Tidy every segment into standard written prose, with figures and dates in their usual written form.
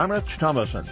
I'm Rich Thomason.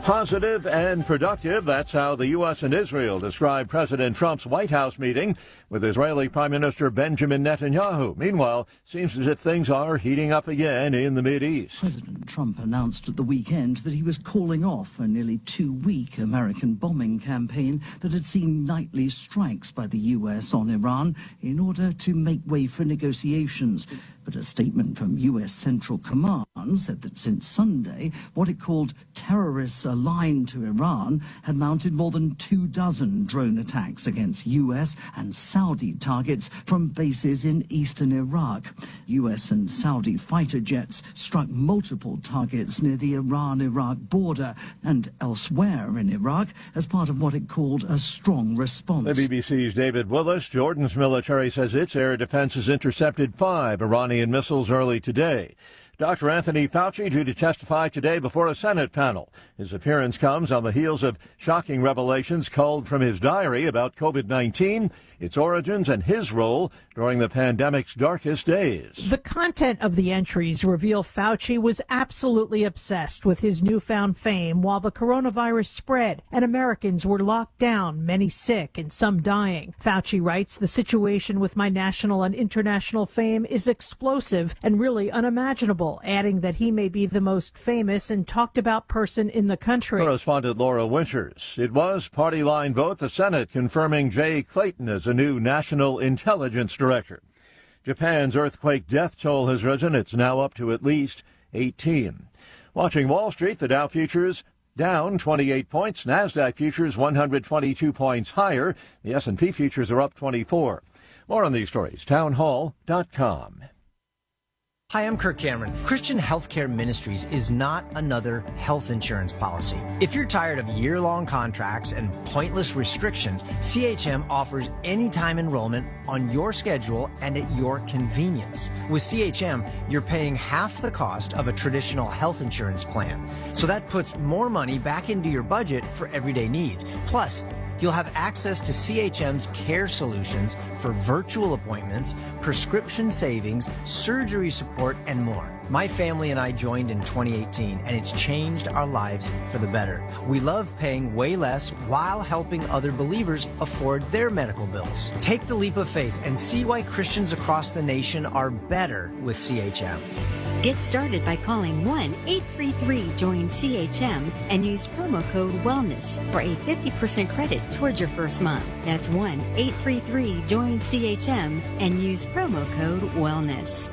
Positive and productive, that's how the U.S. and Israel described President Trump's White House meeting with Israeli Prime Minister Benjamin Netanyahu. Meanwhile, seems as if things are heating up again in the Mideast. President Trump announced at the weekend that he was calling off a nearly 2-week American bombing campaign that had seen nightly strikes by the U.S. on Iran in order to make way for negotiations. But a statement from U.S. Central Command said that since Sunday, what it called terrorists aligned to Iran had mounted more than 24 drone attacks against U.S. and Saudi targets from bases in eastern Iraq. U.S. and Saudi fighter jets struck multiple targets near the Iran-Iraq border and elsewhere in Iraq as part of what it called a strong response. The BBC's David Willis. Jordan's military says its air defense has intercepted 5 Iranian missiles early today. Dr. Anthony Fauci due to testify today before a Senate panel. His appearance comes on the heels of shocking revelations culled from his diary about COVID-19, its origins, and his role during the pandemic's darkest days. The content of the entries reveal Fauci was absolutely obsessed with his newfound fame while the coronavirus spread and Americans were locked down, many sick and some dying. Fauci writes, "The situation with my national and international fame is explosive and really unimaginable," adding that he may be the most famous and talked about person in the country. Correspondent Laura Winters. It was party line vote, the Senate confirming Jay Clayton as a new National Intelligence Director. Japan's earthquake death toll has risen. It's now up to at least 18. Watching Wall Street, the Dow futures down 28 points. NASDAQ futures 122 points higher. The S&P futures are up 24. More on these stories, townhall.com. Hi, I'm Kirk Cameron. Christian Healthcare Ministries is not another health insurance policy. If you're tired of year-long contracts and pointless restrictions, CHM offers anytime enrollment on your schedule and at your convenience. With CHM, you're paying half the cost of a traditional health insurance plan. So that puts more money back into your budget for everyday needs. Plus, you'll have access to CHM's care solutions for virtual appointments, prescription savings, surgery support, and more. My family and I joined in 2018, and it's changed our lives for the better. We love paying way less while helping other believers afford their medical bills. Take the leap of faith and see why Christians across the nation are better with CHM. Get started by calling 1-833-JOIN-CHM and use promo code WELLNESS for a 50% credit towards your first month. That's 1-833-JOIN-CHM and use promo code WELLNESS.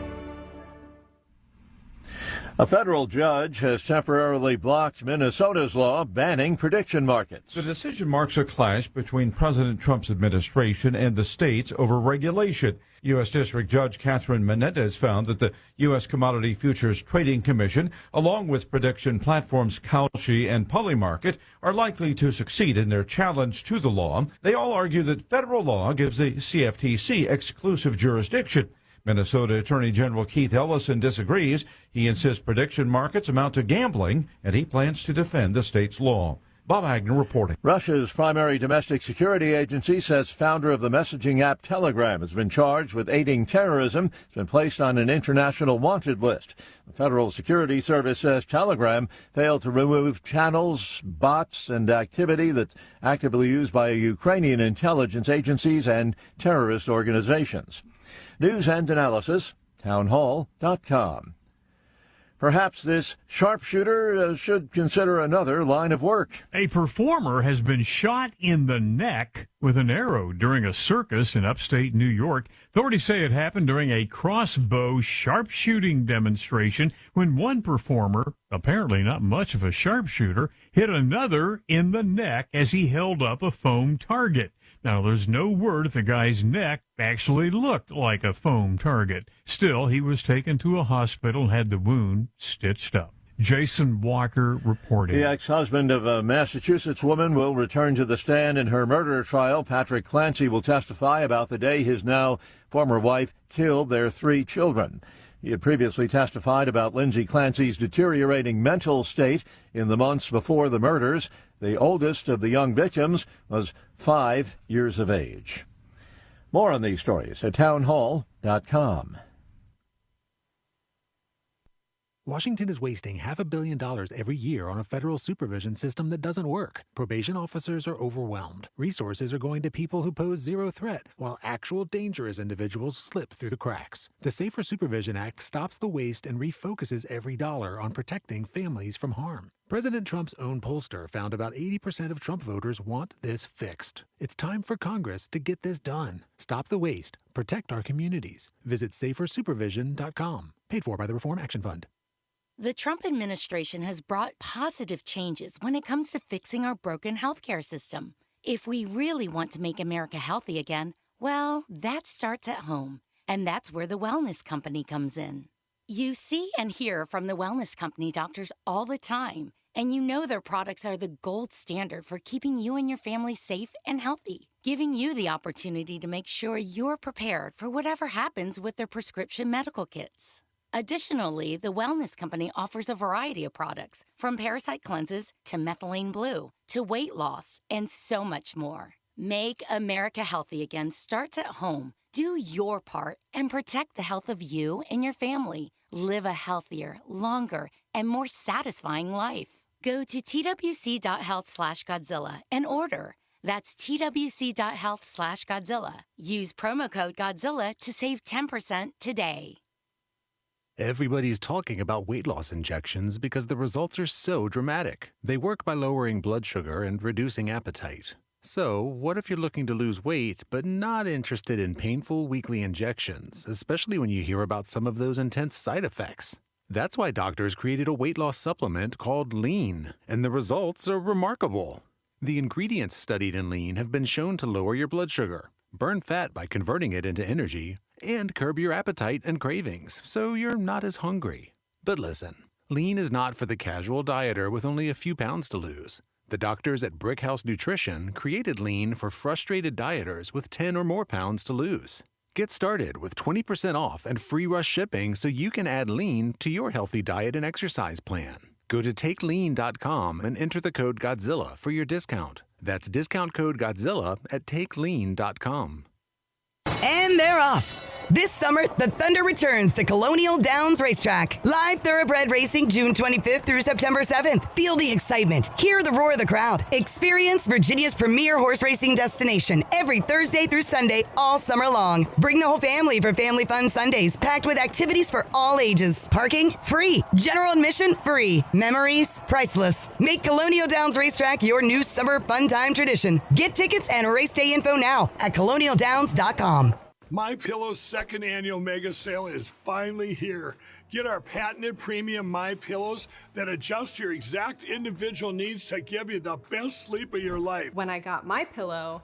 A federal judge has temporarily blocked Minnesota's law banning prediction markets. The decision marks a clash between President Trump's administration and the states over regulation. U.S. District Judge Catherine Menendez found that the U.S. Commodity Futures Trading Commission, along with prediction platforms Kalshi and Polymarket, are likely to succeed in their challenge to the law. They all argue that federal law gives the CFTC exclusive jurisdiction. Minnesota Attorney General Keith Ellison disagrees. He insists prediction markets amount to gambling, and he plans to defend the state's law. Bob Agnew reporting. Russia's primary domestic security agency says founder of the messaging app Telegram has been charged with aiding terrorism. He's been placed on an international wanted list. The Federal Security Service says Telegram failed to remove channels, bots, and activity that's actively used by Ukrainian intelligence agencies and terrorist organizations. News and analysis, townhall.com. Perhaps this sharpshooter should consider another line of work. A performer has been shot in the neck with an arrow during a circus in upstate New York. Authorities say it happened during a crossbow sharpshooting demonstration when one performer, apparently not much of a sharpshooter, hit another in the neck as he held up a foam target. Now, there's no word if the guy's neck actually looked like a foam target. Still, he was taken to a hospital and had the wound stitched up. Jason Walker reporting. The ex-husband of a Massachusetts woman will return to the stand in her murder trial. Patrick Clancy will testify about the day his now former wife killed their 3 children. He had previously testified about Lindsay Clancy's deteriorating mental state in the months before the murders. The oldest of the young victims was 5 years of age. More on these stories at townhall.com. Washington is wasting $500 million every year on a federal supervision system that doesn't work. Probation officers are overwhelmed. Resources are going to people who pose zero threat, while actual dangerous individuals slip through the cracks. The Safer Supervision Act stops the waste and refocuses every dollar on protecting families from harm. President Trump's own pollster found about 80% of Trump voters want this fixed. It's time for Congress to get this done. Stop the waste. Protect our communities. Visit safersupervision.com. Paid for by the Reform Action Fund. The Trump administration has brought positive changes when it comes to fixing our broken healthcare system. If we really want to make America healthy again, well, that starts at home. And that's where the Wellness Company comes in. You see and hear from the Wellness Company doctors all the time, and you know their products are the gold standard for keeping you and your family safe and healthy, giving you the opportunity to make sure you're prepared for whatever happens with their prescription medical kits. Additionally, the Wellness Company offers a variety of products, from parasite cleanses to methylene blue to weight loss and so much more. Make America healthy again starts at home. Do your part and protect the health of you and your family. Live a healthier, longer, and more satisfying life. Go to twc.health/Godzilla and order. That's twc.health/Godzilla. Use promo code Godzilla to save 10% today. Everybody's talking about weight loss injections because the results are so dramatic. They work by lowering blood sugar and reducing appetite. So, what if you're looking to lose weight but not interested in painful weekly injections, especially when you hear about some of those intense side effects? That's why doctors created a weight loss supplement called Lean, and the results are remarkable. The ingredients studied in Lean have been shown to lower your blood sugar, burn fat by converting it into energy, and curb your appetite and cravings, so you're not as hungry. But listen, Lean is not for the casual dieter with only a few pounds to lose. The doctors at Brickhouse Nutrition created Lean for frustrated dieters with 10 or more pounds to lose. Get started with 20% off and free rush shipping so you can add Lean to your healthy diet and exercise plan. Go to takelean.com and enter the code Godzilla for your discount. That's discount code Godzilla at takelean.com. And they're off. This summer, the Thunder returns to Colonial Downs Racetrack. Live thoroughbred racing June 25th through September 7th. Feel the excitement. Hear the roar of the crowd. Experience Virginia's premier horse racing destination every Thursday through Sunday all summer long. Bring the whole family for Family Fun Sundays, packed with activities for all ages. Parking? Free. General admission? Free. Memories? Priceless. Make Colonial Downs Racetrack your new summer fun time tradition. Get tickets and race day info now at colonialdowns.com. MyPillow's second annual mega sale is finally here. Get our patented premium MyPillows that adjust your exact individual needs to give you the best sleep of your life. When I got MyPillow,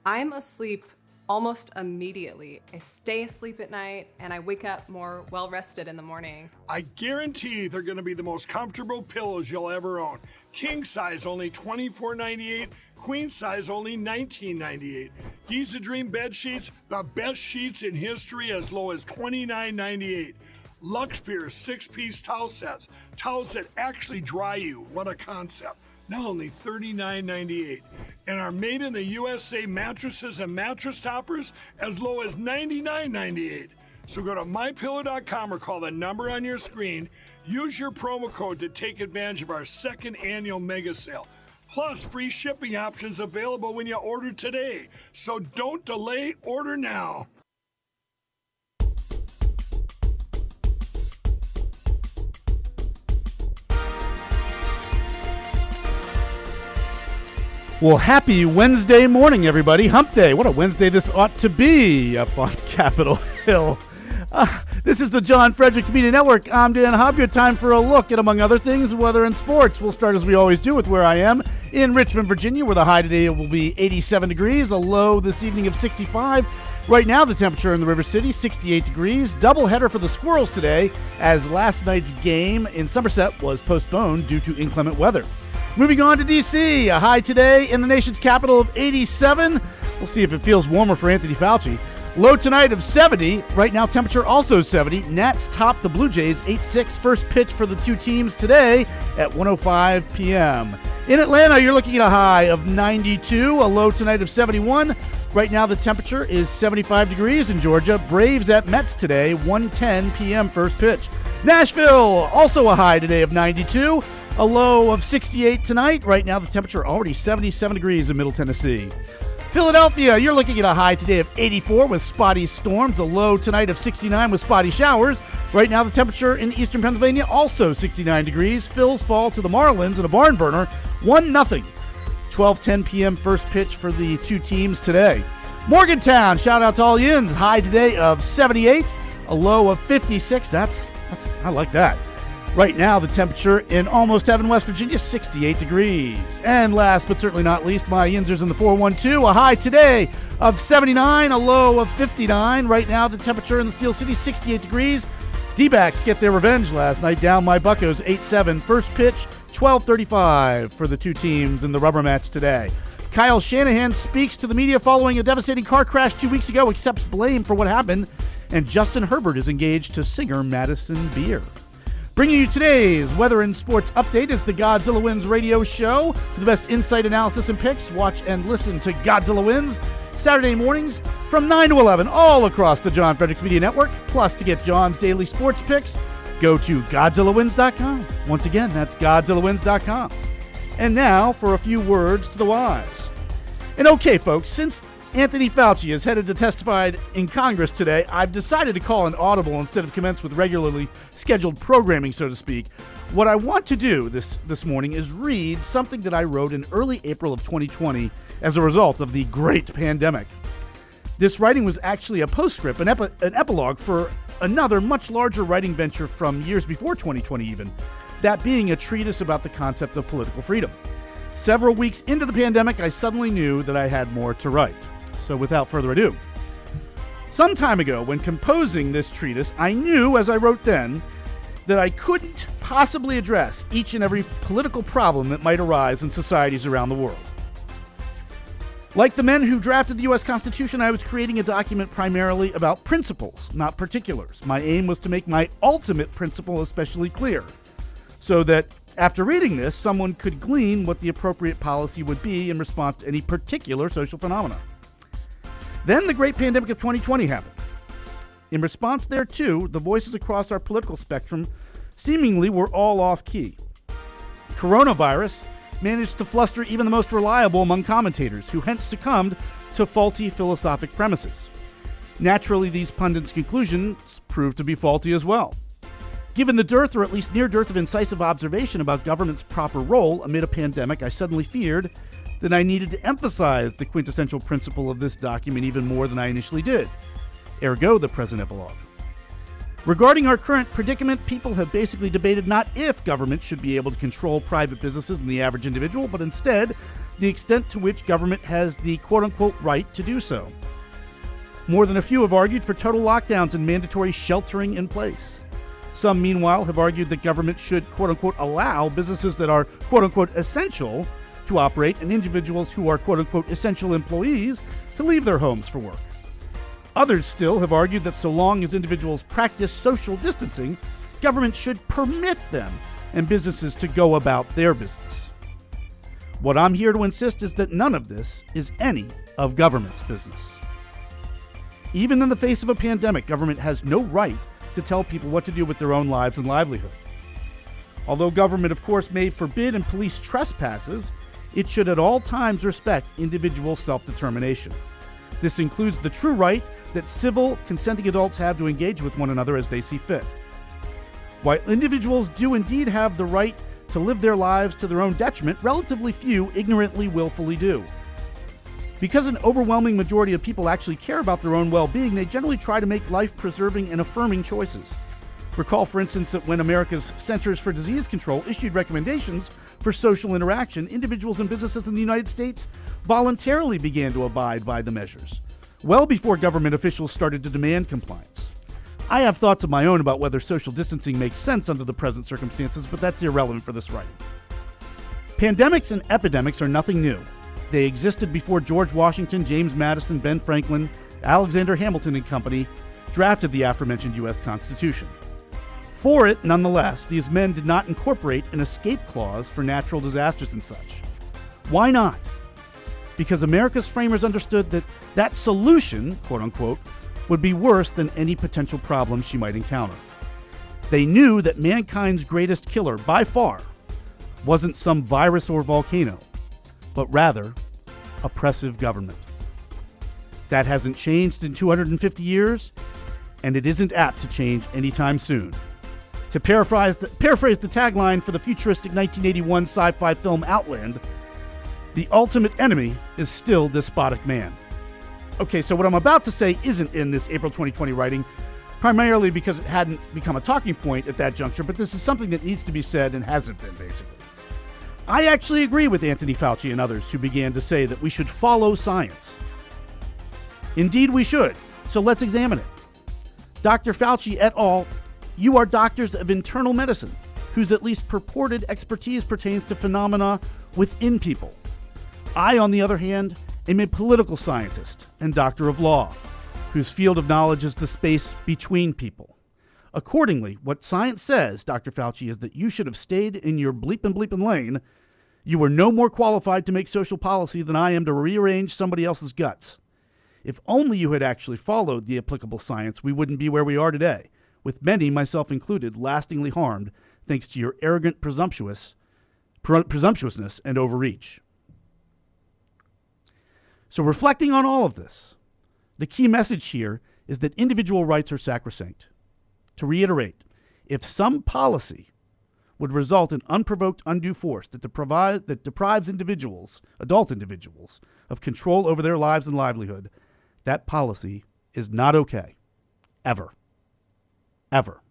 I'm asleep almost immediately. I stay asleep at night and I wake up more well-rested in the morning. I guarantee they're going to be the most comfortable pillows you'll ever own. King size only $24.98. Queen size only $19.98. Giza Dream bed sheets, the best sheets in history, as low as $29.98. Lux Pierce 6-piece towel sets, towels that actually dry you. What a concept. Now only $39.98. And our made in the USA mattresses and mattress toppers as low as $99.98. So go to mypillow.com or call the number on your screen. Use your promo code to take advantage of our second annual mega sale. Plus, free shipping options available when you order today. So don't delay, order now. Well, happy Wednesday morning, everybody. Hump Day. What a Wednesday this ought to be up on Capitol Hill. This is the John Fredericks Media Network. I'm Dan Hobbs. Time for a look at, among other things, weather and sports. We'll start, as we always do, with where I am in Richmond, Virginia, where the high today will be 87 degrees, a low this evening of 65. Right now, the temperature in the River City, 68 degrees. Doubleheader for the Squirrels today, as last night's game in Somerset was postponed due to inclement weather. Moving on to D.C., a high today in the nation's capital of 87. We'll see if it feels warmer for Anthony Fauci. Low tonight of 70. Right now, temperature also 70. Nats top the Blue Jays 8-6. First pitch for the two teams today at 1:05 p.m. In Atlanta, you're looking at a high of 92. A low tonight of 71. Right now, the temperature is 75 degrees in Georgia. Braves at Mets today, 1:10 p.m. first pitch. Nashville, also a high today of 92, a low of 68 tonight. Right now, the temperature already 77 degrees in Middle Tennessee. Philadelphia, you're looking at a high today of 84 with spotty storms, a low tonight of 69 with spotty showers. Right now, the temperature in eastern Pennsylvania also 69 degrees. Phils fall to the Marlins in a barn burner, 1-0. 12:10 p.m. first pitch for the two teams today. Morgantown, shout out to all Yins, high today of 78, a low of 56. I like that. Right now, the temperature in Almost Heaven, West Virginia, 68 degrees. And last but certainly not least, my Yinzers in the 412, a high today of 79, a low of 59. Right now, the temperature in the Steel City, 68 degrees. D-backs get their revenge last night, down my Buccos 8-7. First pitch, 12:35 for the two teams in the rubber match today. Kyle Shanahan speaks to the media following a devastating car crash 2 weeks ago, accepts blame for what happened, and Justin Herbert is engaged to singer Madison Beer. Bringing you today's weather and sports update is the Godzilla Wins radio show. For the best insight, analysis, and picks, watch and listen to Godzilla Wins Saturday mornings from 9 to 11 all across the John Fredericks Media Network. Plus, to get John's daily sports picks, go to GodzillaWins.com. Once again, that's GodzillaWins.com. And now for a few words to the wise. And okay, folks, since Anthony Fauci is headed to testify in Congress today, I've decided to call an audible instead of commence with regularly scheduled programming, so to speak. What I want to do this morning is read something that I wrote in early April of 2020 as a result of the great pandemic. This writing was actually a postscript, an epilogue for another much larger writing venture from years before 2020 even, that being a treatise about the concept of political freedom. Several weeks into the pandemic, I suddenly knew that I had more to write. So without further ado, some time ago when composing this treatise, I knew, as I wrote then, that I couldn't possibly address each and every political problem that might arise in societies around the world. Like the men who drafted the U.S. Constitution, I was creating a document primarily about principles, not particulars. My aim was to make my ultimate principle especially clear, so that after reading this, someone could glean what the appropriate policy would be in response to any particular social phenomena. Then the great pandemic of 2020 happened. In response thereto, the voices across our political spectrum seemingly were all off-key. Coronavirus managed to fluster even the most reliable among commentators, who hence succumbed to faulty philosophic premises. Naturally, these pundits' conclusions proved to be faulty as well. Given the dearth, or at least near dearth, of incisive observation about government's proper role amid a pandemic, I suddenly feared that I needed to emphasize the quintessential principle of this document even more than I initially did. Ergo, the present epilogue. Regarding our current predicament, people have basically debated not if government should be able to control private businesses and the average individual, but instead the extent to which government has the quote-unquote right to do so. More than a few have argued for total lockdowns and mandatory sheltering in place. Some, meanwhile, have argued that government should quote-unquote allow businesses that are quote-unquote essential to operate and individuals who are quote-unquote essential employees to leave their homes for work. Others still have argued that so long as individuals practice social distancing, government should permit them and businesses to go about their business. What I'm here to insist is that none of this is any of government's business. Even in the face of a pandemic, government has no right to tell people what to do with their own lives and livelihood. Although government, of course, may forbid and police trespasses, it should at all times respect individual self-determination. This includes the true right that civil, consenting adults have to engage with one another as they see fit. While individuals do indeed have the right to live their lives to their own detriment, relatively few ignorantly, willfully do. Because an overwhelming majority of people actually care about their own well-being, they generally try to make life-preserving and affirming choices. Recall, for instance, that when America's Centers for Disease Control issued recommendations for social interaction, individuals and businesses in the United States voluntarily began to abide by the measures, well before government officials started to demand compliance. I have thoughts of my own about whether social distancing makes sense under the present circumstances, but that's irrelevant for this writing. Pandemics and epidemics are nothing new. They existed before George Washington, James Madison, Ben Franklin, Alexander Hamilton and company drafted the aforementioned U.S. Constitution. For it, nonetheless, these men did not incorporate an escape clause for natural disasters and such. Why not? Because America's framers understood that that solution, quote unquote, would be worse than any potential problem she might encounter. They knew that mankind's greatest killer, by far, wasn't some virus or volcano, but rather oppressive government. That hasn't changed in 250 years, and it isn't apt to change anytime soon. To paraphrase the tagline for the futuristic 1981 sci-fi film Outland, the ultimate enemy is still despotic man. Okay, so what I'm about to say isn't in this April 2020 writing, primarily because it hadn't become a talking point at that juncture, but this is something that needs to be said and hasn't been, basically. I actually agree with Anthony Fauci and others who began to say that we should follow science. Indeed, we should. So let's examine it. Dr. Fauci et al., you are doctors of internal medicine, whose at least purported expertise pertains to phenomena within people. I, on the other hand, am a political scientist and doctor of law, whose field of knowledge is the space between people. Accordingly, what science says, Dr. Fauci, is that you should have stayed in your bleepin' lane. You were no more qualified to make social policy than I am to rearrange somebody else's guts. If only you had actually followed the applicable science, we wouldn't be where we are today, with many, myself included, lastingly harmed thanks to your arrogant presumptuousness and overreach. So reflecting on all of this, the key message here is that individual rights are sacrosanct. To reiterate, if some policy would result in unprovoked undue force that deprives individuals, adult individuals, of control over their lives and livelihood, that policy is not okay. Ever. Ever.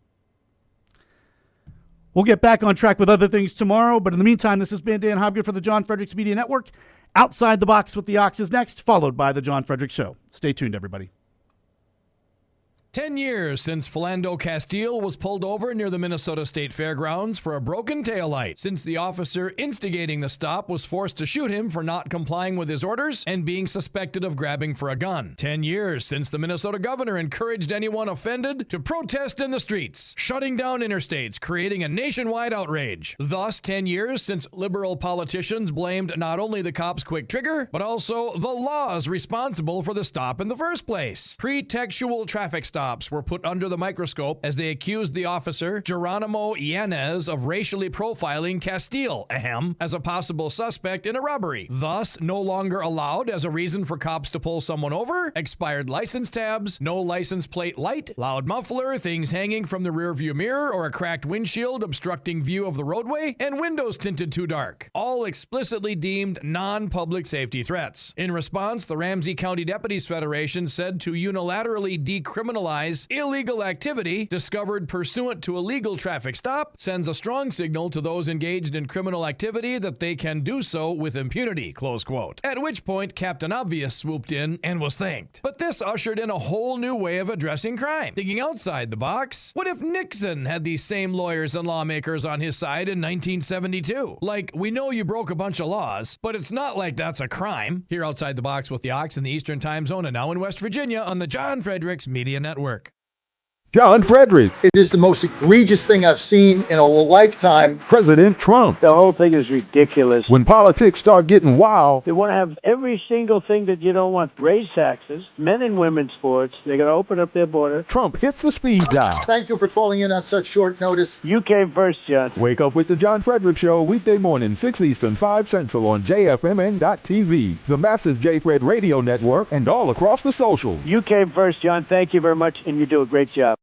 We'll get back on track with other things tomorrow, but in the meantime, this has been Dan Hobgood for the John Fredericks Media Network. Outside the Box with the Ox is next, followed by The John Fredericks Show. Stay tuned, everybody. 10 years since Philando Castile was pulled over near the Minnesota State Fairgrounds for a broken taillight, since the officer instigating the stop was forced to shoot him for not complying with his orders and being suspected of grabbing for a gun. 10 years since the Minnesota governor encouraged anyone offended to protest in the streets, shutting down interstates, creating a nationwide outrage. Thus, 10 years since liberal politicians blamed not only the cops' quick trigger, but also the laws responsible for the stop in the first place. Pretextual traffic stops were put under the microscope as they accused the officer, Geronimo Yanez, of racially profiling Castile, as a possible suspect in a robbery. Thus, no longer allowed as a reason for cops to pull someone over, expired license tabs, no license plate light, loud muffler, things hanging from the rearview mirror, or a cracked windshield obstructing view of the roadway, and windows tinted too dark. All explicitly deemed non-public safety threats. In response, the Ramsey County Deputies Federation said to unilaterally decriminalize illegal activity discovered pursuant to a legal traffic stop sends a strong signal to those engaged in criminal activity that they can do so with impunity, close quote. At which point, Captain Obvious swooped in and was thanked. But this ushered in a whole new way of addressing crime. Thinking outside the box, what if Nixon had these same lawyers and lawmakers on his side in 1972? Like, we know you broke a bunch of laws, but it's not like that's a crime. Here outside the box with the Ox in the Eastern Time Zone and now in West Virginia on the John Fredericks Media Network. John Fredericks. It is the most egregious thing I've seen in a lifetime. President Trump. The whole thing is ridiculous. When politics start getting wild. They want to have every single thing that you don't want. Raise taxes, men and women's sports. They're going to open up their border. Trump hits the speed dial. Thank you for calling in on such short notice. You came first, John. Wake up with the John Fredericks Show weekday morning, 6 Eastern, 5 Central on JFMN.TV, the massive J-Fred radio network, and all across the socials. You came first, John. Thank you very much, and you do a great job.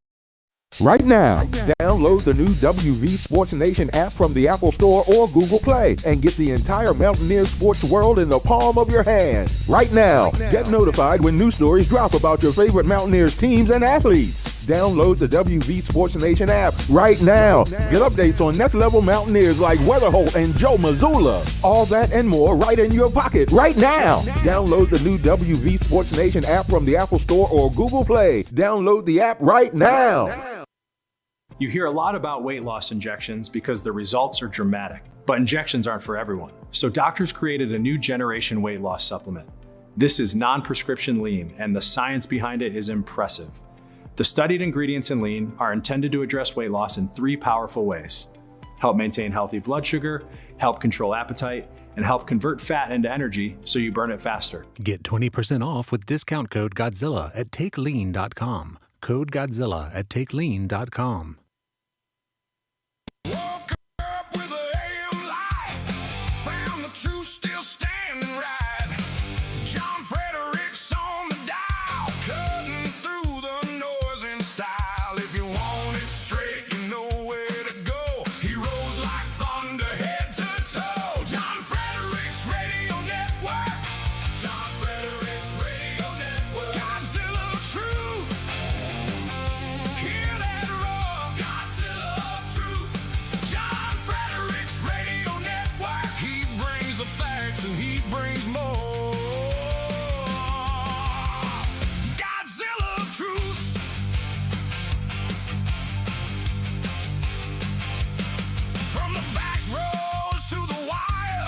Right now, download the new WV Sports Nation app from the Apple Store or Google Play and get the entire Mountaineers sports world in the palm of your hand. Right now, get notified when new stories drop about your favorite Mountaineers teams and athletes. Download the WV Sports Nation app right now. Get updates on next level Mountaineers like Weatherholt and Joe Mazzulla. All that and more right in your pocket right now. Download the new WV Sports Nation app from the Apple Store or Google Play. Download the app right now. You hear a lot about weight loss injections because the results are dramatic, but injections aren't for everyone. So doctors created a new generation weight loss supplement. This is non-prescription lean, and the science behind it is impressive. The studied ingredients in lean are intended to address weight loss in 3 powerful ways: help maintain healthy blood sugar, help control appetite, and help convert fat into energy so you burn it faster. Get 20% off with discount code Godzilla at TakeLean.com. Code Godzilla at TakeLean.com. Woke up with a AM light, found the truth still standing right. John Fredericks on the dial, cutting through the noise in style. If you want it straight, you know where to go. He rose like thunder, head to toe. John Fredericks Radio Network. John Fredericks Radio Network. Godzilla of Truth. Hear that roar. Godzilla of Truth. John Fredericks Radio Network. He brings the facts and he brings more. Godzilla of Truth. From the back rows to the wire,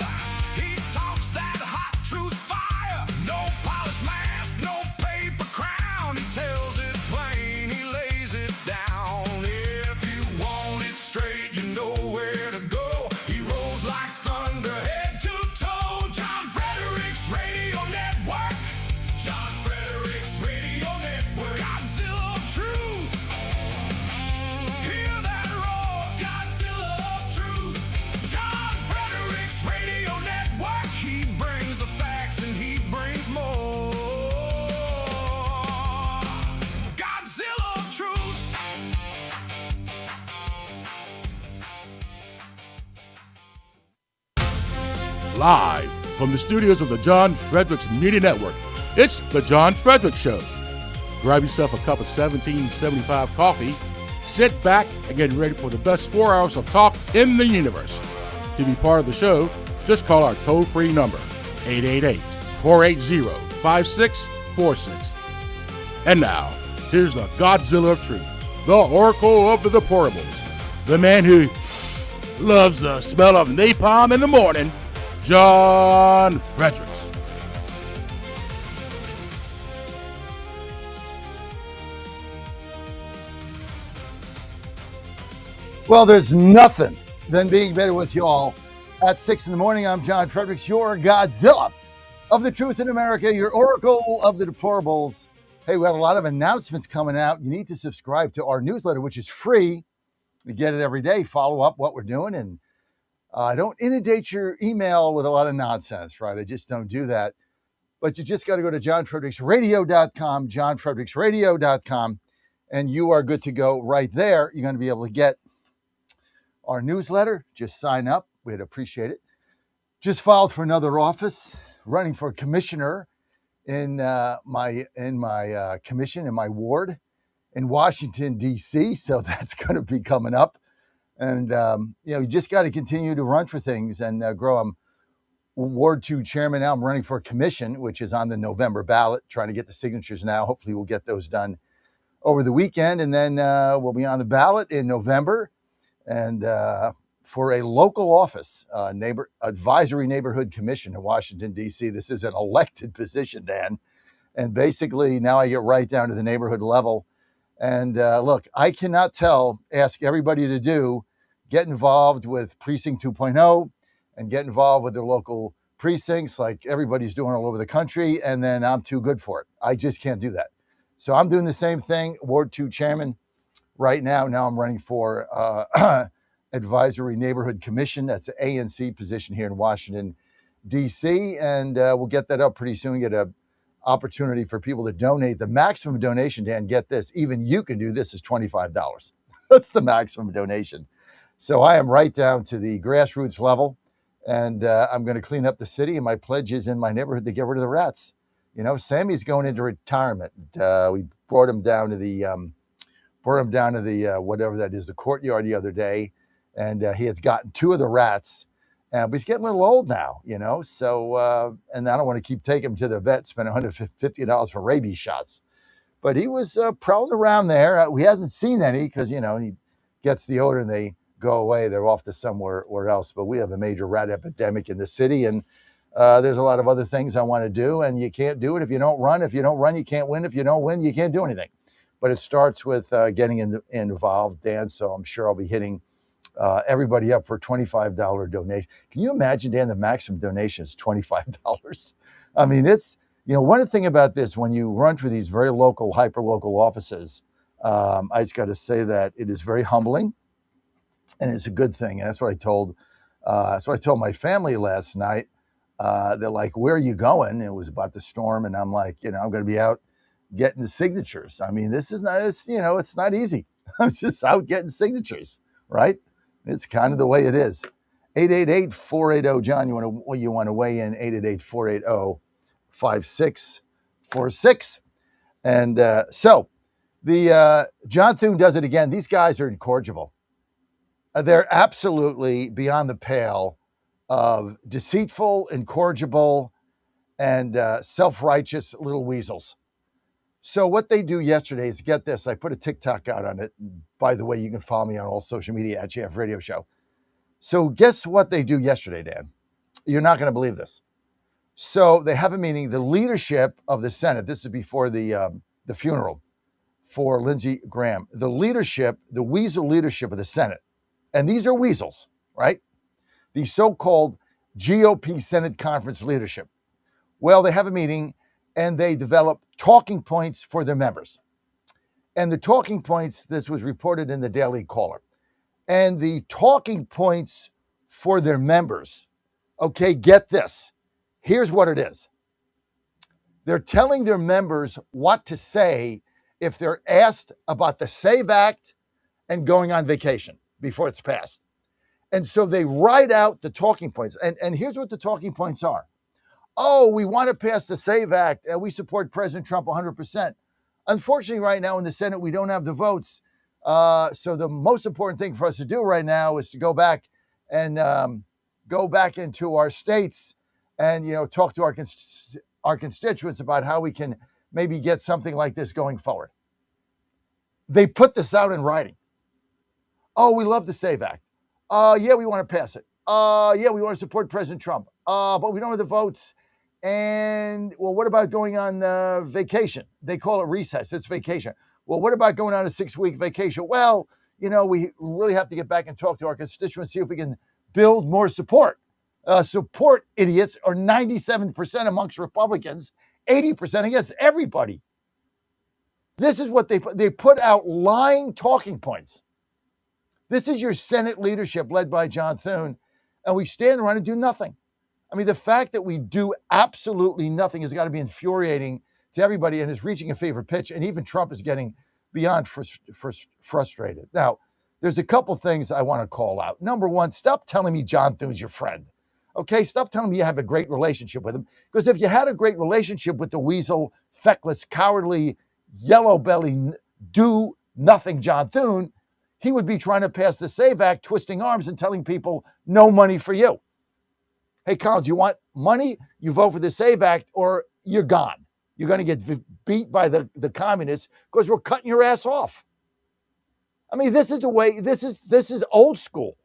he talks that hot truth fire. No polished mask, no paper crown. He tells it plain, he lays it down. If you want it straight, you know where to go. He rolls like thunder, head to toe. John Fredericks Radio Network. John Fredericks Radio Network. Godzilla of Truth. Hear that roar. Godzilla of Truth. John Fredericks Radio Network. He brings the facts and he brings more. Godzilla of Truth. Live from the studios of the John Fredericks Media Network, it's the John Fredericks Show. Grab yourself a cup of 1775 coffee, sit back, and get ready for the best 4 hours of talk in the universe. To be part of the show, just call our toll-free number, 888-480-5646. And now, here's the Godzilla of Truth, the Oracle of the Deplorables, the man who loves the smell of napalm in the morning, John Fredericks. Well, there's nothing than being better with you all. At 6 in the morning, I'm John Fredericks, your Godzilla of the Truth in America, your Oracle of the Deplorables. Hey, we got a lot of announcements coming out. You need to subscribe to our newsletter, which is free. You get it every day. Follow up what we're doing. And I don't inundate your email with a lot of nonsense, right? I just don't do that. But you just got to go to johnfredericksradio.com, johnfredericksradio.com, and you are good to go right there. You're going to be able to get our newsletter. Just sign up. We'd appreciate it. Just filed for another office, running for commissioner in my commission in my ward in Washington, D.C. So that's going to be coming up. And, you just got to continue to run for things and grow. I'm Ward 2 chairman now. I'm running for a commission, which is on the November ballot, trying to get the signatures now. Hopefully we'll get those done over the weekend. And then we'll be on the ballot in November. And for a local office, advisory neighborhood commission in Washington, D.C. This is an elected position, Dan. And basically now I get right down to the neighborhood level. And look, I cannot ask everybody to get involved with Precinct 2.0 and get involved with their local precincts like everybody's doing all over the country. And then I'm too good for it. I just can't do that. So I'm doing the same thing, Ward 2 chairman right now. Now I'm running for Advisory Neighborhood Commission. That's an ANC position here in Washington, D.C. And we'll get that up pretty soon, get an opportunity for people to donate. The maximum donation, Dan, get this, even you can do this, is $25. That's the maximum donation. So I am right down to the grassroots level, and I'm going to clean up the city, and my pledge is in my neighborhood to get rid of the rats. Sammy's going into retirement. We brought him down to the whatever that is, the courtyard the other day, and he has gotten 2 of the rats, but he's getting a little old now, so, and I don't want to keep taking him to the vet, spend $150 for rabies shots, but he was prowling around there. He hasn't seen any because, he gets the odor and they go away. They're off to somewhere else, but we have a major rat epidemic in the city, and there's a lot of other things I want to do, and you can't do it if you don't run. If you don't run, you can't win. If you don't win, you can't do anything. But it starts with getting involved, Dan, so I'm sure I'll be hitting everybody up for a $25 donation. Can you imagine, Dan, the maximum donation is $25? I mean, it's, one thing about this, when you run for these very local, hyper-local offices, I just got to say that it is very humbling. and it's a good thing. And that's what I told. That's what I told my family last night. They're like, "Where are you going?" It was about the storm, and I'm like, I'm going to be out getting the signatures. I mean, this is not, it's not easy. I'm just out getting signatures, right? It's kind of the way it is. 888-480-JOHN. You want to weigh in? 888-480-5646. And so the John Thune does it again. These guys are incorrigible. They're absolutely beyond the pale of deceitful, incorrigible, and self-righteous little weasels. So what they do yesterday is, get this, I put a TikTok out on it. By the way, you can follow me on all social media at JF Radio Show. So guess what they do yesterday, Dan? You're not going to believe this. So they have a meeting, the leadership of the Senate, this is before the funeral for Lindsey Graham, the weasel leadership of the Senate, and these are weasels, right? The so-called GOP Senate Conference leadership. Well, they have a meeting and they develop talking points for their members. And the talking points, this was reported in the Daily Caller. And the talking points for their members, okay, get this. Here's what it is. They're telling their members what to say if they're asked about the SAVE Act and going on vacation before it's passed. And so they write out the talking points. And here's what the talking points are. Oh, we want to pass the SAVE Act and we support President Trump 100%. Unfortunately, right now in the Senate, we don't have the votes. So the most important thing for us to do right now is to go back and go back into our states and, talk to our constituents about how we can maybe get something like this going forward. They put this out in writing. Oh, we love the SAVE Act. Yeah, we want to pass it. Yeah, we want to support President Trump. But we don't have the votes. And, well, what about going on vacation? They call it recess. It's vacation. Well, what about going on a 6-week vacation? Well, we really have to get back and talk to our constituents, see if we can build more support. Support idiots are 97% amongst Republicans, 80% against everybody. This is what they put out lying talking points. This is your Senate leadership led by John Thune, and we stand around and do nothing. I mean, the fact that we do absolutely nothing has got to be infuriating to everybody and is reaching a fever pitch, and even Trump is getting beyond frustrated. Now, there's a couple things I want to call out. Number one, stop telling me John Thune's your friend. Okay, stop telling me you have a great relationship with him, because if you had a great relationship with the weasel, feckless, cowardly, yellow-belly, do-nothing John Thune, he would be trying to pass the SAVE Act, twisting arms and telling people no money for you. Hey, Collins, you want money? You vote for the SAVE Act or you're gone. You're going to get beat by the communists because we're cutting your ass off. I mean, this is the way, this is old school.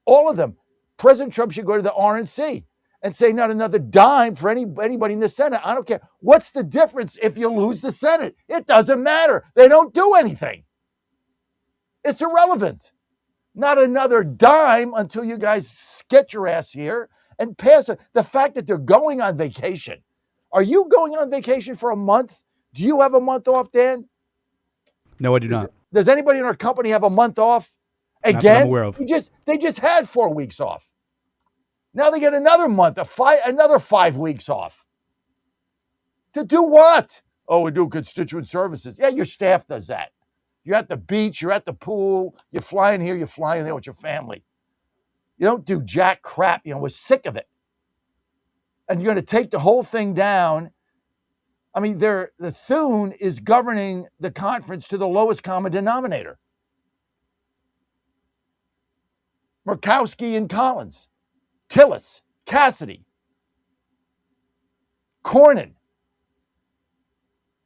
All of them. President Trump should go to the RNC and say not another dime for anybody in the Senate. I don't care. What's the difference if you lose the Senate? It doesn't matter. They don't do anything. It's irrelevant. Not another dime until you guys get your ass here and pass it. The fact that they're going on vacation. Are you going on vacation for a month? Do you have a month off, Dan? No, I do not. Does anybody in our company have a month off? Not that Again, I'm aware of. They just had 4 weeks off. Now they get another month, another 5 weeks off. To do what? Oh, we do constituent services. Yeah, your staff does that. You're at the beach, you're at the pool, you're flying here, you're flying there with your family. You don't do jack crap. We're sick of it. And you're going to take the whole thing down. I mean, the Thune is governing the conference to the lowest common denominator. Murkowski and Collins, Tillis, Cassidy, Cornyn.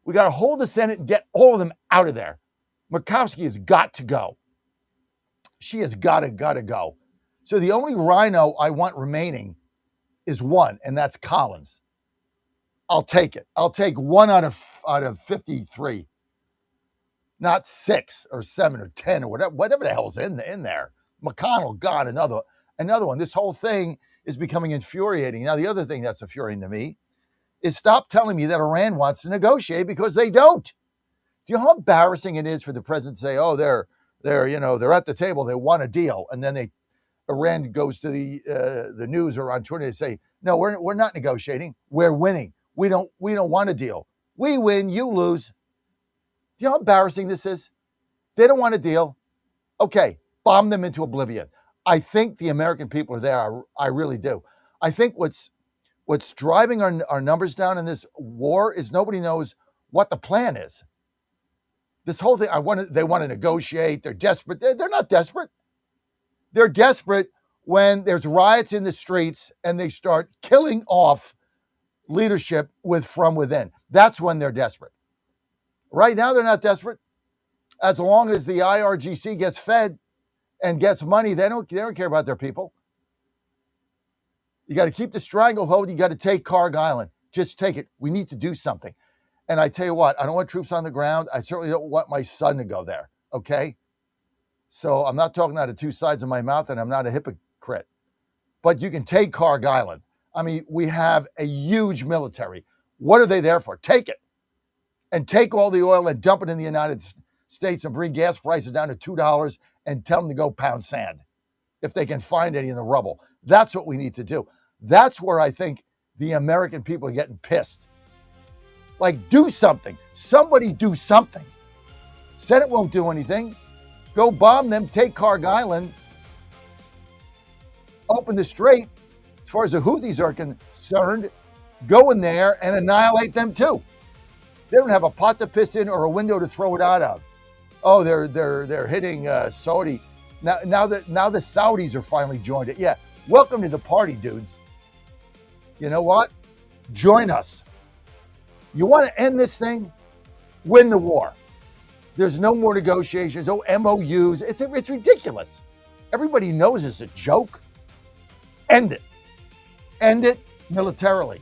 We got to hold the Senate and get all of them out of there. Murkowski has got to go. She has got to go. So the only rhino I want remaining is one, and that's Collins. I'll take it. I'll take one out of 53, not 6 or 7 or 10 or whatever the hell's in there. McConnell gone, another one. This whole thing is becoming infuriating. Now, the other thing that's infuriating to me is stop telling me that Iran wants to negotiate, because they don't. Do you know how embarrassing it is for the president to say, oh, they're They're at the table. They want a deal, and then Iran goes to the news or on Twitter. They say, "No, we're not negotiating. We're winning. We don't want a deal. We win, you lose." Do you know how embarrassing this is? They don't want a deal. Okay, bomb them into oblivion. I think the American people are there. I really do. I think what's driving our numbers down in this war is nobody knows what the plan is. This whole thing, they want to negotiate. They're desperate. They're not desperate. They're desperate when there's riots in the streets and they start killing off leadership from within. That's when they're desperate. Right now, they're not desperate. As long as the IRGC gets fed and gets money, they don't care about their people. You got to keep the stranglehold. You got to take Carg Island. Just take it. We need to do something. And I tell you what, I don't want troops on the ground. I certainly don't want my son to go there, okay? So I'm not talking out of two sides of my mouth, and I'm not a hypocrite. But you can take Carg Island. I mean, we have a huge military. What are they there for? Take it. And take all the oil and dump it in the United States and bring gas prices down to $2 and tell them to go pound sand if they can find any in the rubble. That's what we need to do. That's where I think the American people are getting pissed. Like, do something. Somebody do something. Senate won't do anything. Go bomb them, take Carg Island, open the strait. As far as the Houthis are concerned, go in there and annihilate them too. They don't have a pot to piss in or a window to throw it out of. Oh, they're hitting Saudi. Now the Saudis are finally joined it. Yeah, welcome to the party, dudes. You know what? Join us. You want to end this thing? Win the war. There's no more negotiations, no MOUs. It's ridiculous. Everybody knows it's a joke. End it. End it militarily.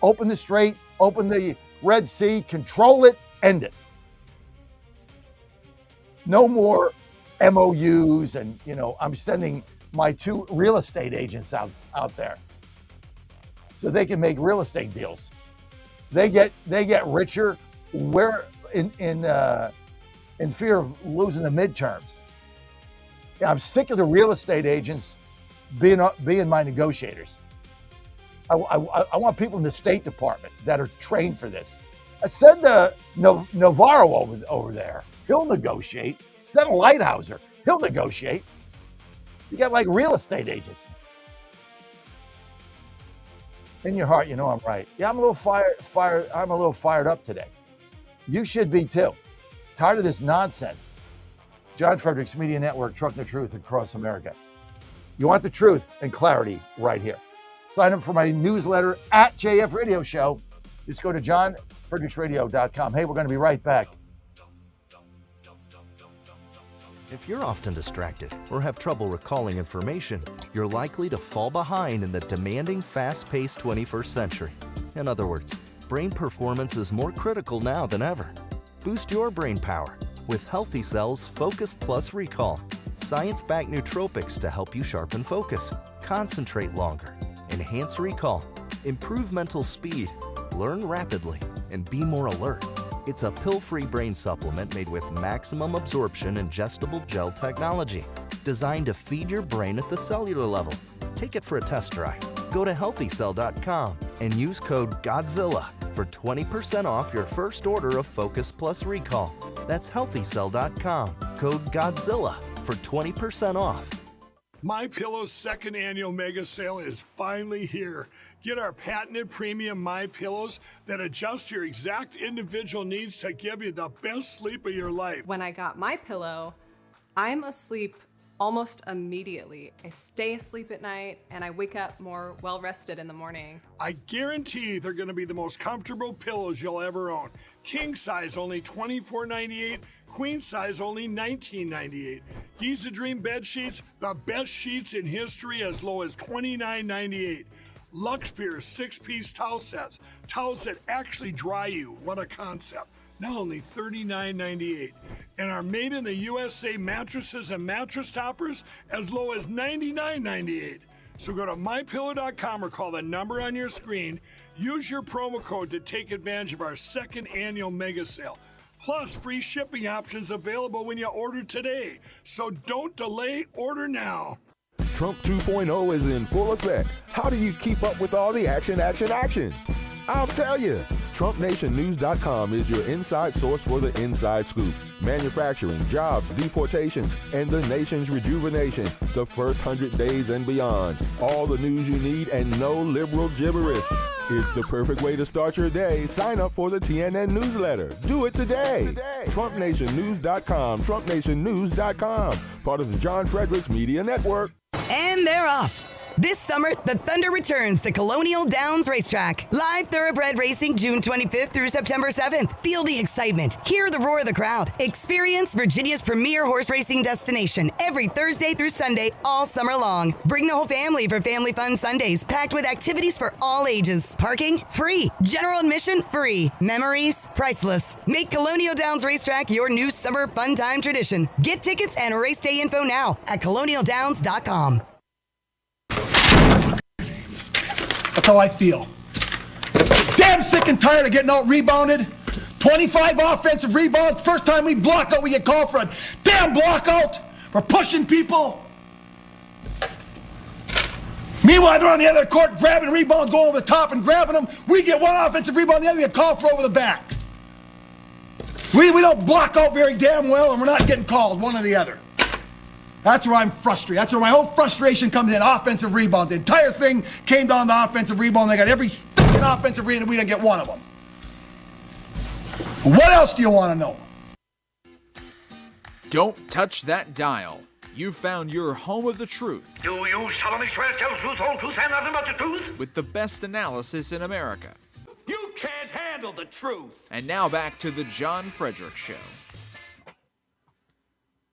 Open the strait, open the Red Sea, control it, end it. No more MOUs and, I'm sending my 2 real estate agents out there so they can make real estate deals. They get richer. We're in fear of losing the midterms. I'm sick of the real estate agents being my negotiators. I want people in the State Department that are trained for this. I said Navarro over there, he'll negotiate. Send a Lighthouser, he'll negotiate. You got like real estate agents. In your heart, you know I'm right. Yeah, I'm a little fired up today. You should be too. Tired of this nonsense. John Fredericks Media Network, trucking the truth across America. You want the truth and clarity right here. Sign up for my newsletter at JF Radio Show. Just go to johnfredericksradio.com. Hey, we're going to be right back. If you're often distracted or have trouble recalling information, you're likely to fall behind in the demanding, fast-paced 21st century. In other words, brain performance is more critical now than ever. Boost your brain power with Healthy Cell's Focus Plus Recall. Science-backed nootropics to help you sharpen focus, concentrate longer, enhance recall, improve mental speed, learn rapidly, and be more alert. It's a pill-free brain supplement made with maximum absorption ingestible gel technology, designed to feed your brain at the cellular level. Take it for a test drive. Go to healthycell.com and use code GODZILLA for 20% off your first order of Focus Plus Recall. That's healthycell.com, code GODZILLA for 20% off. MyPillow's second annual mega sale is finally here. Get our patented premium MyPillows that adjust your exact individual needs to give you the best sleep of your life. When I got MyPillow, I'm asleep almost immediately. I stay asleep at night and I wake up more well-rested in the morning. I guarantee they're going to be the most comfortable pillows you'll ever own. King size only $24.98. Queen size only $19.98. Giza Dream bed sheets, the best sheets in history, as low as $29.98. Lux Pier 6-piece towel sets, towels that actually dry you. What a concept. Now only $39.98. And our made in the USA mattresses and mattress toppers as low as $99.98. So go to mypillow.com or call the number on your screen. Use your promo code to take advantage of our second annual mega sale. Plus, free shipping options available when you order today. So don't delay, order now. Trump 2.0 is in full effect. How do you keep up with all the action? I'll tell you. TrumpNationNews.com is your inside source for the inside scoop. Manufacturing, jobs, deportations, and the nation's rejuvenation. The first 100 days and beyond. All the news you need and no liberal gibberish. It's the perfect way to start your day. Sign up for the TNN newsletter. Do it today. TrumpNationNews.com. TrumpNationNews.com. Part of the John Fredericks Media Network. And they're off. This summer, the Thunder returns to Colonial Downs Racetrack. Live thoroughbred racing June 25th through September 7th. Feel the excitement. Hear the roar of the crowd. Experience Virginia's premier horse racing destination every Thursday through Sunday all summer long. Bring the whole family for Family Fun Sundays, packed with activities for all ages. Parking? Free. General admission? Free. Memories? Priceless. Make Colonial Downs Racetrack your new summer fun time tradition. Get tickets and race day info now at colonialdowns.com. That's how I feel. Damn sick and tired of getting out rebounded. 25 offensive rebounds. First time we block out, we get called for a damn block out. We're pushing people. Meanwhile, they're on the other court grabbing rebounds, going over the top and grabbing them. We get one offensive rebound, the other get called for over the back. We don't block out very damn well, and we're not getting called, one or the other. That's where I'm frustrated. That's where my whole frustration comes in, offensive rebounds. The entire thing came down to offensive rebound. They got every stinking offensive rebound, and we didn't get one of them. What else do you want to know? Don't touch that dial. You've found your home of the truth. Do you solemnly swear to tell the truth, whole truth, and nothing but the truth? With the best analysis in America. You can't handle the truth. And now back to the John Fredericks Show.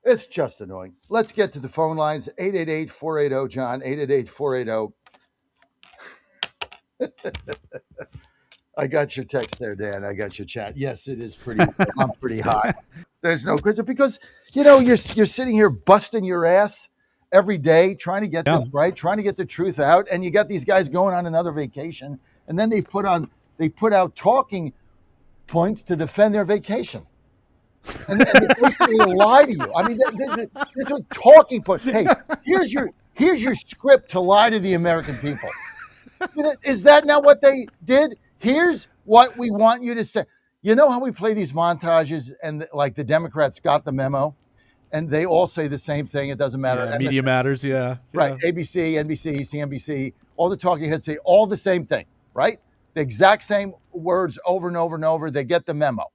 It's just annoying. Let's get to the phone lines. 888-480-JOHN, 888-480. I got your text there, Dan. I got your chat. Yes, it is pretty. I'm pretty hot. There's no because you're sitting here busting your ass every day trying to get this right, trying to get the truth out, and you got these guys going on another vacation, and then they put out talking points to defend their vacation. And they basically lie to you. I mean, this was talking points. Hey, here's your script to lie to the American people. Is that not what they did? Here's what we want you to say. You know how we play these montages and like the Democrats got the memo and they all say the same thing. It doesn't matter. Yeah, media matters. Yeah. Right. ABC, NBC, CNBC, all the talking heads say all the same thing, right? The exact same words over and over and over. They get the memo.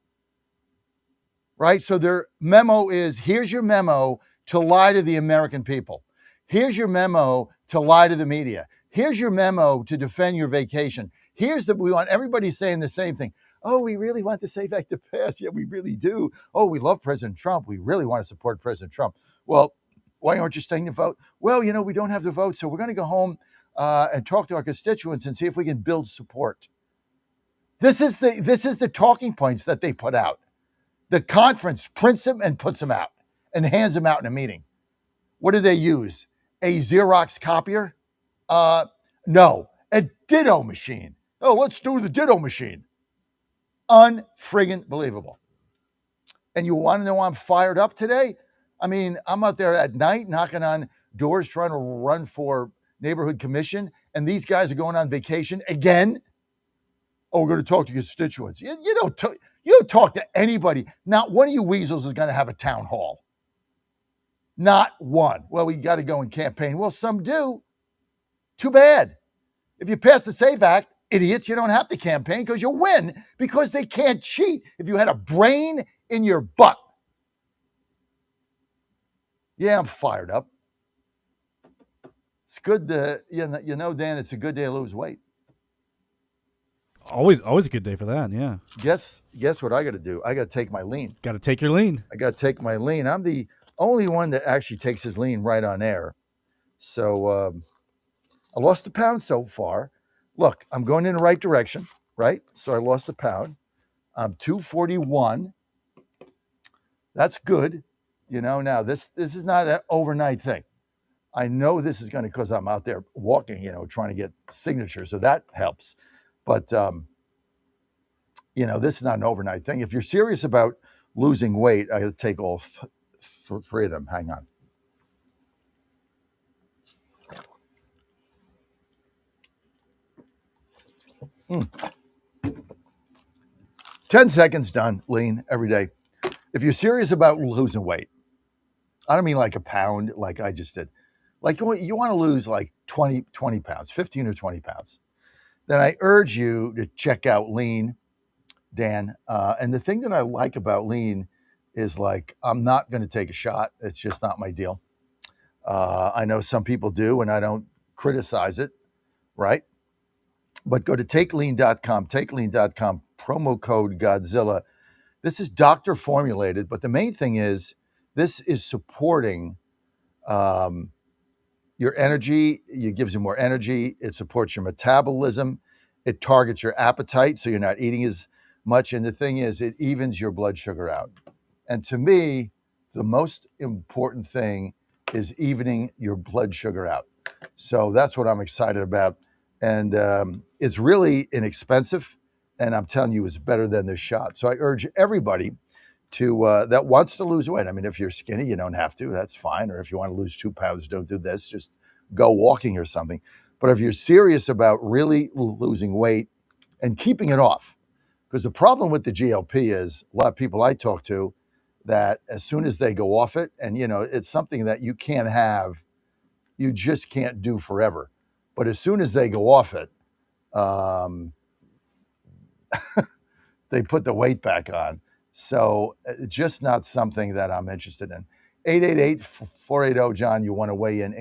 Right? So their memo is, here's your memo to lie to the American people. Here's your memo to lie to the media. Here's your memo to defend your vacation. We want everybody saying the same thing. Oh, we really want the Safe Act to pass. Yeah, we really do. Oh, we love President Trump. We really want to support President Trump. Well, why aren't you staying to vote? Well, we don't have the vote, so we're going to go home and talk to our constituents and see if we can build support. This is the talking points that they put out. The conference prints them and puts them out and hands them out in a meeting. What do they use? A Xerox copier? No, a ditto machine. Oh, let's do the ditto machine. Unfriggin' believable. And you want to know I'm fired up today? I mean, I'm out there at night knocking on doors trying to run for neighborhood commission, and these guys are going on vacation again. Oh, we're going to talk to constituents. You don't talk to anybody. Not one of you weasels is going to have a town hall. Not one. Well, we got to go and campaign. Well, some do. Too bad. If you pass the SAFE Act, idiots, you don't have to campaign because you'll win because they can't cheat if you had a brain in your butt. Yeah, I'm fired up. It's good to, Dan, it's a good day to lose weight. Always a good day for that, yeah. Guess what I got to do? I got to take my lean. Got to take your lean. I got to take my lean. I'm the only one that actually takes his lean right on air. So I lost a pound so far. Look, I'm going in the right direction, right? So I lost a pound. I'm 241. That's good. Now this is not an overnight thing. I know this is going to, because I'm out there walking, trying to get signatures. So that helps. But, this is not an overnight thing. If you're serious about losing weight, I take all three of them. Hang on. Mm. 10 seconds done, lean every day. If you're serious about losing weight, I don't mean like a pound like I just did. Like you want to lose like 20 pounds, 15 or 20 pounds. Then I urge you to check out Lean, Dan. And the thing that I like about Lean is like, I'm not going to take a shot. It's just not my deal. I know some people do, and I don't criticize it, right? But go to takelean.com, promo code Godzilla. This is doctor formulated, but the main thing is this is supporting your energy. It gives you more energy. It supports your metabolism. It targets your appetite, so you're not eating as much. And the thing is, it evens your blood sugar out. And to me, the most important thing is evening your blood sugar out. So that's what I'm excited about. And it's really inexpensive. And I'm telling you, it's better than this shot. So I urge everybody to that wants to lose weight. I mean, if you're skinny, you don't have to. That's fine. Or if you want to lose 2 pounds, don't do this. Just go walking or something. But if you're serious about really losing weight and keeping it off, because the problem with the GLP is a lot of people I talk to that as soon as they go off it, and it's something that you can't have, you just can't do forever. But as soon as they go off it, they put the weight back on. So it's just not something that I'm interested in. 888-480, John, you want to weigh in,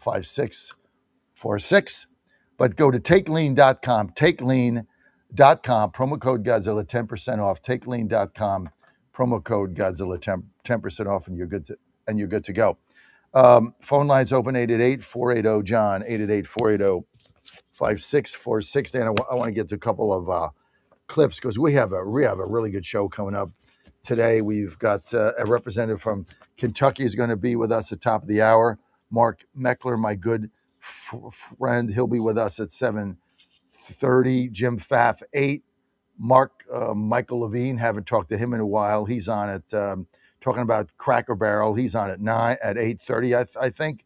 888-480-5646. But go to takelean.com, takelean.com, promo code Godzilla, 10% off, takelean.com, promo code Godzilla, 10% off, and you're good to go. Phone lines open, 888-480, John, 888-480-5646. Dan, I want to get to a couple of clips because we have a really good show coming up today. We've got a representative from Kentucky is going to be with us at top of the hour. Mark Meckler, my good friend, he'll be with us at 7:30. Jim Pfaff, 8. Michael Levine, haven't talked to him in a while. He's on at talking about Cracker Barrel. He's on at 8:30, I think.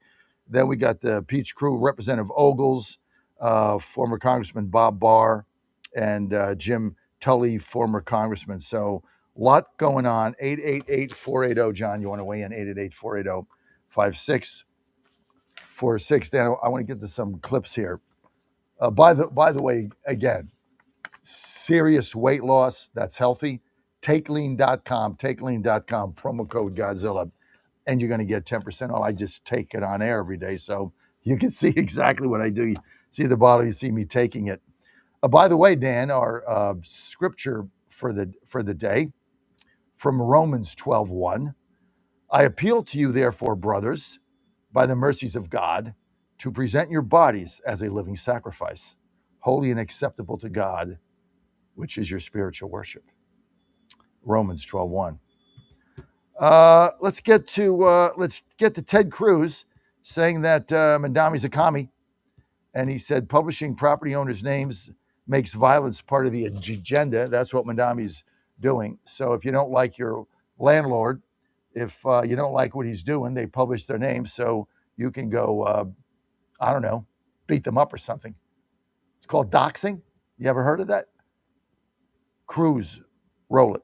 Then we got the Peach Crew, Representative Ogles, former Congressman Bob Barr, and Jim Tully, former congressman. So a lot going on. 888-480, John, you want to weigh in, 888-480-5646. Dan, I want to get to some clips here. By the way, again, serious weight loss that's healthy. Takelean.com, promo code Godzilla, and you're going to get 10% off. I just take it on air every day, so you can see exactly what I do. You see the bottle, you see me taking it. By the way, Dan, our scripture for the day from Romans 12:1. I appeal to you, therefore, brothers, by the mercies of God, to present your bodies as a living sacrifice, holy and acceptable to God, which is your spiritual worship. Romans 12:1. Let's get to Ted Cruz saying that Mandami's a commie, and he said publishing property owners' names makes violence part of the agenda. That's what Mandami's doing. So if you don't like your landlord, if you don't like what he's doing, they publish their names so you can go, I don't know, beat them up or something. It's called doxing. You ever heard of that? Cruz, roll it.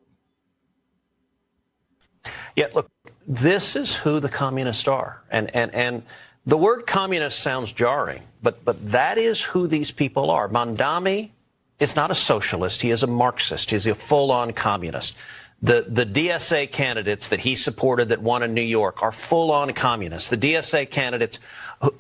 Yeah, look, this is who the communists are. And the word communist sounds jarring, but that is who these people are. Mandami is not a socialist. He is a Marxist. He's a full-on communist. The DSA candidates that he supported that won in New York are full-on communists. The DSA candidates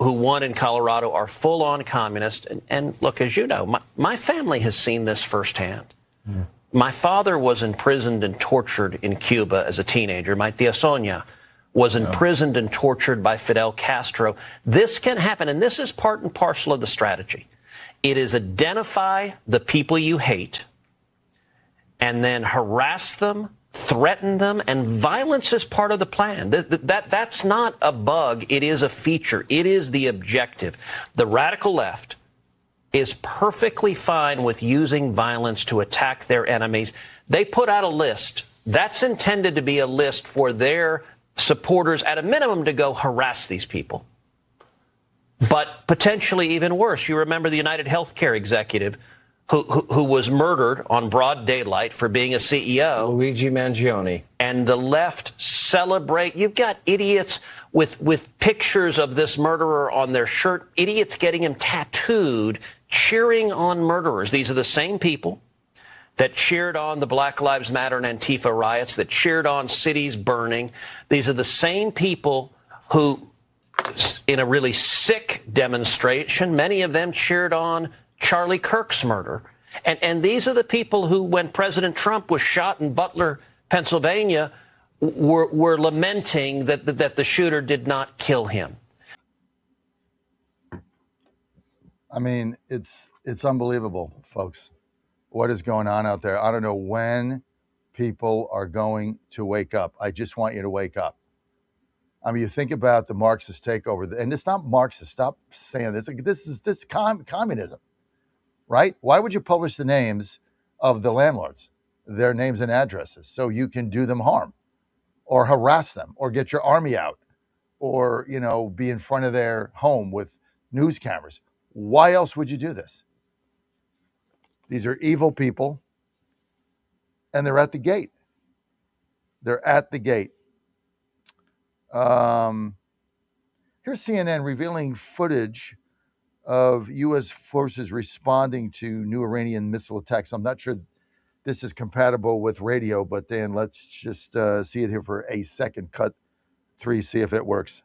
who won in Colorado are full-on communists. And look, as you know, my family has seen this firsthand. Mm. My father was imprisoned and tortured in Cuba as a teenager. My tia Sonia was imprisoned and tortured by Fidel Castro. This can happen, and this is part and parcel of the strategy. It is identify the people you hate and then harass them, threaten them, and violence is part of the plan. That's not a bug. It is a feature. It is the objective. The radical left is perfectly fine with using violence to attack their enemies. They put out a list. That's intended to be a list for their supporters, at a minimum, to go harass these people. But potentially even worse. You remember the United Healthcare executive who was murdered on broad daylight for being a CEO. Luigi Mangione. And the left celebrate. You've got idiots with pictures of this murderer on their shirt, idiots getting him tattooed, cheering on murderers. These are the same people that cheered on the Black Lives Matter and Antifa riots, that cheered on cities burning. These are the same people who, in a really sick demonstration, many of them cheered on Charlie Kirk's murder. And these are the people who, when President Trump was shot in Butler, Pennsylvania, were lamenting that the shooter did not kill him. I mean, it's unbelievable, folks, what is going on out there. I don't know when people are going to wake up. I just want you to wake up. I mean, you think about the Marxist takeover, and it's not Marxist. Stop saying this. This is communism, right? Why would you publish the names of the landlords, their names and addresses, so you can do them harm or harass them or get your army out or, be in front of their home with news cameras? Why else would you do this? These are evil people, and they're at the gate. They're at the gate. Here's CNN revealing footage of U.S. forces responding to new Iranian missile attacks. I'm not sure this is compatible with radio, but Dan, let's just see it here for a second. Cut 3, see if it works.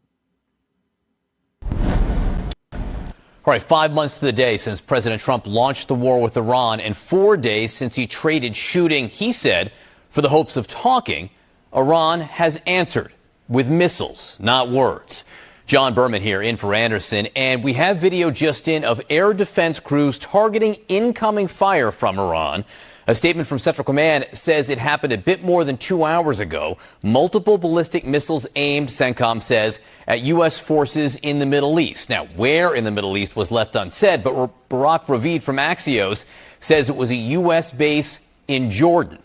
All right, 5 months to the day since President Trump launched the war with Iran, and 4 days since he traded shooting, he said, for the hopes of talking. Iran has answered with missiles, not words. John Berman here in for Anderson, and we have video just in of air defense crews targeting incoming fire from Iran. A statement from Central Command says it happened a bit more than 2 hours ago. Multiple ballistic missiles aimed, CENTCOM says, at U.S. forces in the Middle East. Now, where in the Middle East was left unsaid, but Barak Ravid from Axios says it was a U.S. base in Jordan.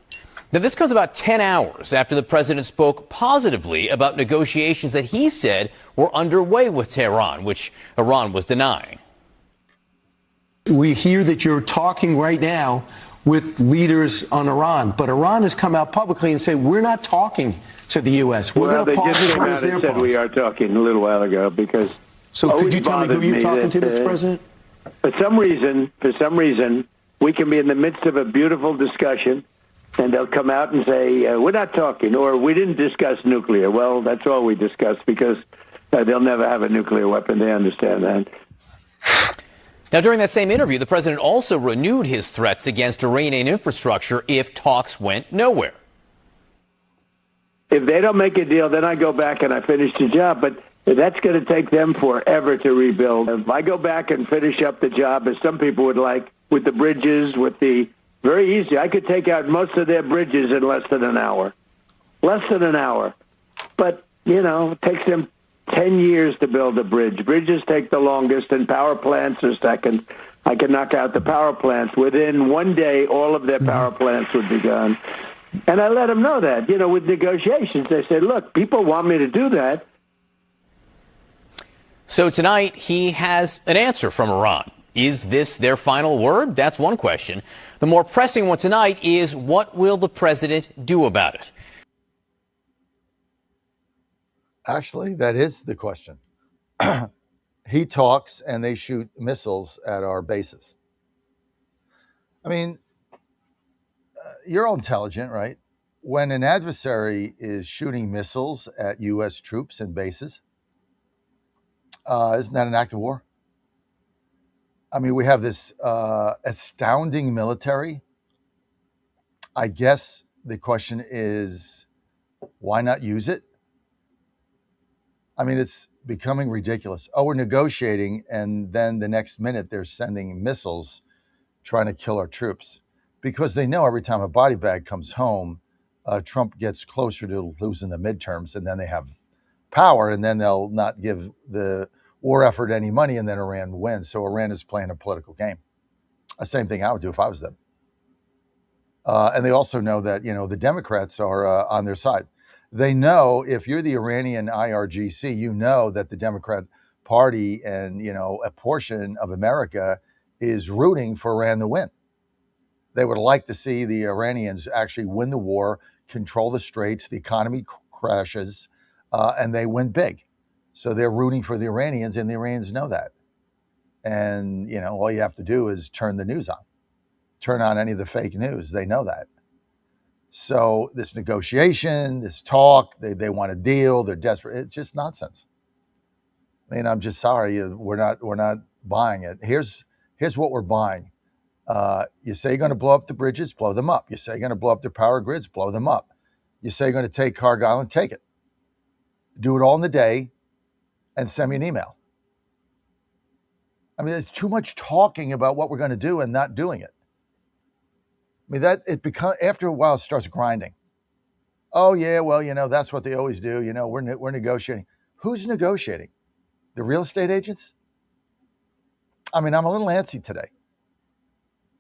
Now, this comes about 10 hours after the president spoke positively about negotiations that he said were underway with Tehran, which Iran was denying. We hear that you're talking right now with leaders on Iran, but Iran has come out publicly and said, we're not talking to the U.S. We're Well, going they to just came out and said we are talking a little while ago because. So could you tell me who you're talking to, Mr. President? For some reason, we can be in the midst of a beautiful discussion, and they'll come out and say, we're not talking, or we didn't discuss nuclear. Well, that's all we discussed because they'll never have a nuclear weapon. They understand that. Now, during that same interview, the president also renewed his threats against Iranian infrastructure if talks went nowhere. If they don't make a deal, then I go back and I finish the job. But that's going to take them forever to rebuild. If I go back and finish up the job, as some people would like, with the bridges, with the very easy, I could take out most of their bridges in less than an hour. Less than an hour. But, it takes them 10 years to build a bridge. Bridges take the longest, and power plants are second. I can knock out the power plants. Within 1 day, all of their power plants would be gone. And I let them know that, with negotiations. They said, look, people want me to do that. So tonight, he has an answer from Iran. Is this their final word? That's one question. The more pressing one tonight is, what will the president do about it? Actually, that is the question. He talks and they shoot missiles at our bases. I mean, you're all intelligent, right? When an adversary is shooting missiles at U.S. troops and bases, isn't that an act of war? I mean, we have this astounding military. I guess the question is, why not use it? I mean, it's becoming ridiculous. Oh, we're negotiating, and then the next minute they're sending missiles trying to kill our troops because they know every time a body bag comes home, Trump gets closer to losing the midterms, and then they have power, and then they'll not give the war effort any money, and then Iran wins. So Iran is playing a political game. The same thing I would do if I was them. And they also know that, the Democrats are on their side. They know if you're the Iranian IRGC, you know that the Democrat Party and, a portion of America is rooting for Iran to win. They would like to see the Iranians actually win the war, control the straits, the economy crashes, and they win big. So they're rooting for the Iranians, and the Iranians know that. And, all you have to do is turn the news on. Turn on any of the fake news. They know that. So this negotiation, this talk, they want a deal. They're desperate. It's just nonsense. I mean, I'm just sorry. We're not buying it. Here's what we're buying. You say you're going to blow up the bridges, blow them up. You say you're going to blow up the power grids, blow them up. You say you're going to take Carg Island, take it. Do it all in the day and send me an email. I mean, there's too much talking about what we're going to do and not doing it. I mean, after a while, it starts grinding. Oh, yeah, well, that's what they always do. We're negotiating. Who's negotiating? The real estate agents? I mean, I'm a little antsy today.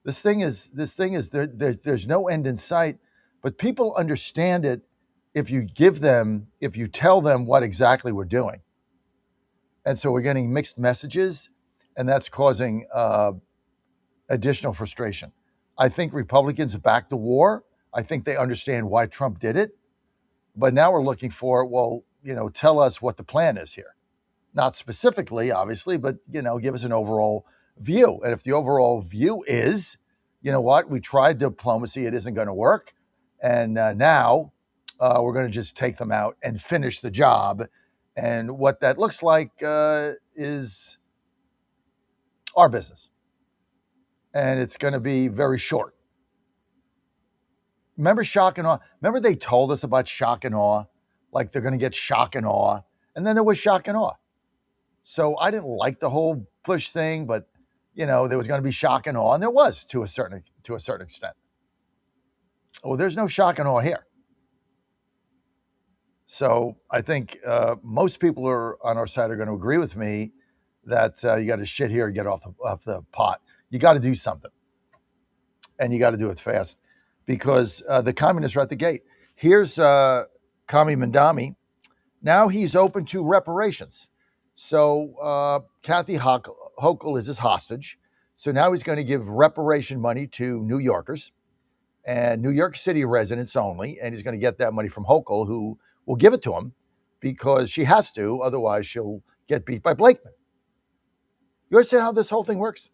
This thing is there's no end in sight, but people understand it if you tell them what exactly we're doing. And so we're getting mixed messages, and that's causing additional frustration. I think Republicans back the war. I think they understand why Trump did it. But now we're looking for, tell us what the plan is here. Not specifically, obviously, but, give us an overall view. And if the overall view is, we tried diplomacy, it isn't going to work. And now we're going to just take them out and finish the job. And what that looks like is our business. And it's going to be very short. Remember shock and awe? Remember they told us about shock and awe? Like they're going to get shock and awe. And then there was shock and awe. So I didn't like the whole Bush thing, but, there was going to be shock and awe. And there was to a certain extent. Well, there's no shock and awe here. So I think most people on our side are going to agree with me that you got to shit here and get off the pot. You got to do something. And you got to do it fast because the communists are at the gate. Here's Kami Mandami. Now he's open to reparations. So Kathy Hochul is his hostage. So now he's going to give reparation money to New Yorkers and New York City residents only. And he's going to get that money from Hochul, who will give it to him because she has to. Otherwise, she'll get beat by Blakeman. You understand how this whole thing works?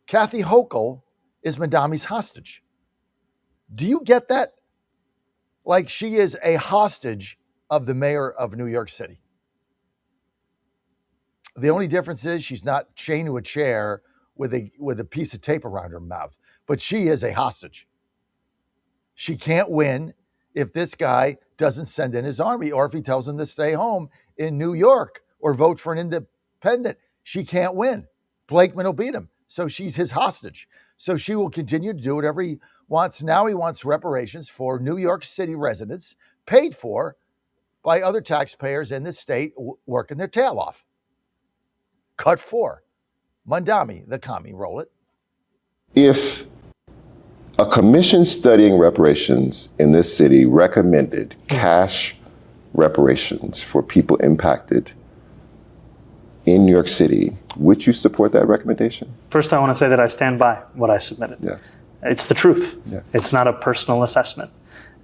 Kathy Hochul is Mandami's hostage. Do you get that? Like she is a hostage of the mayor of New York City. The only difference is she's not chained to a chair with a piece of tape around her mouth, but she is a hostage. She can't win if this guy doesn't send in his army or if he tells him to stay home in New York or vote for an independent. She can't win. Blakeman will beat him. So she's his hostage. So she will continue to do whatever he wants. Now he wants reparations for New York City residents paid for by other taxpayers in the state working their tail off. Cut 4. Mandami, the commie, roll it. If a commission studying reparations in this city recommended cash reparations for people impacted in New York City, would you support that recommendation? First, I want to say that I stand by what I submitted. Yes. It's the truth. Yes. It's not a personal assessment.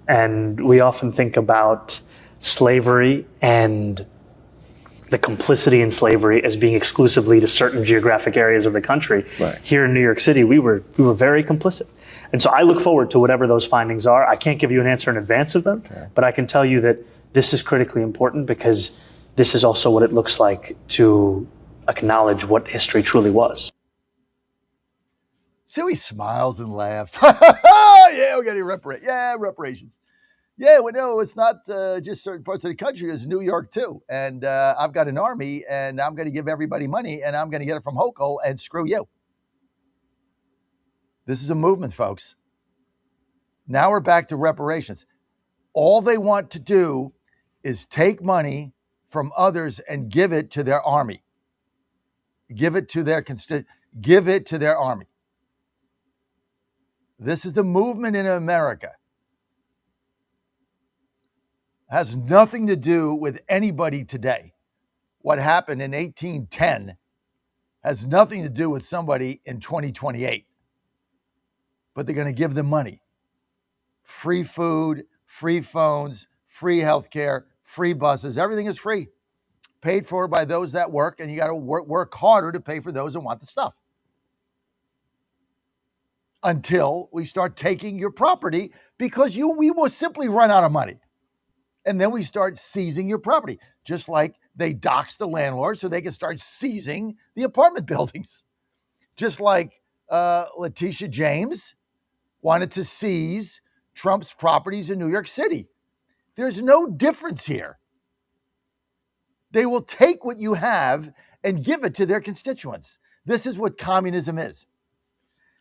And we often think about slavery and the complicity in slavery as being exclusively to certain geographic areas of the country. Right. Here in New York City, we were very complicit. And so I look forward to whatever those findings are. I can't give you an answer in advance of them, but I can tell you that this is critically important because this is also what it looks like to acknowledge what history truly was. See how he smiles and laughs. Yeah, we're getting reparations. Yeah, well, no, it's not just certain parts of the country. It's New York, too. And I've got an army, and I'm going to give everybody money, and I'm going to get it from Hochul, and screw you. This is a movement, folks. Now we're back to reparations. All they want to do is take money from others and give it to their army. Give it to their give it to their army. This is the movement in America. It has nothing to do with anybody today. What happened in 1810 has nothing to do with somebody in 2028. But they're going to give them money. Free food, free phones, free healthcare, free buses. Everything is free. Paid for by those that work, and you got to work harder to pay for those that want the stuff. Until we start taking your property, because we will simply run out of money. And then we start seizing your property, just like they dox the landlord so they can start seizing the apartment buildings. Just like Letitia James wanted to seize Trump's properties in New York City. There's no difference here. They will take what you have and give it to their constituents. This is what communism is.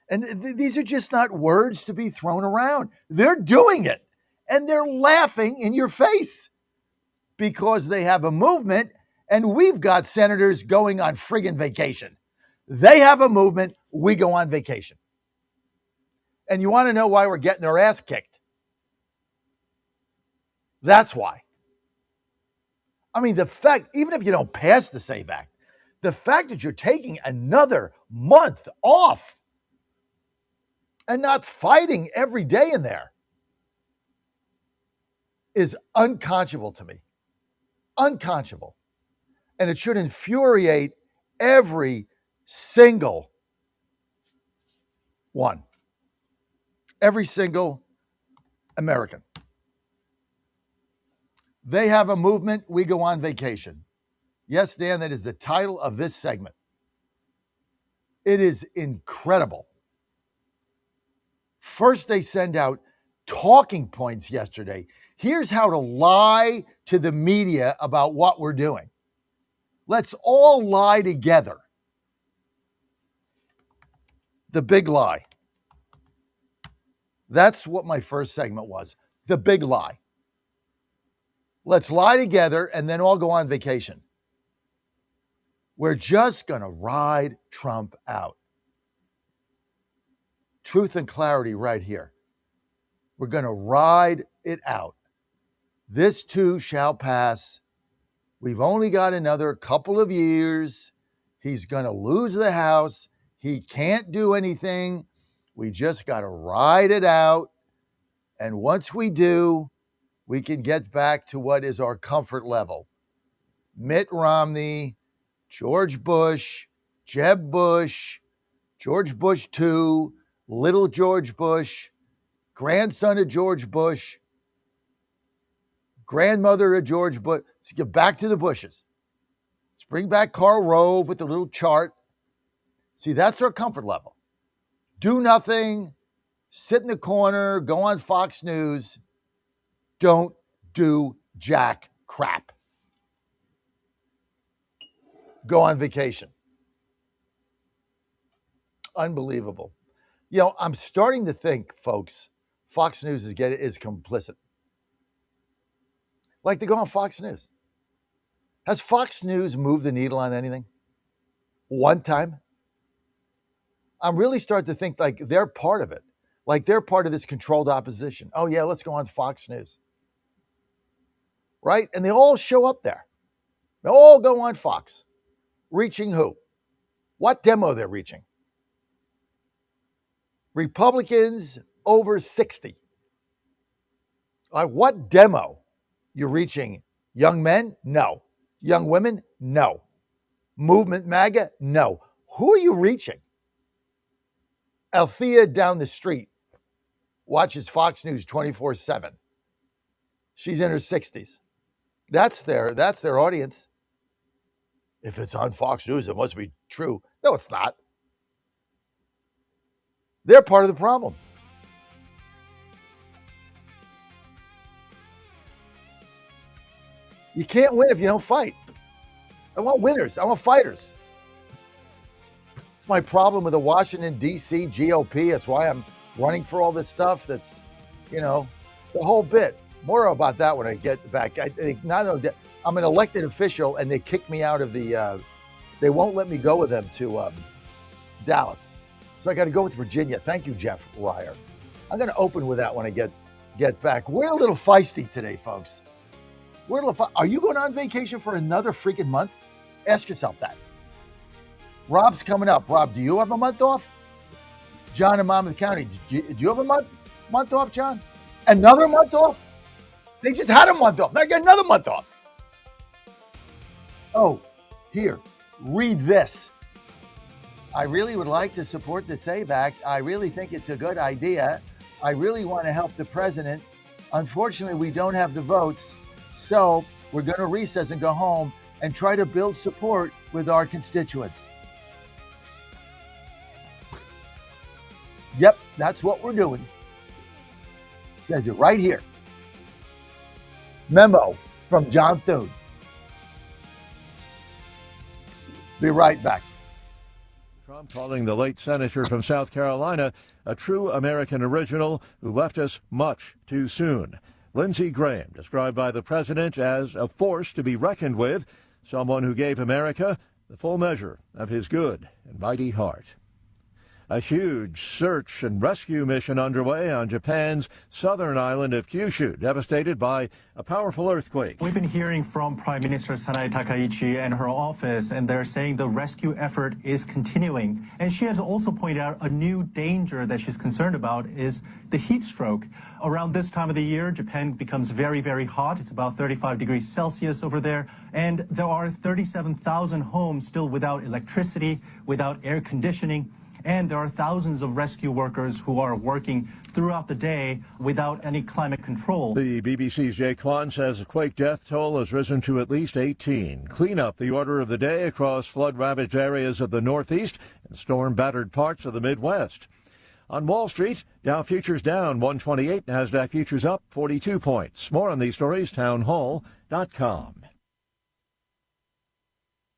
And these are just not words to be thrown around. They're doing it. And they're laughing in your face because they have a movement, and we've got senators going on friggin' vacation. They have a movement, we go on vacation. And you want to know why we're getting our ass kicked? That's why. I mean, the fact, even if you don't pass the SAVE Act, the fact that you're taking another month off and not fighting every day in there is unconscionable to me. Unconscionable. And it should infuriate every single one. Every single American. They have a movement, we go on vacation. Yes, Dan, that is the title of this segment. It is incredible. First, they send out talking points yesterday. Here's how to lie to the media about what we're doing. Let's all lie together. The big lie. That's what my first segment was. The big lie. Let's lie together and then all go on vacation. We're just going to ride Trump out. Truth and clarity right here. We're going to ride it out. This too shall pass. We've only got another couple of years. He's going to lose the House. He can't do anything. We just got to ride it out. And once we do, we can get back to what is our comfort level. Mitt Romney, George Bush, Jeb Bush, George Bush II, little George Bush, grandson of George Bush, grandmother of George Bush. Let's get back to the Bushes. Let's bring back Karl Rove with the little chart. See, that's our comfort level. Do nothing, sit in the corner, go on Fox News. Don't do jack crap. Go on vacation. Unbelievable. You know, I'm starting to think, folks, Fox News is complicit. Like to go on Fox News. Has Fox News moved the needle on anything? One time? I'm really starting to think like they're part of it. Like they're part of this controlled opposition. Oh yeah, let's go on Fox News. Right? And they all show up there. They all go on Fox. Reaching who? What demo they're reaching? Republicans over 60. Like what demo? You're reaching young men? No. Young women? No. Movement MAGA? No. Who are you reaching? Althea down the street watches Fox News 24/7. She's in her 60s. That's their audience. If it's on Fox News, it must be true. No, it's not. They're part of the problem. You can't win if you don't fight. I want winners. I want fighters. It's my problem with the Washington, D.C. GOP. That's why I'm running for all this stuff. That's, the whole bit. More about that when I get back. I think I'm an elected official, and they kicked me out of the. They won't let me go with them to Dallas. So I got to go with Virginia. Thank you, Jeff Ryer. I'm going to open with that when I get back. We're a little feisty today, folks. Are you going on vacation for another freaking month? Ask yourself that. Rob's coming up. Rob, do you have a month off? John in Monmouth County, do you have a month off, John? Another month off? They just had a month off. Now I got another month off. Oh, here, read this. I really would like to support the SAVE Act. I really think it's a good idea. I really want to help the president. Unfortunately, we don't have the votes, so we're going to recess and go home and try to build support with our constituents. Yep, that's what we're doing. Says it right here. Memo from John Thune. Be right back. Trump calling the late senator from South Carolina a true American original who left us much too soon. Lindsey Graham, described by the president as a force to be reckoned with, someone who gave America the full measure of his good and mighty heart. A huge search and rescue mission underway on Japan's southern island of Kyushu, devastated by a powerful earthquake. We've been hearing from Prime Minister Sanae Takaichi and her office, and they're saying the rescue effort is continuing. And she has also pointed out a new danger that she's concerned about is the heat stroke. Around this time of the year, Japan becomes very, very hot. It's about 35 degrees Celsius over there. And there are 37,000 homes still without electricity, without air conditioning. And there are thousands of rescue workers who are working throughout the day without any climate control. The BBC's Jay Kwan says the quake death toll has risen to at least 18. Cleanup the order of the day across flood-ravaged areas of the Northeast and storm-battered parts of the Midwest. On Wall Street, Dow futures down 128, NASDAQ futures up 42 points. More on these stories, townhall.com.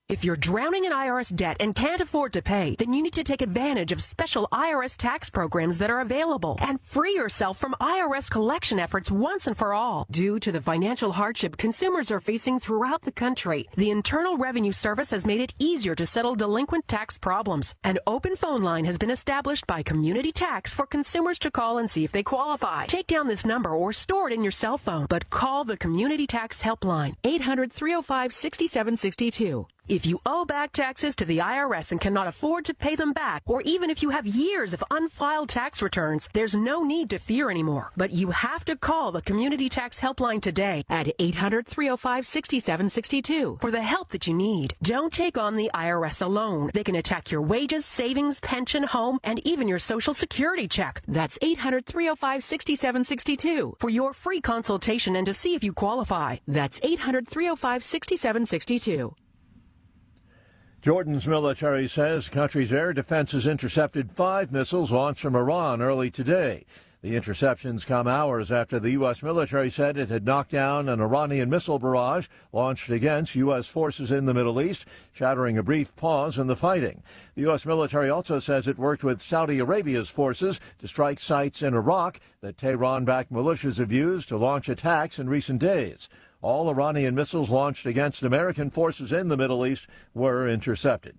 If you're drowning in IRS debt and can't afford to pay, then you need to take advantage of special IRS tax programs that are available and free yourself from IRS collection efforts once and for all. Due to the financial hardship consumers are facing throughout the country, the Internal Revenue Service has made it easier to settle delinquent tax problems. An open phone line has been established by Community Tax for consumers to call and see if they qualify. Take down this number or store it in your cell phone, but call the Community Tax Helpline, 800-305-6762. If you owe back taxes to the IRS and cannot afford to pay them back, or even if you have years of unfiled tax returns, there's no need to fear anymore. But you have to call the Community Tax Helpline today at 800-305-6762 for the help that you need. Don't take on the IRS alone. They can attack your wages, savings, pension, home, and even your Social Security check. That's 800-305-6762 for your free consultation and to see if you qualify. That's 800-305-6762. Jordan's military says the country's air defenses intercepted 5 missiles launched from Iran early today. The interceptions come hours after the U.S. military said it had knocked down an Iranian missile barrage launched against U.S. forces in the Middle East, shattering a brief pause in the fighting. The U.S. military also says it worked with Saudi Arabia's forces to strike sites in Iraq that Tehran-backed militias have used to launch attacks in recent days. All Iranian missiles launched against American forces in the Middle East were intercepted.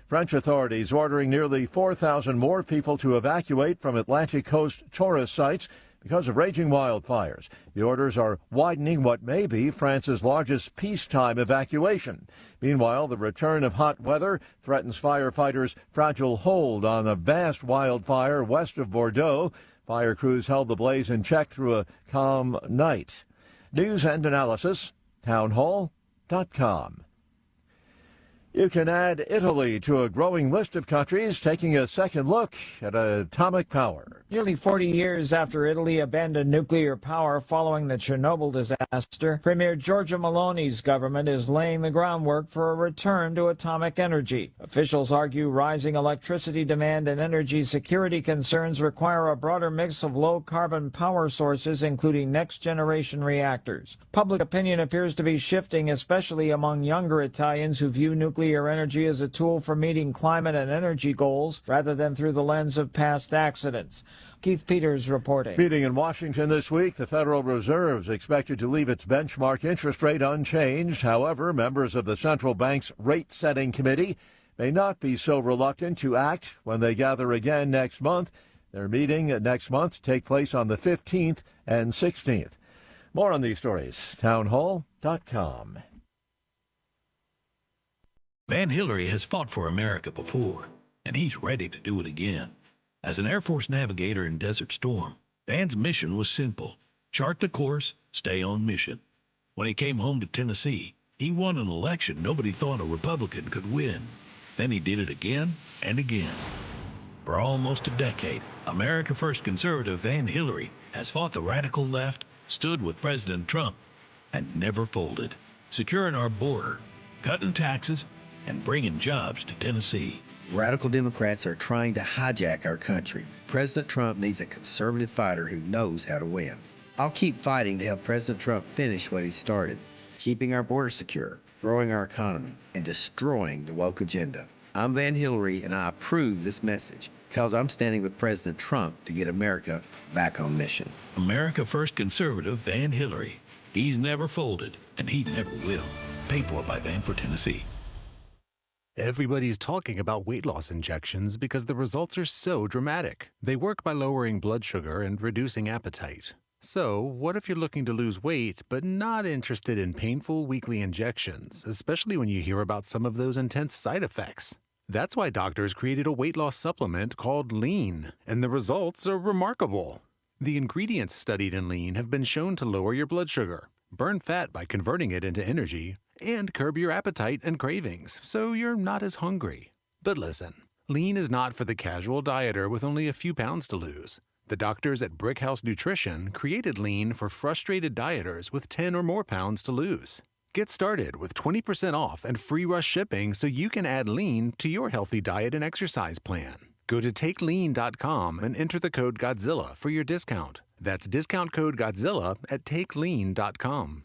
French authorities ordering nearly 4,000 more people to evacuate from Atlantic coast tourist sites because of raging wildfires. The orders are widening what may be France's largest peacetime evacuation. Meanwhile, the return of hot weather threatens firefighters' fragile hold on a vast wildfire west of Bordeaux. Fire crews held the blaze in check through a calm night. News and analysis, townhall.com. You can add Italy to a growing list of countries taking a second look at atomic power. Nearly 40 years after Italy abandoned nuclear power following the Chernobyl disaster, Premier Giorgia Meloni's government is laying the groundwork for a return to atomic energy. Officials argue rising electricity demand and energy security concerns require a broader mix of low-carbon power sources, including next-generation reactors. Public opinion appears to be shifting, especially among younger Italians who view nuclear energy as a tool for meeting climate and energy goals rather than through the lens of past accidents. Keith Peters reporting. Meeting in Washington this week, the Federal Reserve is expected to leave its benchmark interest rate unchanged. However, members of the central bank's rate-setting committee may not be so reluctant to act when they gather again next month. Their meeting next month take place on the 15th and 16th. More on these stories, townhall.com. Van Hillary has fought for America before, and he's ready to do it again. As an Air Force navigator in Desert Storm, Van's mission was simple: chart the course, stay on mission. When he came home to Tennessee, he won an election nobody thought a Republican could win. Then he did it again and again. For almost a decade, America First conservative Van Hillary has fought the radical left, stood with President Trump, and never folded, securing our border, cutting taxes, and bringing jobs to Tennessee. Radical Democrats are trying to hijack our country. President Trump needs a conservative fighter who knows how to win. I'll keep fighting to help President Trump finish what he started, keeping our border secure, growing our economy, and destroying the woke agenda. I'm Van Hillary, and I approve this message because I'm standing with President Trump to get America back on mission. America First conservative Van Hillary. He's never folded, and he never will. Paid for by Van for Tennessee. Everybody's talking about weight loss injections because the results are so dramatic. They work by lowering blood sugar and reducing appetite. So, what if you're looking to lose weight but not interested in painful weekly injections, especially when you hear about some of those intense side effects? That's why doctors created a weight loss supplement called Lean, and the results are remarkable. The ingredients studied in Lean have been shown to lower your blood sugar, burn fat by converting it into energy, and curb your appetite and cravings, so you're not as hungry. But listen, Lean is not for the casual dieter with only a few pounds to lose. The doctors at Brickhouse Nutrition created Lean for frustrated dieters with 10 or more pounds to lose. Get started with 20% off and free rush shipping so you can add Lean to your healthy diet and exercise plan. Go to takelean.com and enter the code Godzilla for your discount. That's discount code Godzilla at takelean.com.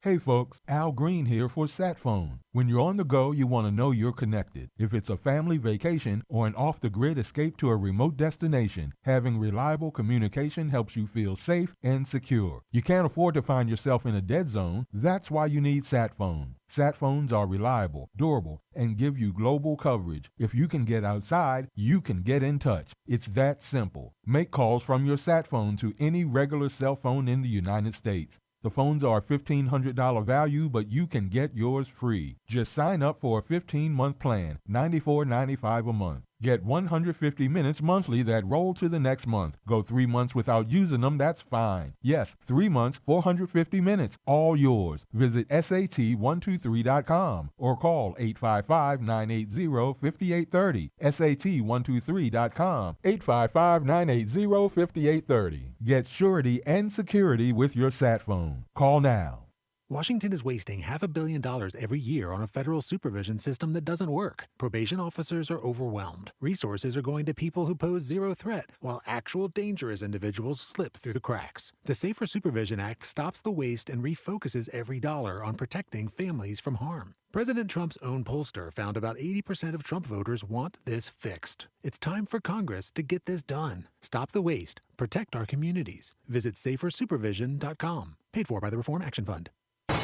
Hey folks, Al Green here for SatPhone. When you're on the go, you want to know you're connected. If it's a family vacation or an off-the-grid escape to a remote destination, having reliable communication helps you feel safe and secure. You can't afford to find yourself in a dead zone. That's why you need SatPhone. SatPhones are reliable, durable, and give you global coverage. If you can get outside, you can get in touch. It's that simple. Make calls from your SatPhone to any regular cell phone in the United States. The phones are $1,500 value, but you can get yours free. Just sign up for a 15-month plan, $94.95 a month. Get 150 minutes monthly that roll to the next month. Go 3 months without using them, that's fine. Yes, 3 months, 450 minutes, all yours. Visit SAT123.com or call 855-980-5830. SAT123.com, 855-980-5830. Get surety and security with your SatPhone. Call now. Washington is wasting $500 million every year on a federal supervision system that doesn't work. Probation officers are overwhelmed. Resources are going to people who pose zero threat, while actual dangerous individuals slip through the cracks. The Safer Supervision Act stops the waste and refocuses every dollar on protecting families from harm. President Trump's own pollster found about 80% of Trump voters want this fixed. It's time for Congress to get this done. Stop the waste. Protect our communities. Visit safersupervision.com. Paid for by the Reform Action Fund.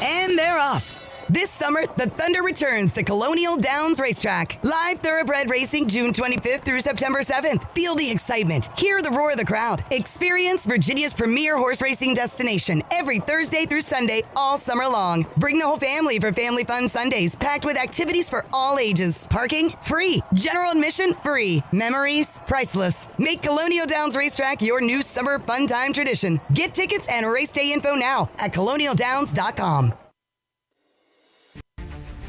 And they're off. This summer, the Thunder returns to Colonial Downs Racetrack. Live thoroughbred racing June 25th through September 7th. Feel the excitement. Hear the roar of the crowd. Experience Virginia's premier horse racing destination every Thursday through Sunday all summer long. Bring the whole family for Family Fun Sundays, packed with activities for all ages. Parking? Free. General admission? Free. Memories? Priceless. Make Colonial Downs Racetrack your new summer fun time tradition. Get tickets and race day info now at colonialdowns.com.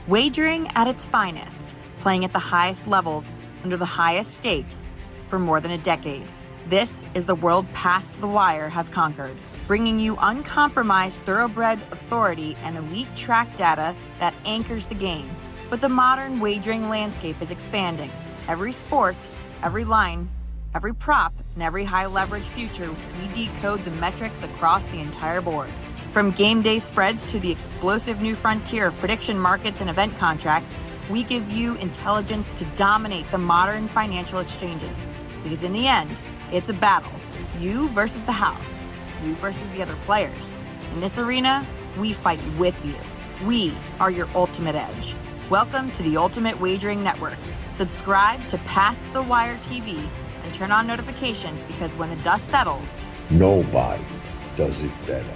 Wagering at its finest, playing at the highest levels, under the highest stakes, for more than a decade. This is the world Past the Wire has conquered, bringing you uncompromised thoroughbred authority and elite track data that anchors the game. But the modern wagering landscape is expanding. Every sport, every line, every prop, and every high leverage future, we decode the metrics across the entire board. From game day spreads to the explosive new frontier of prediction markets and event contracts, we give you intelligence to dominate the modern financial exchanges. Because in the end, it's a battle. You versus the house. You versus the other players. In this arena, we fight with you. We are your ultimate edge. Welcome to the Ultimate Wagering Network. Subscribe to Past the Wire TV and turn on notifications because when the dust settles, nobody does it better.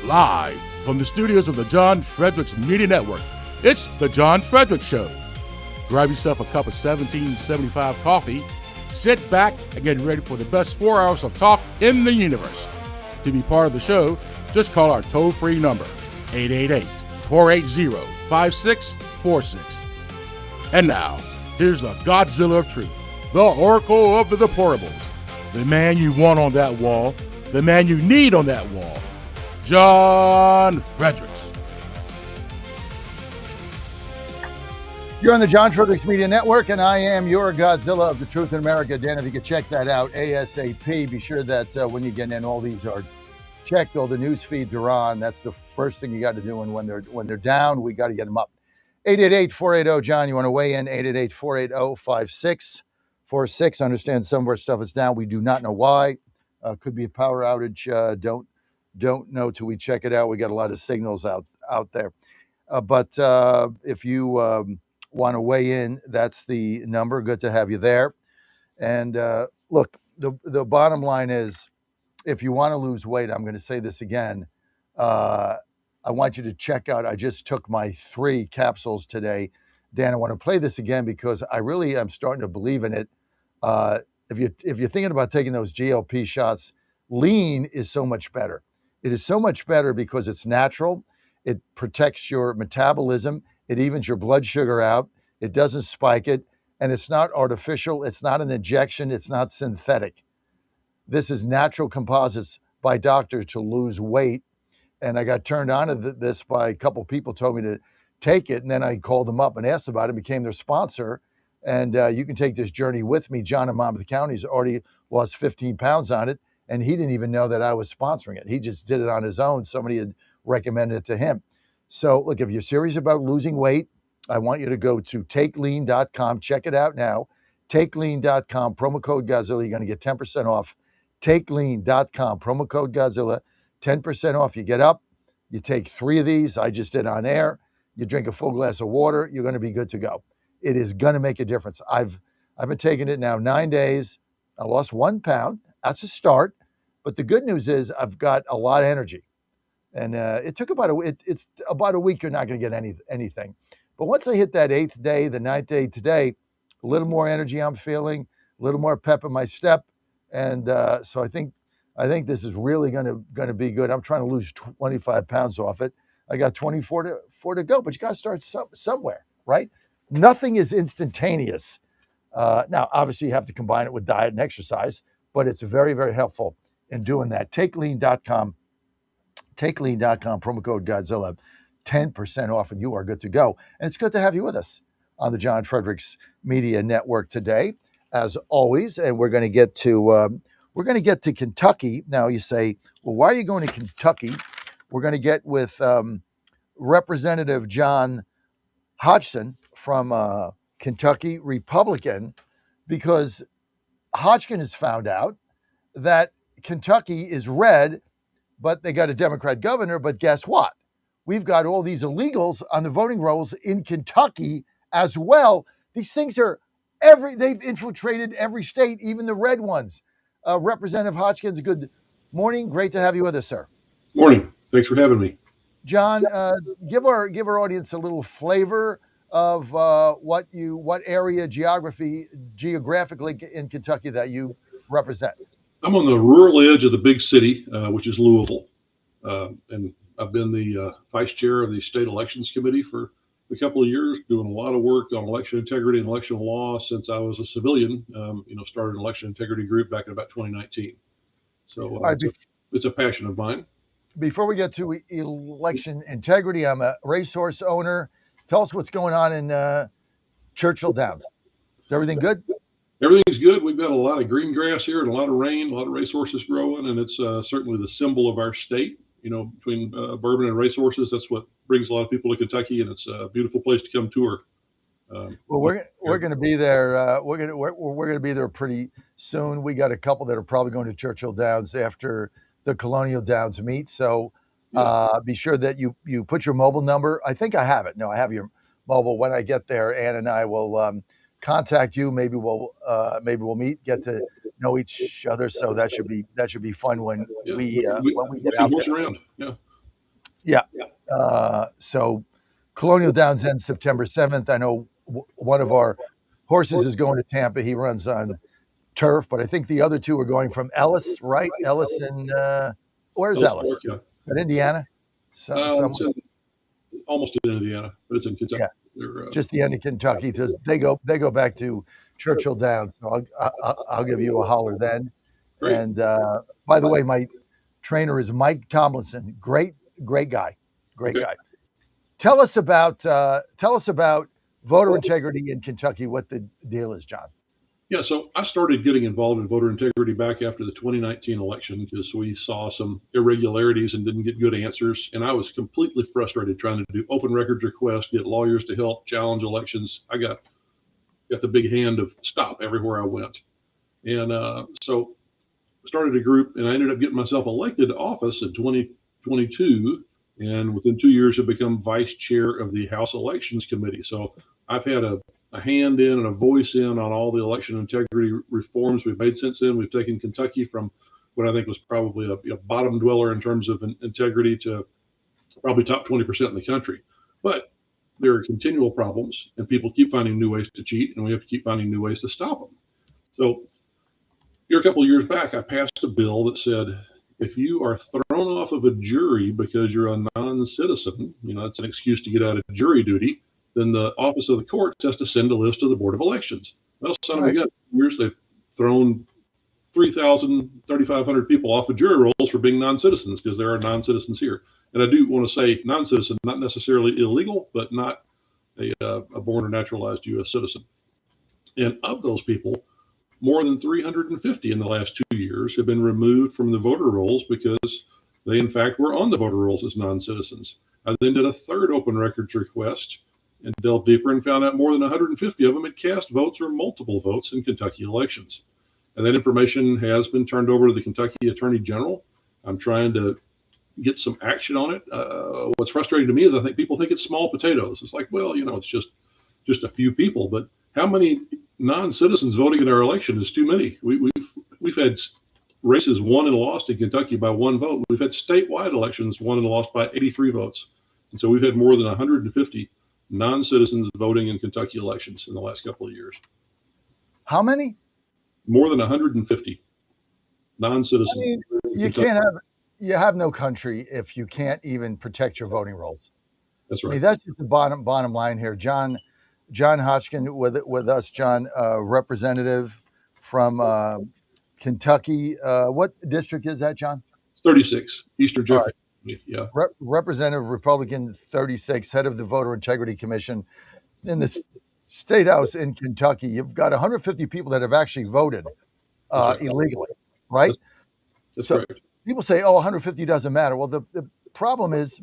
Live from the studios of the John Fredericks Media Network, it's The John Fredericks Show. Grab yourself a cup of 1775 coffee, sit back, and get ready for the best 4 hours of talk in the universe. To be part of the show, just call our toll-free number, 888-480-5646. And now, here's the Godzilla of Truth, the Oracle of the Deplorables, the man you want on that wall, the man you need on that wall, John Fredericks. You're on the John Fredericks Media Network, and I am your Godzilla of the Truth in America. Dan, if you could check that out ASAP, be sure that when you get in, all these are checked, all the news feeds are on. That's the first thing you got to do, and when they're down, we got to get them up. 888-480-JOHN. You want to weigh in, 888-480-5646. Understand some of our stuff is down. We do not know why. Could be a power outage. Don't know till we check it out. We got a lot of signals out there. But if you want to weigh in, that's the number. Good to have you there. And look, the bottom line is, if you want to lose weight, I'm going to say this again. I want you to check out, I just took my 3 capsules today. Dan, I want to play this again because I really am starting to believe in it. If you're thinking about taking those GLP shots, lean is so much better. It is so much better because it's natural. It protects your metabolism. It evens your blood sugar out. It doesn't spike it. And it's not artificial. It's not an injection. It's not synthetic. This is natural composites by doctors to lose weight. And I got turned on to this by a couple people told me to take it. And then I called them up and asked about it, became their sponsor. And you can take this journey with me. John in Monmouth County has already lost 15 pounds on it. And he didn't even know that I was sponsoring it. He just did it on his own. Somebody had recommended it to him. So look, if you're serious about losing weight, I want you to go to takelean.com. Check it out now. Takelean.com, promo code Godzilla. You're going to get 10% off. Takelean.com, promo code Godzilla, 10% off. You get up, you take 3 of these. I just did on air. You drink a full glass of water. You're going to be good to go. It is going to make a difference. I've been taking it now 9 days. I lost 1 pound. That's a start. But the good news is I've got a lot of energy. And it took it's about a week. You're not going to get anything. But once I hit that 8th day, the 9th day today, a little more energy I'm feeling, a little more pep in my step. And so I think this is really going to be good. I'm trying to lose 25 pounds off it. I got 24 to go, but you got to start somewhere, right? Nothing is instantaneous. Now, obviously, you have to combine it with diet and exercise, but it's very, very helpful in doing that. Takelean.com, promo code Godzilla, 10% off, and you are good to go. And it's good to have you with us on the John Fredericks Media Network today, as always. And we're going to get to Kentucky. Now you say, well, why are you going to Kentucky? We're going to get with Representative John Hodgson from Kentucky, Republican, because Hodgkin has found out that Kentucky is red, but they got a Democrat governor. But guess what? We've got all these illegals on the voting rolls in Kentucky as well. These things are they've infiltrated every state, even the red ones. Representative Hodgkins, good morning. Great to have you with us, sir. Morning. Thanks for having me. John, give our audience a little flavor of what area geographically in Kentucky that you represent. I'm on the rural edge of the big city, which is Louisville. And I've been the vice chair of the state elections committee for a couple of years, doing a lot of work on election integrity and election law since I was a civilian. Started an election integrity group back in about 2019. So it's a passion of mine. Before we get to election integrity, I'm a racehorse owner. Tell us what's going on in Churchill Downs. Is everything good? Everything's good. We've got a lot of green grass here and a lot of rain, a lot of racehorses growing, and it's certainly the symbol of our state. Between bourbon and racehorses, that's what brings a lot of people to Kentucky, and it's a beautiful place to come tour. Well, we're going to be there. We're going to be there pretty soon. We got a couple that are probably going to Churchill Downs after the Colonial Downs meet. So Be sure that you put your mobile number. I think I have it. No, I have your mobile. When I get there, Ann and I will contact you. Maybe we'll meet, get to know each other. So that should be fun when we get out there. Around. Yeah. So Colonial Downs ends September 7th. I know one of our horses is going to Tampa. He runs on turf, but I think the other two are going from Ellis, right? Ellis and where's Ellis? Park, yeah. Is that Indiana? It's almost in Indiana, but it's in Kentucky. Yeah. Just the end of Kentucky. They go back to Churchill Downs. So I'll give you a holler then. Great. And by the way, my trainer is Mike Tomlinson. Great guy. Great guy. Tell us about voter integrity in Kentucky. What the deal is, John? Yeah, so I started getting involved in voter integrity back after the 2019 election because we saw some irregularities and didn't get good answers. And I was completely frustrated trying to do open records requests, get lawyers to help challenge elections. I got the big hand of stop everywhere I went. And so started a group, and I ended up getting myself elected to office in 2022. And within 2 years, have become vice chair of the House Elections Committee. So I've had a hand in and a voice in on all the election integrity reforms we've made since then. We've taken Kentucky from what I think was probably a bottom dweller in terms of integrity to probably top 20% in the country. But there are continual problems, and people keep finding new ways to cheat, and we have to keep finding new ways to stop them. So here a couple of years back, I passed a bill that said, if you are thrown off of a jury because you're a non-citizen, that's an excuse to get out of jury duty, then the office of the courts has to send a list to the Board of elections. Well, son of a gun, years they've thrown 3,500 people off of jury rolls for being non-citizens because there are non-citizens here. And I do want to say non-citizen, not necessarily illegal, but not a born or naturalized U.S. citizen. And of those people, more than 350 in the last 2 years have been removed from the voter rolls because they, in fact, were on the voter rolls as non-citizens. I then did a third open records request and delved deeper and found out more than 150 of them had cast votes or multiple votes in Kentucky elections. And that information has been turned over to the Kentucky Attorney General. I'm trying to get some action on it. What's frustrating to me is I think people think it's small potatoes. It's like, well, it's just a few people, but how many non-citizens voting in our election is too many? We've had races won and lost in Kentucky by one vote. We've had statewide elections won and lost by 83 votes. And so we've had more than 150 non-citizens voting in Kentucky elections in the last couple of years. How many? More than 150 non-citizens. I mean, you have no country if you can't even protect your voting rolls. That's right. I mean, that's just the bottom line here. John Hodgkin with us, John, representative from Kentucky. What district is that, John? 36, Eastern Jefferson. Right. Yeah. Representative Republican 36, head of the Voter Integrity Commission in the State House in Kentucky. You've got 150 people that have actually voted illegally, right? That's so right. People say, 150 doesn't matter. Well, the problem is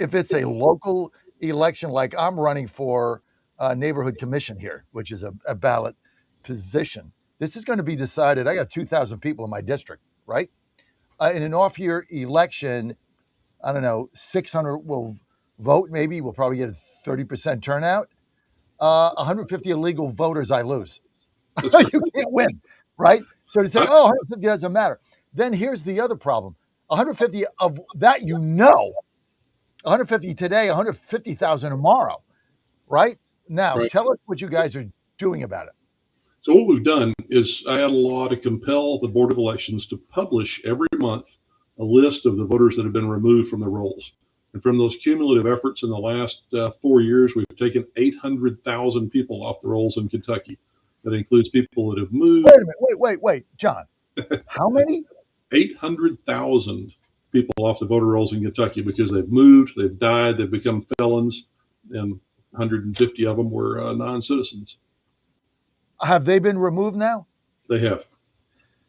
if it's a local election, like I'm running for a neighborhood commission here, which is a ballot position. This is going to be decided. I got 2,000 people in my district, right? In an off-year election, I don't know, 600 will vote. Maybe we'll probably get a 30% turnout. 150 illegal voters, I lose. You can't win, right? So to say, 150 doesn't matter. Then here's the other problem. 150 of that, 150 today, 150,000 tomorrow, right? Now, Tell us what you guys are doing about it. So what we've done is I had a law to compel the Board of Elections to publish every month a list of the voters that have been removed from the rolls. And from those cumulative efforts in the last 4 years, we've taken 800,000 people off the rolls in Kentucky. That includes people that have moved. Wait a minute. Wait, John. How many? 800,000 people off the voter rolls in Kentucky because they've moved, they've died, they've become felons, and 150 of them were non-citizens. Have they been removed now? They have.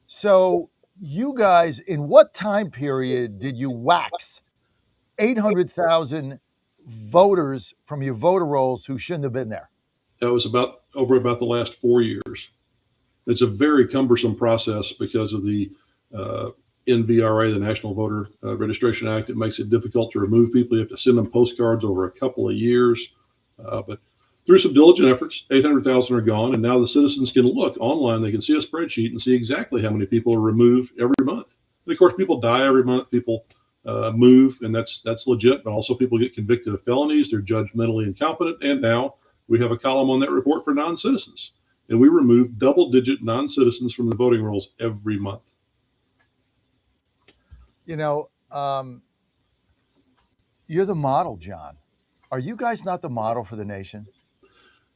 So you guys, in what time period did you wax 800,000 voters from your voter rolls who shouldn't have been there? That was over about the last 4 years. It's a very cumbersome process because of the NVRA, the National Voter Registration Act. It makes it difficult to remove people. You have to send them postcards over a couple of years. But through some diligent efforts, 800,000 are gone, and now the citizens can look online. They can see a spreadsheet and see exactly how many people are removed every month. And of course, people die every month. People move, and that's legit. But also, people get convicted of felonies. They're judged mentally incompetent, and now we have a column on that report for non-citizens. And we remove double-digit non-citizens from the voting rolls every month. You know, you're the model, John. Are you guys not the model for the nation?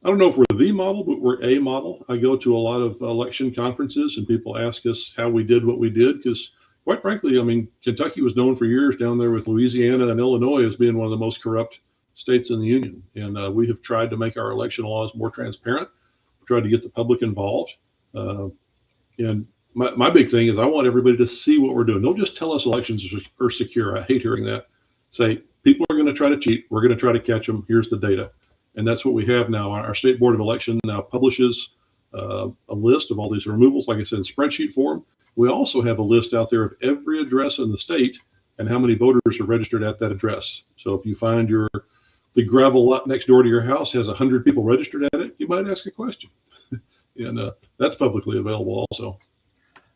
I don't know if we're the model, but we're a model. I go to a lot of election conferences and people ask us how we did what we did because, quite frankly, I mean, Kentucky was known for years down there with Louisiana and Illinois as being one of the most corrupt states in the union. And we have tried to make our election laws more transparent, tried to get the public involved. And my big thing is I want everybody to see what we're doing. Don't just tell us elections are secure. I hate hearing that. Say, people are going to try to cheat. We're going to try to catch them. Here's the data. And that's what we have now. Our State Board of Election now publishes a list of all these removals, like I said, in spreadsheet form. We also have a list out there of every address in the state and how many voters are registered at that address. So if you find the gravel lot next door to your house has 100 people registered at it, you might ask a question. And that's publicly available also.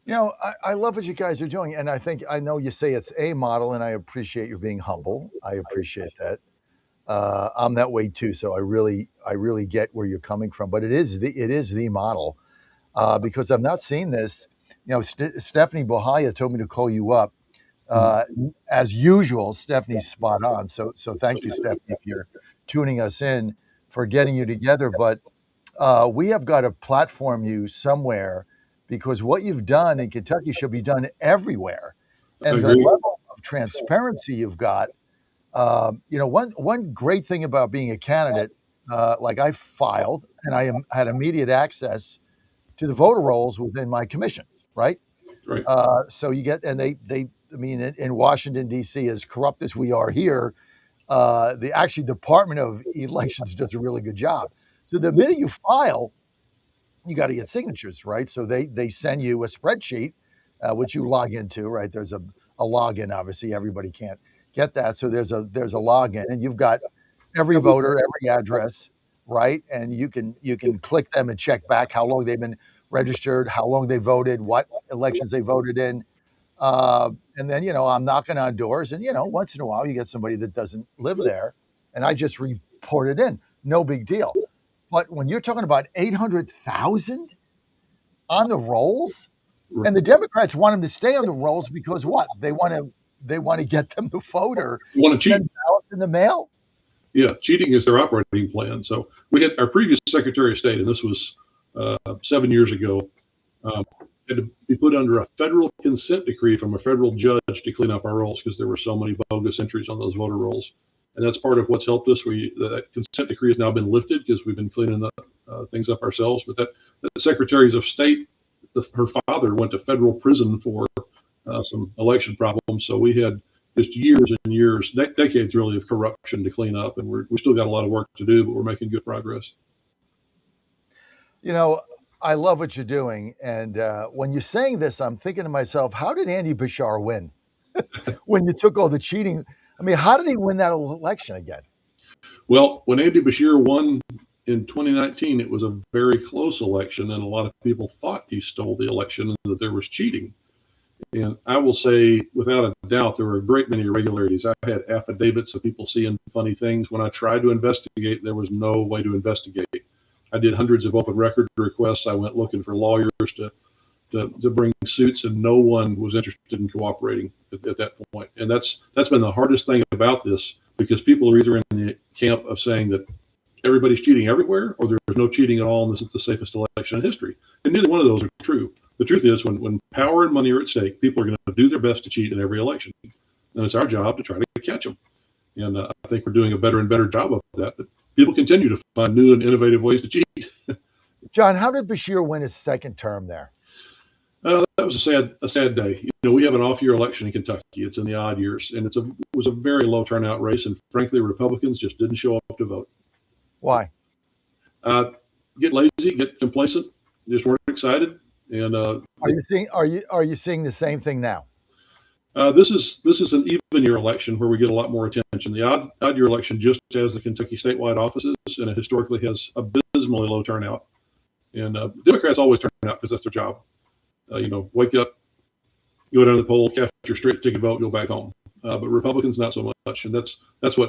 You know, I love what you guys are doing. And I know you say it's a model, and I appreciate you being humble. I appreciate that. I'm that way too. So I really get where you're coming from, but it is the model because I've not seen this. You know, Stephanie Bohaya told me to call you up. As usual, Stephanie's spot on. So thank you, Stephanie, if you're tuning us in for getting you together. But we have got to platform you somewhere because what you've done in Kentucky should be done everywhere. And the level of transparency you've got, you know, one great thing about being a candidate, like I filed and I had immediate access to the voter rolls within my commission, right? Right. So you get, and they, I mean, in Washington, D.C., as corrupt as we are here, the actually Department of Elections does a really good job. So the minute you file, you got to get signatures, right? So they send you a spreadsheet, which you log into, right? There's a login, obviously. Everybody can't get that. So there's a login, and you've got every voter, every address, right? And you can click them and check back how long they've been registered, how long they voted, what elections they voted in. And then, you know, I'm knocking on doors and, you know, once in a while you get somebody that doesn't live there and I just report it in. No big deal. But when you're talking about 800,000 on the rolls, and the Democrats want them to stay on the rolls because what? They want to get them to vote or want to cheat. Send ballots in the mail? Yeah, cheating is their operating plan. So we had our previous Secretary of State, and this was 7 years ago, had to be put under a federal consent decree from a federal judge to clean up our rolls because there were so many bogus entries on those voter rolls. And that's part of what's helped us. That consent decree has now been lifted because we've been cleaning things up ourselves. But that Secretaries of State, her father went to federal prison for some election problems. So we had just years and years, decades really of corruption to clean up. And we still got a lot of work to do, but we're making good progress. You know, I love what you're doing. And when you're saying this, I'm thinking to myself, how did Andy Bashar win when you took all the cheating? I mean, how did he win that election again? Well, when Andy Bashir won in 2019, it was a very close election, and a lot of people thought he stole the election and that there was cheating. And I will say, without a doubt, there were a great many irregularities. I had affidavits of people seeing funny things. When I tried to investigate, there was no way to investigate. I did hundreds of open record requests. I went looking for lawyers to bring suits, and no one was interested in cooperating at that point. And that's been the hardest thing about this, because people are either in the camp of saying that everybody's cheating everywhere, or there's no cheating at all, and this is the safest election in history. And neither one of those are true. The truth is, when power and money are at stake, people are going to do their best to cheat in every election. And it's our job to try to catch them. And I think we're doing a better and better job of that. But people continue to find new and innovative ways to cheat. John, how did Bashir win his second term there? That was a sad day. You know, we have an off-year election in Kentucky. It's in the odd years, and it was a very low turnout race. And frankly, Republicans just didn't show up to vote. Why? Get lazy, get complacent, just weren't excited. And are you seeing the same thing now? This is an even year election where we get a lot more attention. The odd year election just has the Kentucky statewide offices, and it historically has abysmally low turnout. And Democrats always turn out because that's their job. Wake up, go down to the poll, cast your straight ticket vote, go back home. But Republicans not so much, and that's how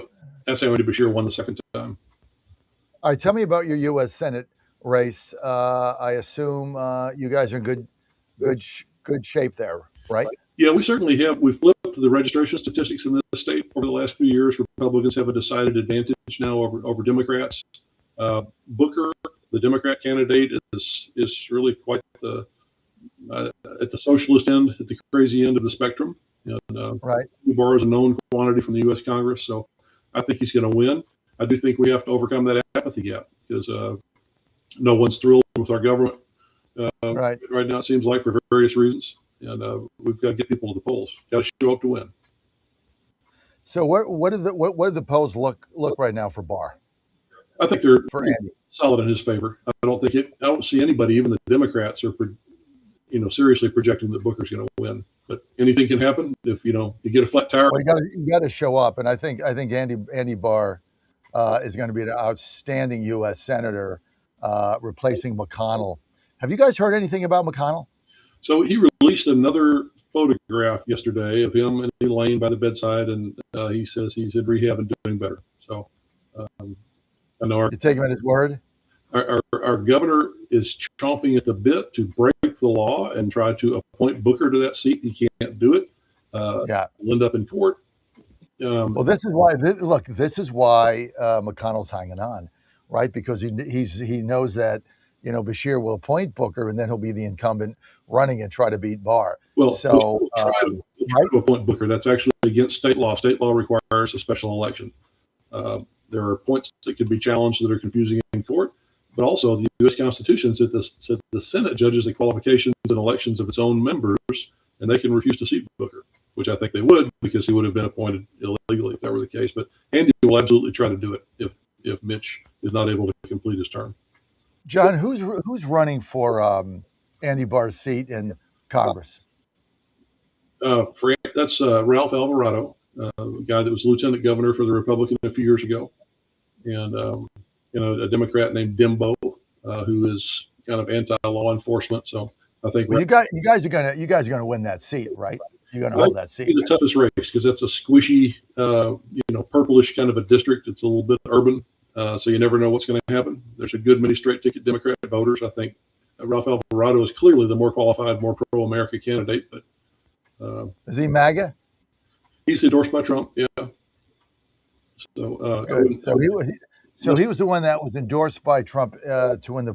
Andy Bashir won the second time. All right, tell me about your U.S. Senate race. I assume you guys are in good shape there, right? Yeah, we certainly have. We've flipped the registration statistics in this state over the last few years. Republicans have a decided advantage now over Democrats. Booker, the Democrat candidate, is really quite at the socialist end, at the crazy end of the spectrum. And right. He borrows a known quantity from the U.S. Congress, so I think he's going to win. I do think we have to overcome that apathy gap because no one's thrilled with our government right now. It seems like for various reasons, and we've got to get people to the polls. Got to show up to win. So what do the polls look right now for Barr? I think they're for Andy. Solid in his favor. I don't see anybody, even the Democrats, are seriously projecting that Booker's going to win. But anything can happen if you get a flat tire. Well, you got to show up, and I think Andy Barr is going to be an outstanding U.S. senator, replacing McConnell. Have you guys heard anything about McConnell? So he released another photograph yesterday of him and laying by the bedside, and he says he's in rehab and doing better. So I know you take him at his word. Our governor is chomping at the bit to break the law and try to appoint Booker to that seat. He can't do it. He'll end up in court. Well, this is why. This is why McConnell's hanging on, right? Because he knows that Bashir will appoint Booker, and then he'll be the incumbent running and try to beat Barr. Well, so we'll try to appoint Booker. That's actually against state law. State law requires a special election. There are points that could be challenged that are confusing in court, but also the U.S. Constitution said the Senate judges the qualifications and elections of its own members, and they can refuse to seat Booker, which I think they would because he would have been appointed illegally if that were the case. But Andy will absolutely try to do it if Mitch is not able to complete his term. John, who's running for Andy Barr's seat in Congress? That's Ralph Alvarado, a guy that was lieutenant governor for the Republican a few years ago, and a Democrat named Dimbo, who is kind of anti-law enforcement. So I think you guys are gonna win that seat, right? You're gonna hold that seat. The toughest race because that's a squishy, purplish kind of a district. It's a little bit urban, so you never know what's going to happen. There's a good many straight ticket Democrat voters. I think Ralph Alvarado is clearly the more qualified, more pro-America candidate. But is he MAGA? He's endorsed by Trump. Yeah. So he was the one that was endorsed by Trump to win the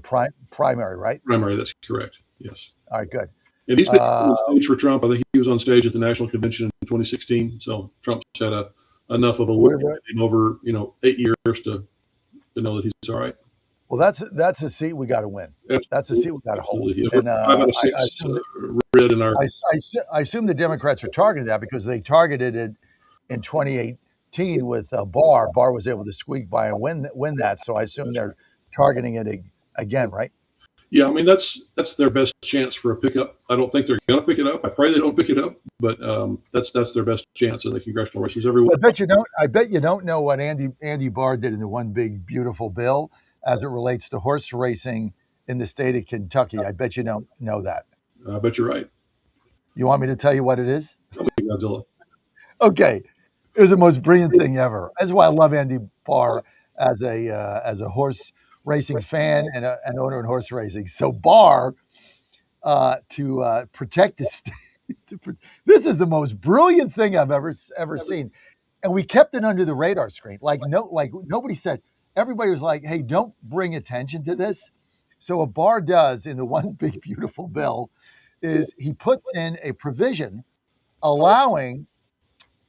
primary, right? Primary, that's correct. Yes. All right, good. And he's been on stage for Trump. I think he was on stage at the National Convention in 2016. So Trump's had enough of a look at him over 8 years to know that he's all right. Well, that's a seat we got to win. Absolutely. That's a seat we got to hold. Yeah. And I assume the Democrats are targeting that because they targeted it in 2018 with Barr. Barr was able to squeak by and win that. So I assume they're targeting it again, right? Yeah, I mean that's their best chance for a pickup. I don't think they're going to pick it up. I pray they don't pick it up, but that's their best chance in the congressional races everywhere. So I bet you don't know what Andy Barr did in the one big beautiful bill as it relates to horse racing in the state of Kentucky. I bet you don't know that. I bet you're right. You want me to tell you what it is? Tell me, Godzilla. Okay, it was the most brilliant thing ever. That's why I love Andy Barr as a horse racing fan and an owner in horse racing. So Barr, to protect the state, this is the most brilliant thing I've ever seen, and we kept it under the radar screen. Like nobody said. Everybody was like, "Hey, don't bring attention to this." So what Barr does in the one big beautiful bill is he puts in a provision allowing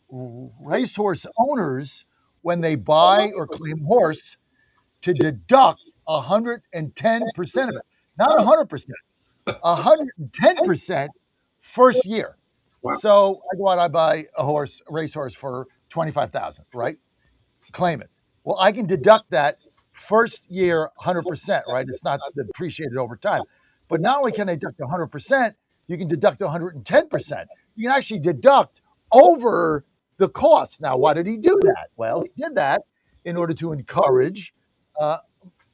racehorse owners, when they buy or claim horse, to deduct 110% of it. Not 100%, 110% first year. Wow. So I go out, I buy a racehorse for $25,000, right? Claim it. Well, I can deduct that first year 100%, right? It's not depreciated over time. But not only can I deduct 100%, you can deduct 110%. You can actually deduct over the cost. Now, why did he do that? Well, he did that in order to encourage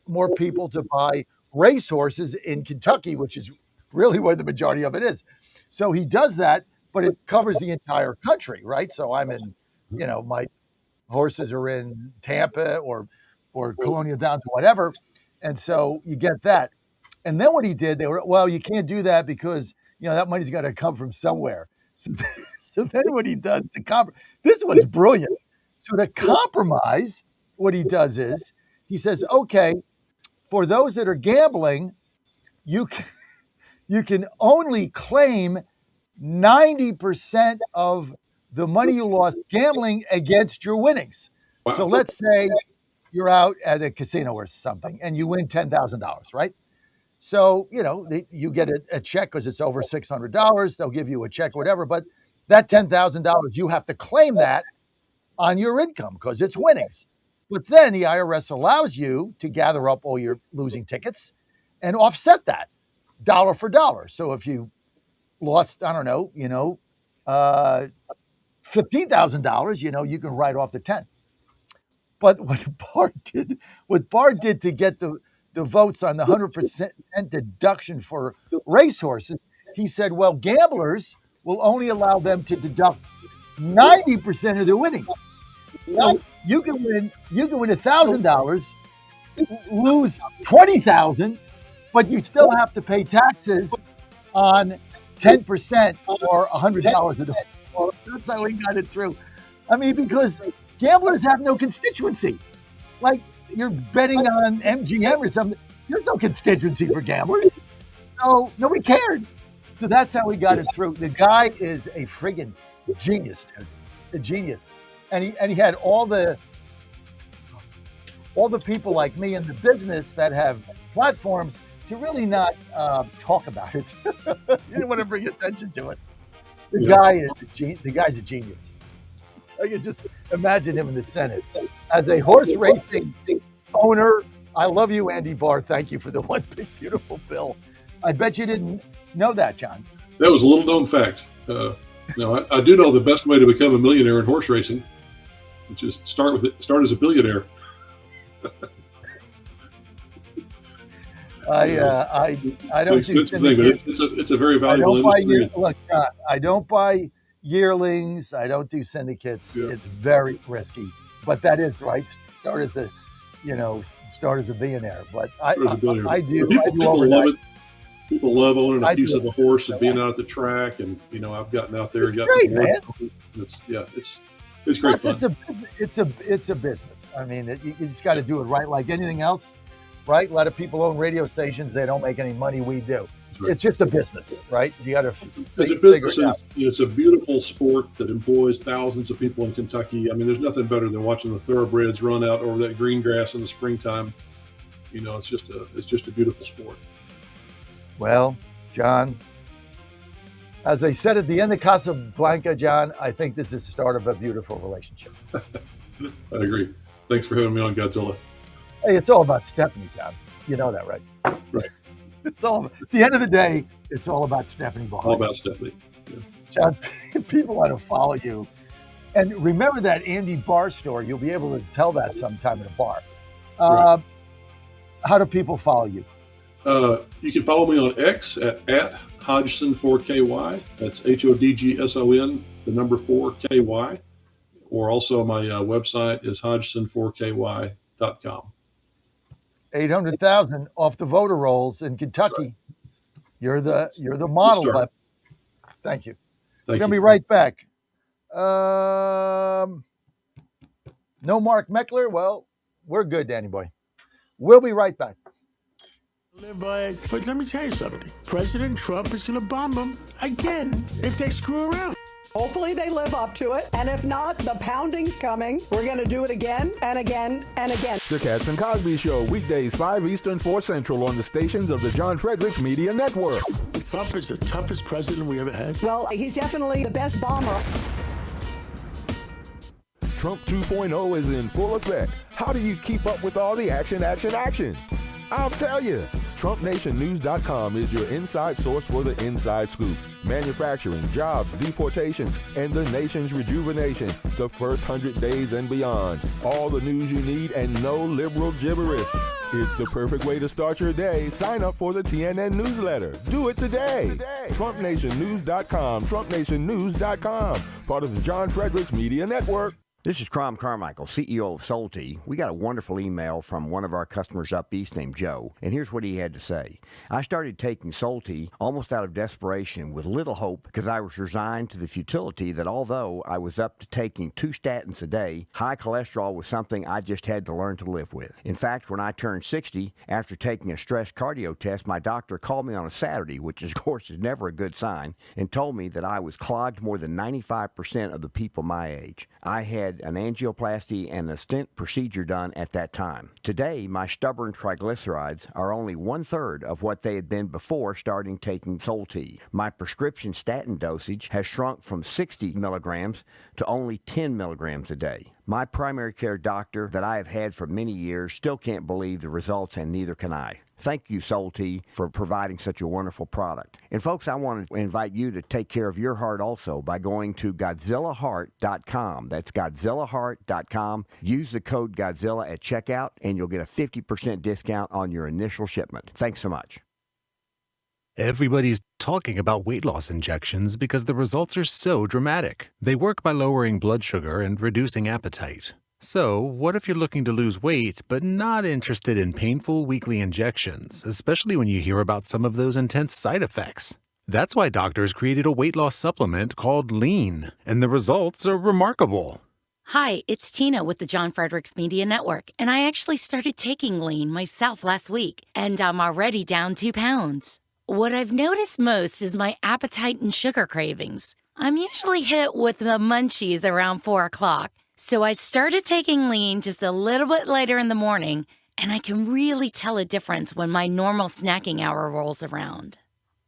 more people to buy racehorses in Kentucky, which is really where the majority of it is. So he does that, but it covers the entire country, right? So I'm in, my horses are in Tampa or Colonial Downs or whatever. And so you get that. And then what he did, you can't do that because, that money's got to come from somewhere. So then what he does this was brilliant. So to compromise, what he does is he says, okay, for those that are gambling, you can only claim 90% of the money you lost gambling against your winnings. Wow. So let's say you're out at a casino or something and you win $10,000, right? So, you get a check because it's over $600. They'll give you a check, whatever. But that $10,000, you have to claim that on your income because it's winnings. But then the IRS allows you to gather up all your losing tickets and offset that dollar for dollar. So if you lost, I don't know, $15,000, you can write off the 10. But what Barr did to get the votes on the 100% deduction for racehorses, he said, well, gamblers will only allow them to deduct 90% of their winnings. So you can win $1,000, lose $20,000, but you still have to pay taxes on 10% or $100 a day. That's how we got it through. I mean, because gamblers have no constituency. Like you're betting on MGM or something. There's no constituency for gamblers. So nobody cared. So that's how we got it through. The guy is a friggin' genius, dude. A genius. And he had all the people like me in the business that have platforms to really not talk about it. You didn't want to bring attention to it. The guy's a genius. I can just imagine him in the Senate. As a horse racing owner, I love you, Andy Barr. Thank you for the one big, beautiful bill. I bet you didn't know that, John. That was a little known fact. Now, I do know the best way to become a millionaire in horse racing, which is start as a billionaire. I don't do syndicates. It's a very valuable industry. Look, John, I don't buy yearlings. I don't do syndicates. Yeah. It's very risky. But that is right. Start as a billionaire. But I do. People love it. People love owning a piece of a horse and being out at the track. And I've gotten out there and got great, man. It's great fun. It's a business. I mean, you just got to do it right, like anything else. Right? A lot of people own radio stations. They don't make any money. We do. Right. It's just a business, right? You got to figure it out. It's a beautiful sport that employs thousands of people in Kentucky. I mean, there's nothing better than watching the thoroughbreds run out over that green grass in the springtime. It's just a beautiful sport. Well, John, as they said at the end of Casablanca, John, I think this is the start of a beautiful relationship. I agree. Thanks for having me on Godzilla. Hey, it's all about Stephanie, John. You know that, right? Right. At the end of the day, it's all about Stephanie behind. All about Stephanie. Yeah. John, people want to follow you. And remember that Andy Barr story. You'll be able to tell that sometime in a bar. Right. How do people follow you? You can follow me on X at Hodgson4KY. That's HODGSON, the number 4KY. Or also my website is Hodgson4KY.com. 800,000 off the voter rolls in Kentucky. You're the model. But thank you. We're going to be right back. No Mark Meckler. Well, we're good, Danny boy. We'll be right back. But let me tell you something. President Trump is going to bomb them again if they screw around. Hopefully they live up to it. And if not, the pounding's coming. We're going to do it again and again and again. The Cats and Cosby Show, weekdays 5 Eastern, 4 Central on the stations of the John Fredericks Media Network. Trump is the toughest president we ever had. Well, he's definitely the best bomber. Trump 2.0 is in full effect. How do you keep up with all the action? I'll tell you. TrumpNationNews.com is your inside source for the inside scoop. Manufacturing, jobs, deportations, and the nation's rejuvenation. The first 100 days and beyond. All the news you need and no liberal gibberish. It's the perfect way to start your day. Sign up for the TNN newsletter. Do it today. TrumpNationNews.com. TrumpNationNews.com. Part of the John Fredericks Media Network. This is Crom Carmichael, CEO of Solti. We got a wonderful email from one of our customers up east named Joe, and here's what he had to say. I started taking Solti almost out of desperation with little hope because I was resigned to the futility that although I was up to taking 2 statins a day, high cholesterol was something I just had to learn to live with. In fact, when I turned 60, after taking a stress cardio test, my doctor called me on a Saturday, which of course is never a good sign, and told me that I was clogged more than 95% of the people my age. I had an angioplasty and a stent procedure done at that time. Today, my stubborn triglycerides are only 1/3 of what they had been before starting taking Solti. My prescription statin dosage has shrunk from 60 milligrams to only 10 milligrams a day. My primary care doctor that I have had for many years still can't believe the results, and neither can I. Thank you, Solti, for providing such a wonderful product. And folks, I want to invite you to take care of your heart also by going to GodzillaHeart.com. That's GodzillaHeart.com. Use the code Godzilla at checkout, and you'll get a 50% discount on your initial shipment. Thanks so much. Everybody's talking about weight loss injections because the results are so dramatic. They work by lowering blood sugar and reducing appetite. So, what if you're looking to lose weight but not interested in painful weekly injections, especially when you hear about some of those intense side effects? That's why doctors created a weight loss supplement called Lean, and the results are remarkable. Hi, it's Tina with the John Fredericks Media Network, and I actually started taking Lean myself last week, and I'm already down 2 pounds. What I've noticed most is my appetite and sugar cravings. I'm usually hit with the munchies around 4 o'clock. So I started taking Lean just a little bit later in the morning, and I can really tell a difference when my normal snacking hour rolls around.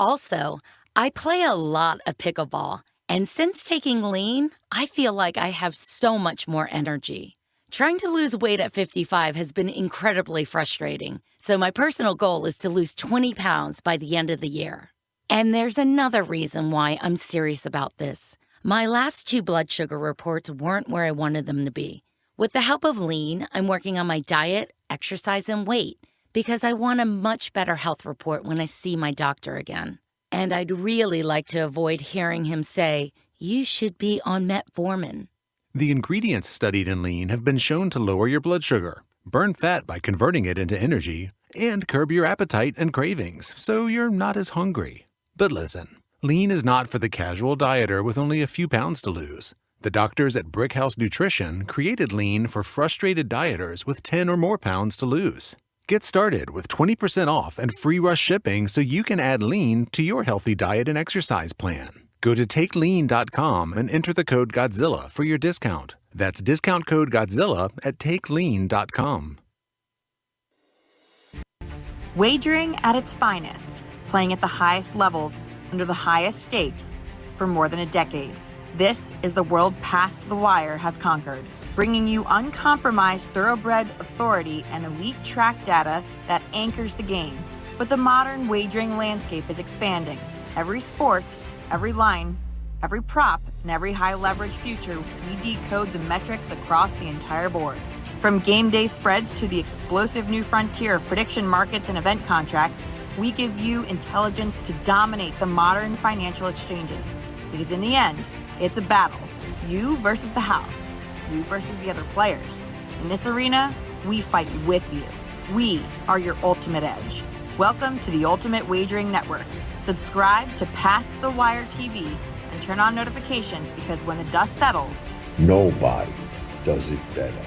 Also, I play a lot of pickleball, and since taking Lean, I feel like I have so much more energy. Trying to lose weight at 55 has been incredibly frustrating, so my personal goal is to lose 20 pounds by the end of the year. And there's another reason why I'm serious about this. My last 2 blood sugar reports weren't where I wanted them to be. With the help of Lean, I'm working on my diet, exercise, and weight because I want a much better health report when I see my doctor again. And I'd really like to avoid hearing him say, "You should be on metformin." The ingredients studied in Lean have been shown to lower your blood sugar, burn fat by converting it into energy, and curb your appetite and cravings, so you're not as hungry. But listen. Lean is not for the casual dieter with only a few pounds to lose. The doctors at Brickhouse Nutrition created Lean for frustrated dieters with 10 or more pounds to lose. Get started with 20% off and free rush shipping so you can add Lean to your healthy diet and exercise plan. Go to TakeLean.com and enter the code Godzilla for your discount. That's discount code Godzilla at TakeLean.com. Wagering at its finest, playing at the highest levels, under the highest stakes, for more than a decade. This is the world past the wire has conquered, bringing you uncompromised thoroughbred authority and elite track data that anchors the game. But the modern wagering landscape is expanding. Every sport, every line, every prop, and every high leverage future, we decode the metrics across the entire board. From game day spreads to the explosive new frontier of prediction markets and event contracts, we give you intelligence to dominate the modern financial exchanges. Because in the end, it's a battle. You versus the house. You versus the other players. In this arena, we fight with you. We are your ultimate edge. Welcome to the Ultimate Wagering Network. Subscribe to Past the Wire TV and turn on notifications because when the dust settles, Nobody does it better.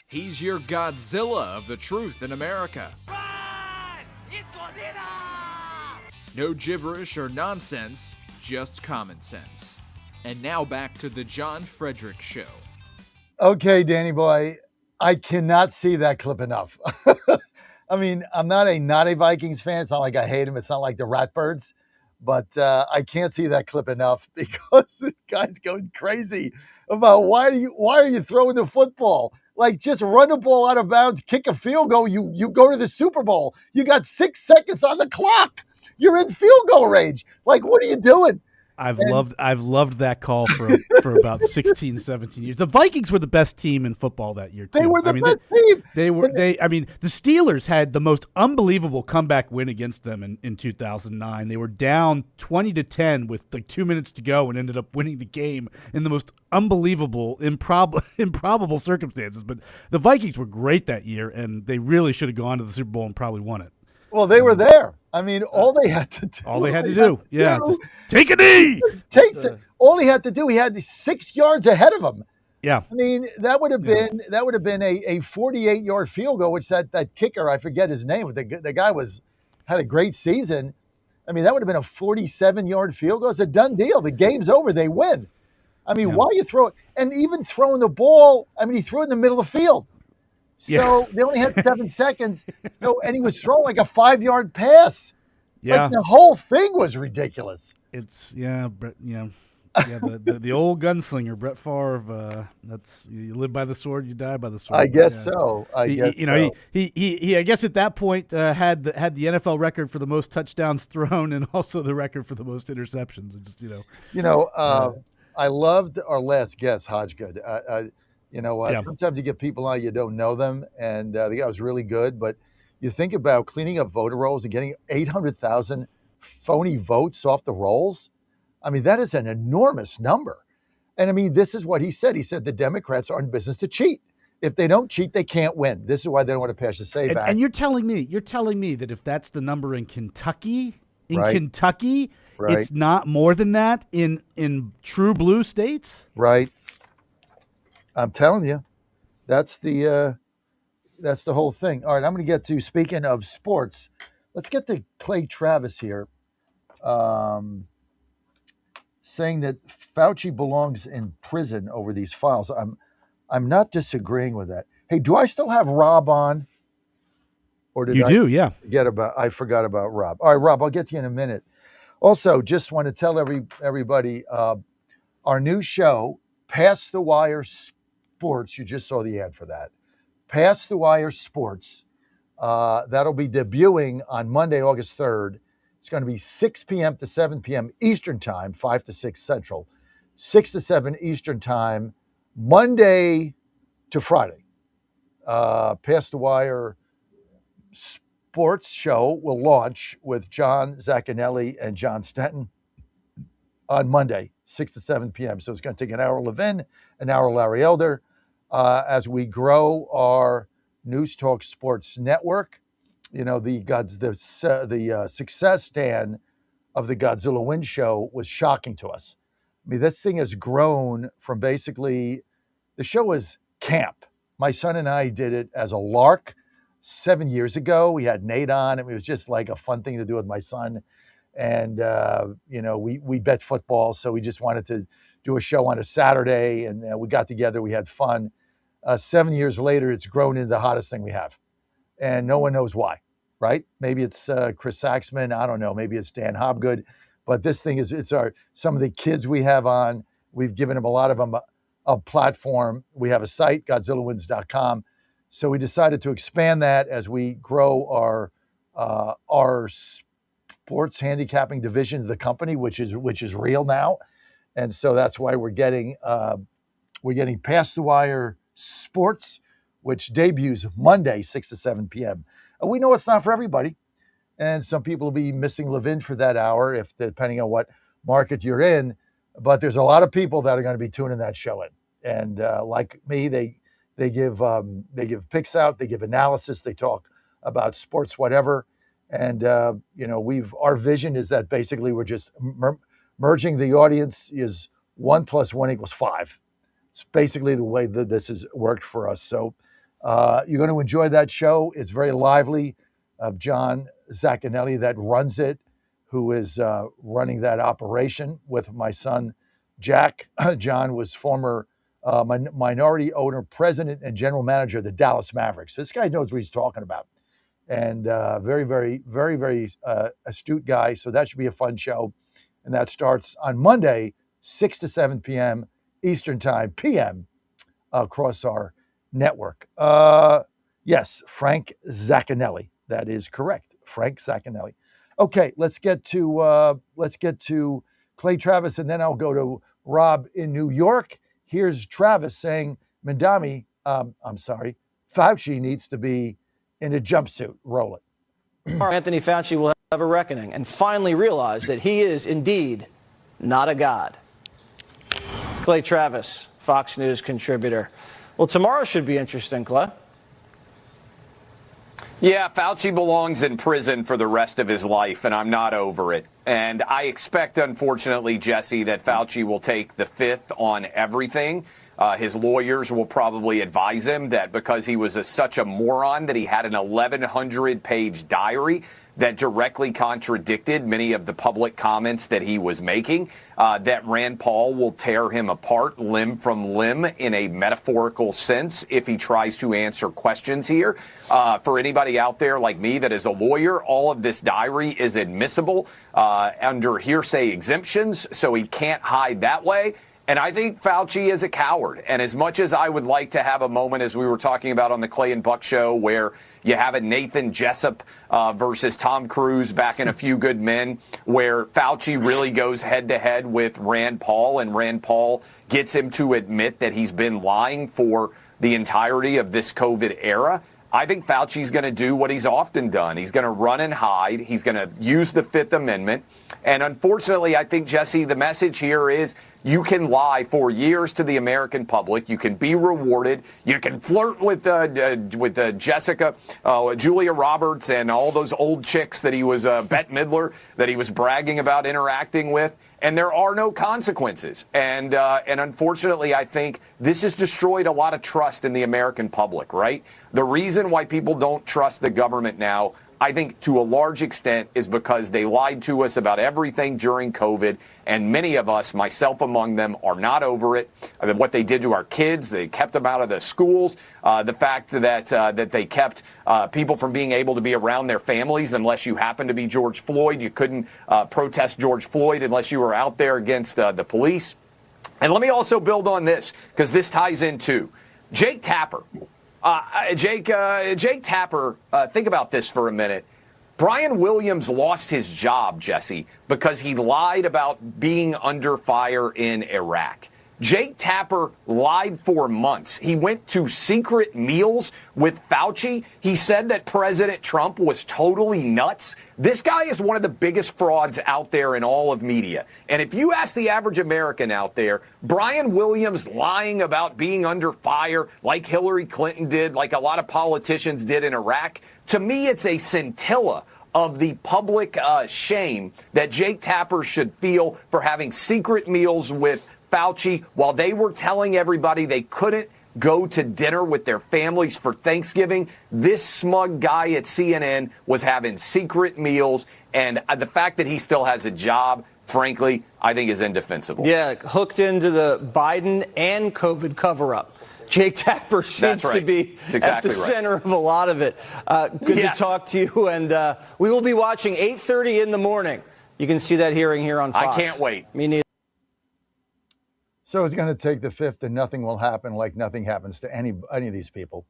He's your Godzilla of the truth in America. It's Godzilla! No gibberish or nonsense, just common sense. And now back to the John Fredericks Show. Okay, Danny boy, I cannot see that clip enough. I mean, I'm not a Vikings fan. It's not like I hate them. It's not like the Ratbirds. But I can't see that clip enough because the guy's going crazy about why are you throwing the football? Like, just run the ball out of bounds, kick a field goal. You go to the Super Bowl. You got 6 seconds on the clock. You're in field goal range. Like, what are you doing? I've loved that call for about 16, 17 years. The Vikings were the best team in football that year too. They were the best team. The Steelers had the most unbelievable comeback win against them in 2009. They were down 20-10 with like 2 minutes to go and ended up winning the game in the most unbelievable, improbable circumstances. But the Vikings were great that year, and they really should have gone to the Super Bowl and probably won it. Well, they were there. I mean, all they had to do. Just take a knee. All he had to do, he had 6 yards ahead of him. Yeah. I mean, that would have been a 48-yard field goal, which that kicker, I forget his name, the guy had a great season. I mean, that would have been a 47-yard field goal. It's a done deal. The game's over. They win. I mean, why you throw it? And even throwing the ball, I mean, he threw it in the middle of the field. So they only had 7 seconds. And he was throwing like a 5-yard pass. Yeah. Like, the whole thing was ridiculous. It's the old gunslinger Brett Favre. That's, you live by the sword, you die by the sword. I guess so. He I guess at that point had the NFL record for the most touchdowns thrown and also the record for the most interceptions. And just I loved our last guest, Hodggood. Sometimes you get people on, you don't know them, and the guy was really good. But you think about cleaning up voter rolls and getting 800,000 phony votes off the rolls. I mean, that is an enormous number. And I mean, this is what he said. He said the Democrats are in business to cheat. If they don't cheat, they can't win. This is why they don't want to pass the SAVE Act. And you're telling me that if that's the number in Kentucky, it's not more than that in true blue states? Right. I'm telling you, that's the whole thing. All right, I'm going to get to, speaking of sports, let's get to Clay Travis here, saying that Fauci belongs in prison over these files. I'm not disagreeing with that. Hey, do I still have Rob on? Or did I forgot about Rob. All right, Rob, I'll get to you in a minute. Also, just want to tell everybody our new show, Pass the Wire Sports. You just saw the ad for that. Pass the Wire Sports. That'll be debuting on Monday, August 3rd. It's going to be 6 p.m. to 7 p.m. Eastern Time, 5 to 6 Central, 6 to 7 Eastern Time, Monday to Friday. Pass the Wire Sports Show will launch with John Zaccanelli and John Stanton on Monday, 6 to 7 p.m. So it's going to take an hour Levin, an hour Larry Elder, as we grow our News Talk Sports Network. You know, the success, Dan, of the Godzilla Win Show was shocking to us. I mean, this thing has grown from basically, the show was camp. My son and I did it as a lark 7 years ago. We had Nate on, and it was just like a fun thing to do with my son. And, we bet football, so we just wanted to do a show on a Saturday, and we got together, we had fun. 7 years later, it's grown into the hottest thing we have. And no one knows why, right? Maybe it's Chris Saxman. I don't know. Maybe it's Dan Hobgood. But this thing it's some of the kids we have on. We've given them a lot of them a platform. We have a site, GodzillaWins.com. So we decided to expand that as we grow our sports handicapping division of the company, which is real now. And so that's why we're getting Past the Wire Sports, which debuts Monday, 6 to 7 p.m. We know it's not for everybody. And some people will be missing Levin for that hour, depending on what market you're in. But there's a lot of people that are going to be tuning that show in. And like me, they give picks out, they give analysis, they talk about sports, whatever. And, our vision is that basically we're just merging the audience is 1 + 1 = 5. It's basically the way that this has worked for us. So you're going to enjoy that show. It's very lively. John Zaccanelli that runs it, who is running that operation with my son, Jack. John was former minority owner, president, and general manager of the Dallas Mavericks. This guy knows what he's talking about. and very, very, very, very astute guy. So that should be a fun show. And that starts on Monday, 6 to 7 p.m. Eastern Time, p.m. Across our network. Yes, Frank Zaccanelli. That is correct. Frank Zaccanelli. Okay, let's get to Clay Travis, and then I'll go to Rob in New York. Here's Travis saying, Fauci needs to be in a jumpsuit. Roll it. Anthony Fauci will have a reckoning and finally realize that he is indeed not a god. Clay Travis, Fox News contributor. Well, tomorrow should be interesting, Clay. Yeah, Fauci belongs in prison for the rest of his life, and I'm not over it. And I expect, unfortunately, Jesse, that Fauci will take the fifth on everything. His lawyers will probably advise him that because he was such a moron that he had an 1,100-page diary that directly contradicted many of the public comments that he was making, that Rand Paul will tear him apart limb from limb in a metaphorical sense if he tries to answer questions here. For anybody out there like me that is a lawyer, all of this diary is admissible under hearsay exemptions, so he can't hide that way. And I think Fauci is a coward. And as much as I would like to have a moment, as we were talking about on the Clay and Buck show, where you have a Nathan Jessup versus Tom Cruise back in A Few Good Men, where Fauci really goes head-to-head with Rand Paul, and Rand Paul gets him to admit that he's been lying for the entirety of this COVID era. I think Fauci's going to do what he's often done. He's going to run and hide. He's going to use the Fifth Amendment. And unfortunately, I think, Jesse, the message here is you can lie for years to the American public. You can be rewarded. You can flirt with Jessica, Julia Roberts, and all those old chicks that he was, Bette Midler, that he was bragging about interacting with. And there are no consequences. And unfortunately, I think this has destroyed a lot of trust in the American public, right? The reason why people don't trust the government now, I think to a large extent, is because they lied to us about everything during COVID. And many of us, myself among them, are not over it. I mean, what they did to our kids, they kept them out of the schools. The fact that they kept people from being able to be around their families unless you happened to be George Floyd. You couldn't protest George Floyd unless you were out there against the police. And let me also build on this, because this ties in too. Jake Tapper. Jake Tapper, think about this for a minute. Brian Williams lost his job, Jesse, because he lied about being under fire in Iraq. Jake Tapper lied for months. He went to secret meals with Fauci. He said that President Trump was totally nuts. This guy is one of the biggest frauds out there in all of media. And if you ask the average American out there, Brian Williams lying about being under fire like Hillary Clinton did, like a lot of politicians did in Iraq, to me it's a scintilla of the public shame that Jake Tapper should feel for having secret meals with Fauci while they were telling everybody they couldn't go to dinner with their families for Thanksgiving. This smug guy at CNN was having secret meals, and the fact that he still has a job, frankly, I think is indefensible. Yeah, hooked into the Biden and COVID cover-up. Jake Tapper seems to be at the center of a lot of it. Good to talk to you, and we will be watching 8:30 in the morning. You can see that hearing here on Fox. I can't wait. Me neither. So he's going to take the fifth, and nothing will happen, like nothing happens to any of these people.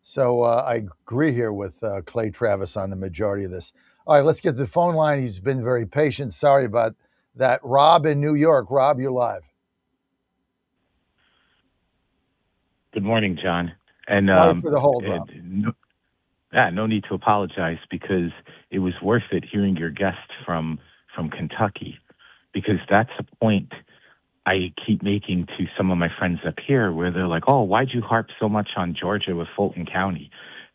So I agree here with Clay Travis on the majority of this. All right, let's get to the phone line. He's been very patient. Sorry about that. Rob in New York. Rob, you're live. Good morning, John. And sorry for the hold, Rob. No need to apologize, because it was worth it hearing your guest from Kentucky, because that's a point I keep making to some of my friends up here, where they're like, oh, why'd you harp so much on Georgia with Fulton County?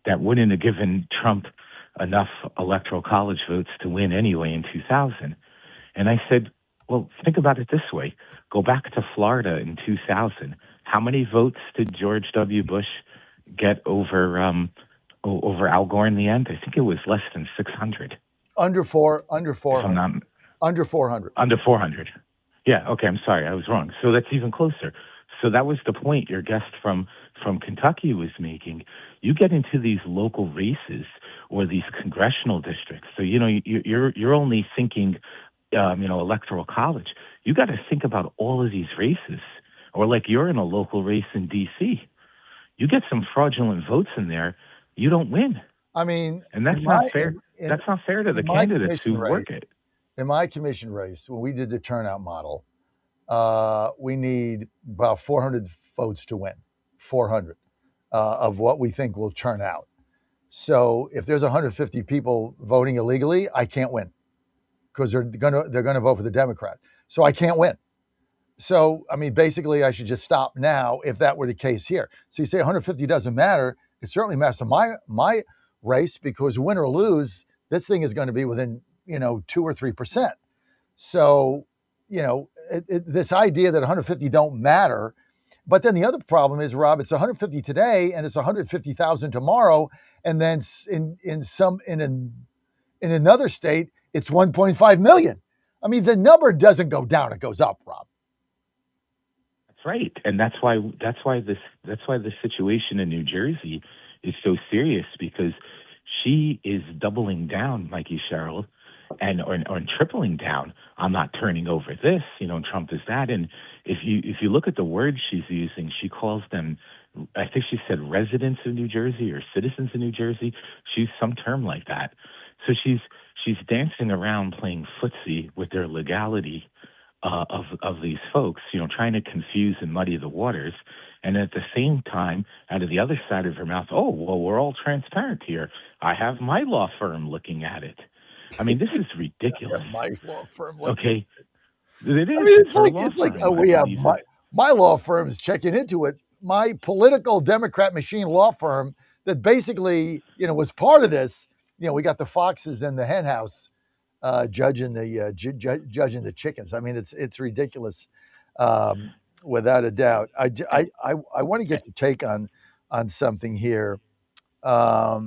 That wouldn't have given Trump enough electoral college votes to win anyway in 2000. And I said, well, think about it this way. Go back to Florida in 2000. How many votes did George W. Bush get over Al Gore in the end? I think it was less than 600. Under 400. Under 400. Under 400. Yeah, okay, I'm sorry, I was wrong. So that's even closer. So that was the point your guest from Kentucky was making. You get into these local races or these congressional districts. So, you're only thinking, electoral college. You got to think about all of these races. Or like you're in a local race in D.C. You get some fraudulent votes in there, you don't win. I mean, and that's not fair. That's not fair to the candidates who work it. In my commission race, when we did the turnout model, we need about 400 votes to win. 400 of what we think will turn out. So if there's 150 people voting illegally, I can't win because they're gonna vote for the Democrat. So I can't win. So, I mean, basically, I should just stop now if that were the case here. So you say 150 doesn't matter. It certainly matters to my race because win or lose, this thing is going to be within, 2 or 3%. So, this idea that 150 don't matter. But then the other problem is, Rob, it's 150 today and it's 150,000 tomorrow. And then in another state, it's 1.5 million. I mean, the number doesn't go down, it goes up, Rob. Right, and that's why the situation in New Jersey is so serious because she is doubling down, Mikey Sherrill, or tripling down on not turning over this. Trump is that, and if you look at the words she's using, she calls them, I think she said residents of New Jersey or citizens of New Jersey. She's some term like that. So she's dancing around playing footsie with their legality. Of these folks, trying to confuse and muddy the waters. And at the same time, out of the other side of her mouth, oh, well, we're all transparent here. I have my law firm looking at it. I mean, this is ridiculous. My law firm. Okay. It is. I mean, it's like we have my law firm is checking into it. My political Democrat machine law firm that basically, was part of this. We got the foxes in the hen house. Judging the chickens. I mean, it's ridiculous, without a doubt. I want to get your take on something here. I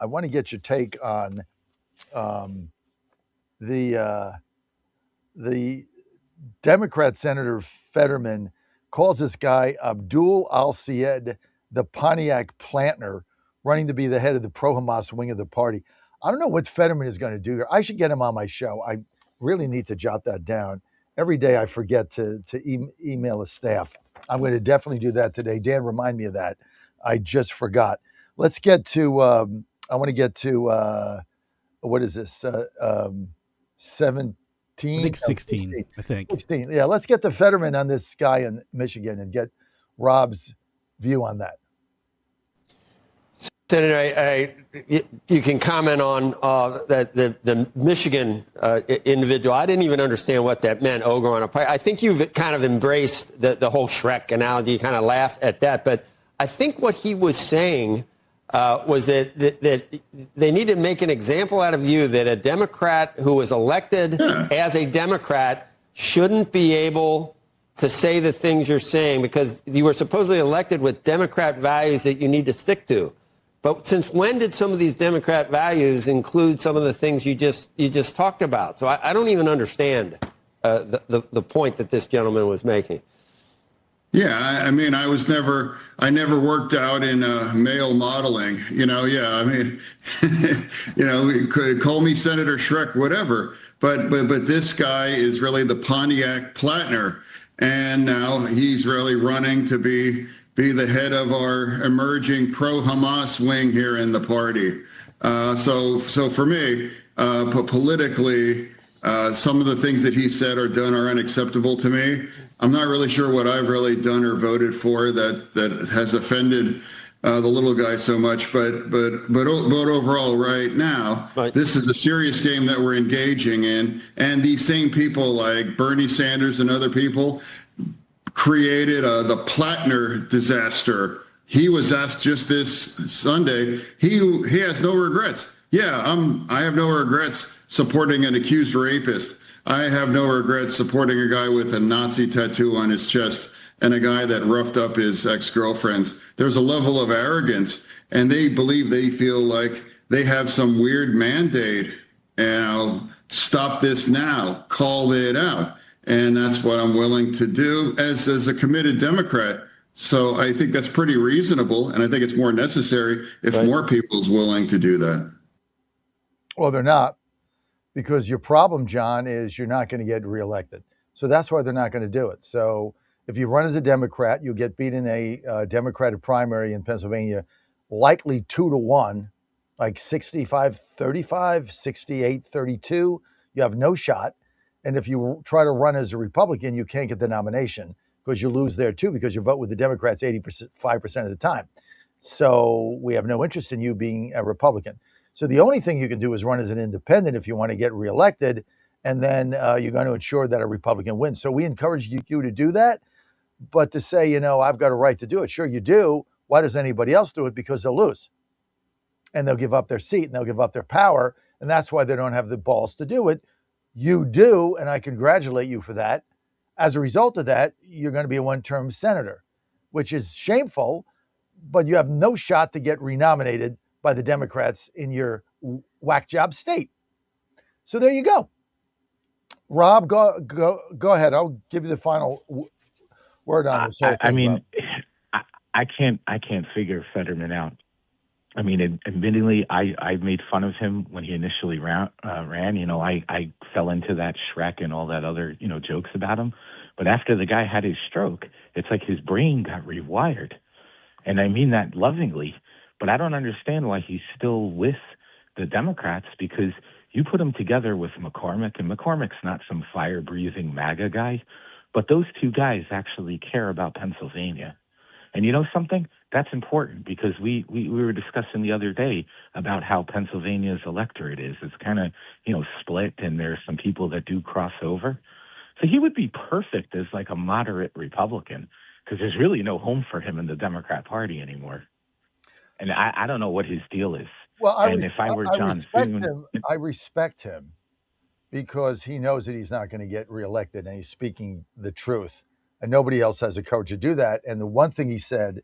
want to get your take on the Democrat Senator Fetterman calls this guy Abdul Al-Sayed the Pontiac Plantner, running to be the head of the pro-Hamas wing of the party. I don't know what Fetterman is going to do here. I should get him on my show. I really need to jot that down. Every day I forget to email his staff. I'm going to definitely do that today. Dan, remind me of that. I just forgot. Let's get to, I want to get to, what is this? 17? I think 16, I think. 16. Yeah, let's get to Fetterman on this guy in Michigan and get Rob's view on that. Senator, you can comment on that the Michigan individual. I didn't even understand what that meant, ogre on a pike. I think you've kind of embraced the whole Shrek analogy, kind of laugh at that. But I think what he was saying was that they need to make an example out of you, that a Democrat who was elected as a Democrat shouldn't be able to say the things you're saying because you were supposedly elected with Democrat values that you need to stick to. But since when did some of these Democrat values include some of the things you just talked about? So I don't even understand the point that this gentleman was making. Yeah, I mean, I never worked out in male modeling, yeah, I mean, call me Senator Shrek, whatever. But this guy is really the Pontiac Plantner. And now he's really running to be the head of our emerging pro-Hamas wing here in the party. So for me, politically, some of the things that he said or done are unacceptable to me. I'm not really sure what I've really done or voted for that has offended the little guy so much. But overall, right now, this is a serious game that we're engaging in, and these same people like Bernie Sanders and other people created the Plantner disaster. He was asked just this Sunday. He has no regrets. Yeah, I have no regrets supporting an accused rapist. I have no regrets supporting a guy with a Nazi tattoo on his chest and a guy that roughed up his ex-girlfriends. There's a level of arrogance, and they believe they feel like they have some weird mandate. And I'll stop this now, call it out. And that's what I'm willing to do as a committed Democrat. So I think that's pretty reasonable, and I think it's more necessary if more people's willing to do that. Well, they're not, because your problem, John, is you're not going to get reelected. So that's why they're not going to do it. So if you run as a Democrat, you'll get beat in a Democratic primary in Pennsylvania, likely 2-1, like 65-35, 68-32. You have no shot. And if you try to run as a Republican, you can't get the nomination because you lose there too, because you vote with the Democrats 85% of the time. So we have no interest in you being a Republican. So the only thing you can do is run as an independent if you want to get reelected, and then you're going to ensure that a Republican wins. So we encourage you to do that. But to say, I've got a right to do it, sure you do. Why does anybody else do it? Because they'll lose. And they'll give up their seat and they'll give up their power. And that's why they don't have the balls to do it. You do, and I congratulate you for that. As a result of that, you're going to be a one-term senator, which is shameful, but you have no shot to get renominated by the Democrats in your whack job state. So there you go. Rob, go ahead. I'll give you the final word on this whole thing. I can't figure Fetterman out. I mean, admittedly, I made fun of him when he initially ran. I fell into that Shrek and all that other, jokes about him. But after the guy had his stroke, it's like his brain got rewired. And I mean that lovingly. But I don't understand why he's still with the Democrats, because you put him together with McCormick, and McCormick's not some fire-breathing MAGA guy, but those two guys actually care about Pennsylvania. And you know something? That's important, because we were discussing the other day about how Pennsylvania's electorate is. It's kind of, split, and there's some people that do cross over. So he would be perfect as like a moderate Republican, because there's really no home for him in the Democrat Party anymore. And I don't know what his deal is. Well, I respect him because he knows that he's not going to get reelected, and he's speaking the truth. And nobody else has the courage to do that. And the one thing he said,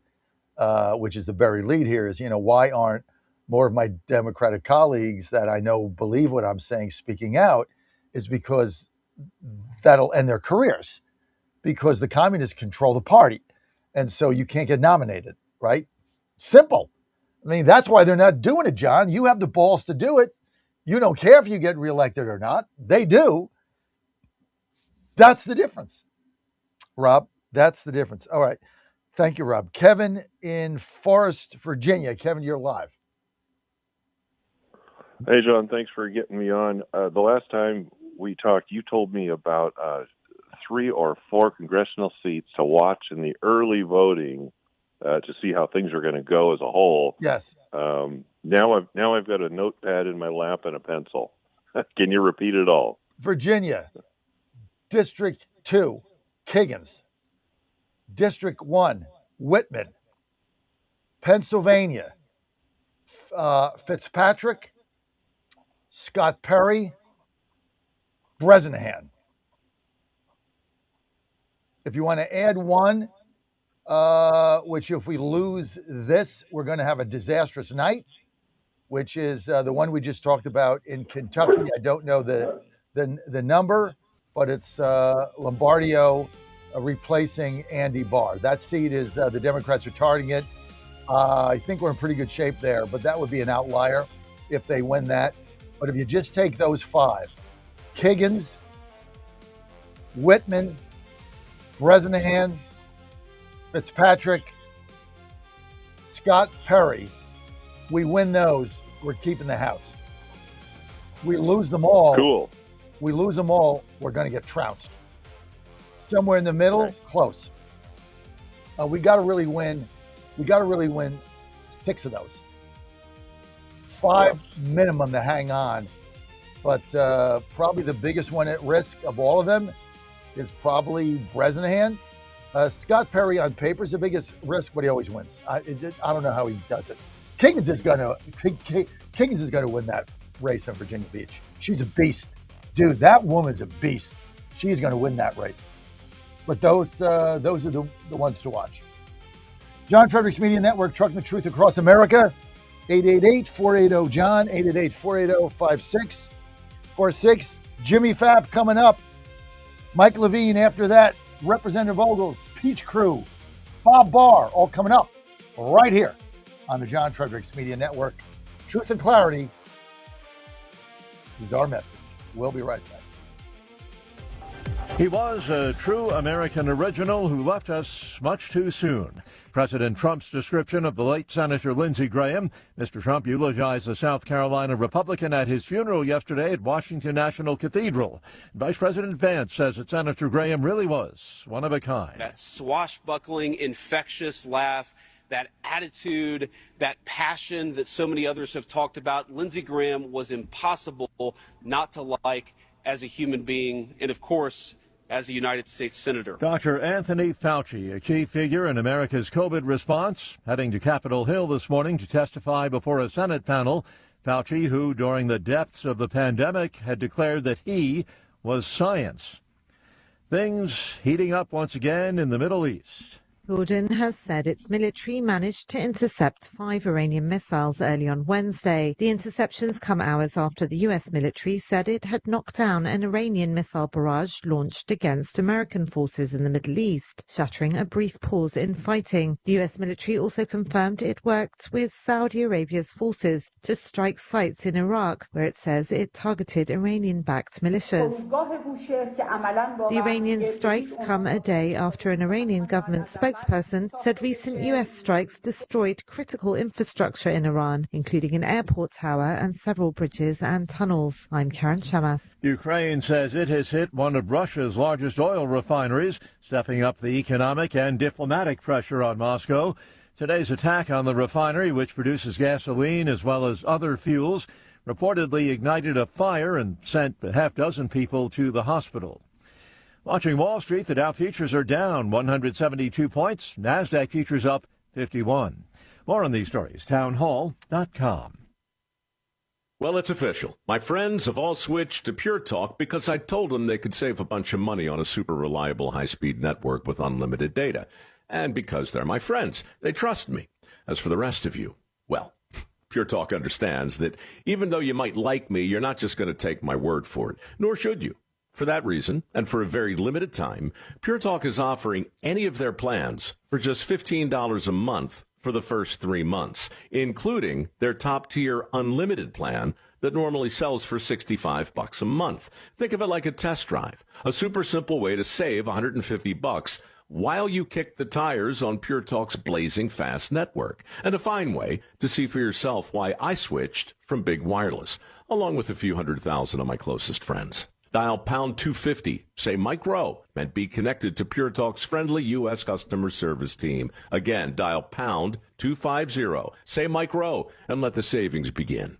which is the buried lead here, is, why aren't more of my Democratic colleagues that I know believe what I'm saying speaking out, is because that'll end their careers, because the communists control the party. And so you can't get nominated, right? Simple. I mean, that's why they're not doing it, John. You have the balls to do it. You don't care if you get reelected or not. They do. That's the difference. Rob, that's the difference. All right. Thank you, Rob. Kevin in Forest, Virginia. Kevin, you're live. Hey, John. Thanks for getting me on. The last time we talked, you told me about 3 or 4 congressional seats to watch in the early voting to see how things are going to go as a whole. Yes. Now I've got a notepad in my lap and a pencil. Can you repeat it all? Virginia, District 2, Kiggins. District 1, Whitman. Pennsylvania, Fitzpatrick, Scott Perry, Bresnahan. If you want to add one, which if we lose this, we're going to have a disastrous night, which is the one we just talked about in Kentucky. I don't know the number, but it's Lombardio replacing Andy Barr. That seat is the Democrats are targeting it. I think we're in pretty good shape there, but that would be an outlier if they win that. But if you just take those 5, Kiggins, Whitman, Bresnahan, Fitzpatrick, Scott Perry, we win those, we're keeping the House. We lose them all. Cool. We lose them all, we're going to get trounced. Somewhere in the middle, okay. Close. We got to really win. We got to really win 6 of those. 5 minimum to hang on. But probably the biggest one at risk of all of them is probably Bresnahan. Scott Perry on paper is the biggest risk, but he always wins. I don't know how he does it. Kiggins is going to win that race in Virginia Beach. She's a beast. Dude, that woman's a beast. She's going to win that race. But those are the ones to watch. John Fredericks Media Network, trucking the truth across America. 888-480-JOHN, 888-480-5646. Jimmy Fab coming up. Mike Levine after that. Representative Ogles, Peach Crew, Bob Barr, all coming up right here on the John Fredericks Media Network. Truth and clarity is our message. We'll be right back. He was a true American original who left us much too soon. President Trump's description of the late Senator Lindsey Graham. Mr. Trump eulogized the South Carolina Republican at his funeral yesterday at Washington National Cathedral. Vice President Vance says that Senator Graham really was one of a kind. That swashbuckling, infectious laugh, that attitude, that passion that so many others have talked about. Lindsey Graham was impossible not to like as a human being and, of course, as a United States Senator. Dr. Anthony Fauci, a key figure in America's COVID response, heading to Capitol Hill this morning to testify before a Senate panel. Fauci, who during the depths of the pandemic had declared that he was science. Things heating up once again in the Middle East. Jordan has said its military managed to intercept 5 Iranian missiles early on Wednesday. The interceptions come hours after the U.S. military said it had knocked down an Iranian missile barrage launched against American forces in the Middle East, shattering a brief pause in fighting. The U.S. military also confirmed it worked with Saudi Arabia's forces to strike sites in Iraq, where it says it targeted Iranian-backed militias. The Iranian strikes come a day after an Iranian government spokesperson said recent U.S. strikes destroyed critical infrastructure in Iran, including an airport tower and several bridges and tunnels. I'm Karen Shamas. Ukraine says it has hit one of Russia's largest oil refineries, stepping up the economic and diplomatic pressure on Moscow. Today's attack on the refinery, which produces gasoline as well as other fuels, reportedly ignited a fire and sent a half dozen people to the hospital. Watching Wall Street, the Dow futures are down 172 points. NASDAQ futures up 51. More on these stories, townhall.com. Well, it's official. My friends have all switched to Pure Talk because I told them they could save a bunch of money on a super reliable high-speed network with unlimited data. And because they're my friends, they trust me. As for the rest of you, well, Pure Talk understands that even though you might like me, you're not just going to take my word for it, nor should you. For that reason, and for a very limited time, Pure Talk is offering any of their plans for just $15 a month for the first 3 months, including their top-tier unlimited plan that normally sells for $65 a month. Think of it like a test drive, a super simple way to save $150 while you kick the tires on Pure Talk's blazing fast network, and a fine way to see for yourself why I switched from big wireless, along with a few 100,000 of my closest friends. Dial pound 250, say Mike Rowe, and be connected to Pure Talk's friendly U.S. customer service team. Again, dial pound 250, say Mike Rowe, and let the savings begin.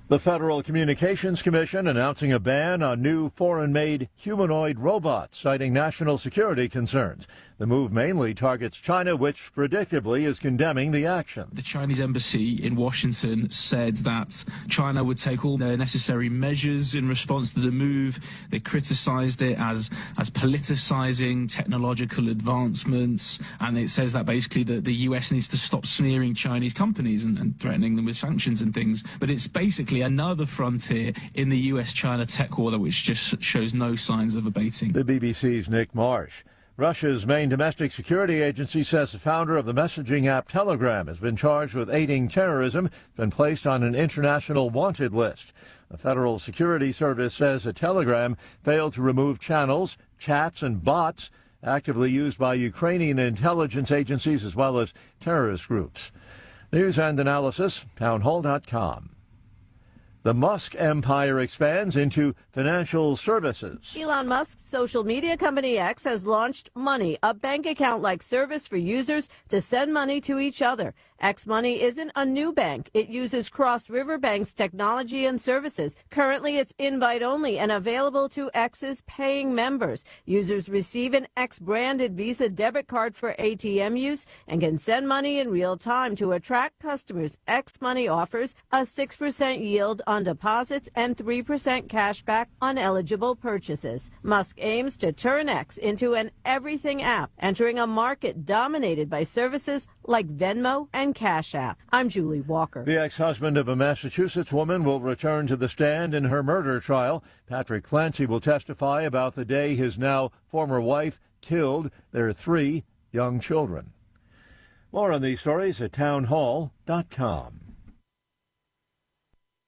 The Federal Communications Commission announcing a ban on new foreign-made humanoid robots, citing national security concerns. The move mainly targets China, which predictably is condemning the action. The Chinese embassy in Washington said that China would take all the necessary measures in response to the move. They criticized it as politicizing technological advancements, and it says that basically the U.S. needs to stop smearing Chinese companies and threatening them with sanctions and things. But it's basically another frontier in the U.S.-China tech war, which just shows no signs of abating. The BBC's Nick Marsh. Russia's main domestic security agency says the founder of the messaging app Telegram has been charged with aiding terrorism, been placed on an international wanted list. The Federal Security Service says that Telegram failed to remove channels, chats, and bots actively used by Ukrainian intelligence agencies as well as terrorist groups. News and analysis, townhall.com. The Musk empire expands into financial services. Elon Musk's social media company X has launched Money, a bank account-like service for users to send money to each other. X Money isn't a new bank. It uses Cross River Bank's technology and services. Currently, it's invite-only and available to X's paying members. Users receive an X-branded Visa debit card for ATM use and can send money in real time. To attract customers, X Money offers a 6% yield on deposits and 3% cash back on eligible purchases. Musk aims to turn X into an everything app, entering a market dominated by services like Venmo and Cash App. I'm Julie Walker. The ex-husband of a Massachusetts woman will return to the stand in her murder trial. Patrick Clancy will testify about the day his now former wife killed their 3 young children. More on these stories at townhall.com.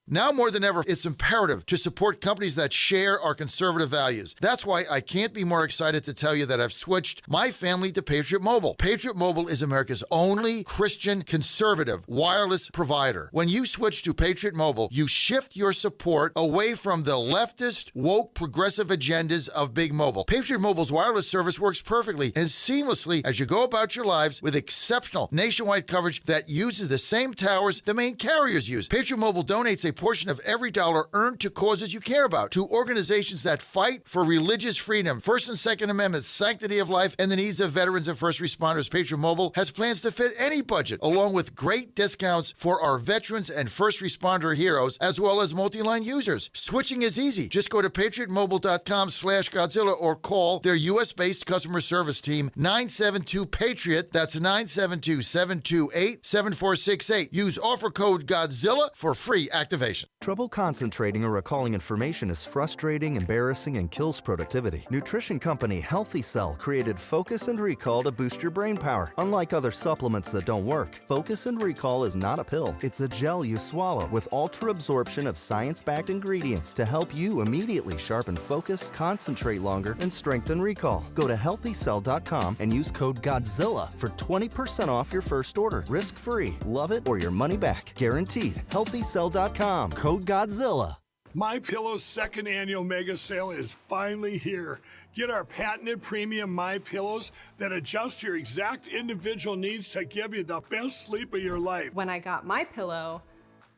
Now more than ever, it's imperative to support companies that share our conservative values. That's why I can't be more excited to tell you that I've switched my family to Patriot Mobile. Patriot Mobile is America's only Christian conservative wireless provider. When you switch to Patriot Mobile, you shift your support away from the leftist, woke, progressive agendas of Big Mobile. Patriot Mobile's wireless service works perfectly and seamlessly as you go about your lives with exceptional nationwide coverage that uses the same towers the main carriers use. Patriot Mobile donates a portion of every dollar earned to causes you care about, to organizations that fight for religious freedom, First and Second Amendments, sanctity of life, and the needs of veterans and first responders. Patriot Mobile has plans to fit any budget, along with great discounts for our veterans and first responder heroes, as well as multi-line users. Switching is easy. Just go to patriotmobile.com/Godzilla or call their U.S.-based customer service team, 972-PATRIOT. That's 972-728-7468. Use offer code Godzilla for free activation. Trouble concentrating or recalling information is frustrating, embarrassing, and kills productivity. Nutrition company Healthy Cell created Focus and Recall to boost your brain power. Unlike other supplements that don't work, Focus and Recall is not a pill. It's a gel you swallow with ultra absorption of science-backed ingredients to help you immediately sharpen focus, concentrate longer, and strengthen recall. Go to healthycell.com and use code Godzilla for 20% off your first order. Risk-free. Love it or your money back. Guaranteed. Healthycell.com. Code Godzilla. MyPillow's second annual mega sale is finally here. Get our patented premium MyPillows that adjust your exact individual needs to give you the best sleep of your life. When I got MyPillow,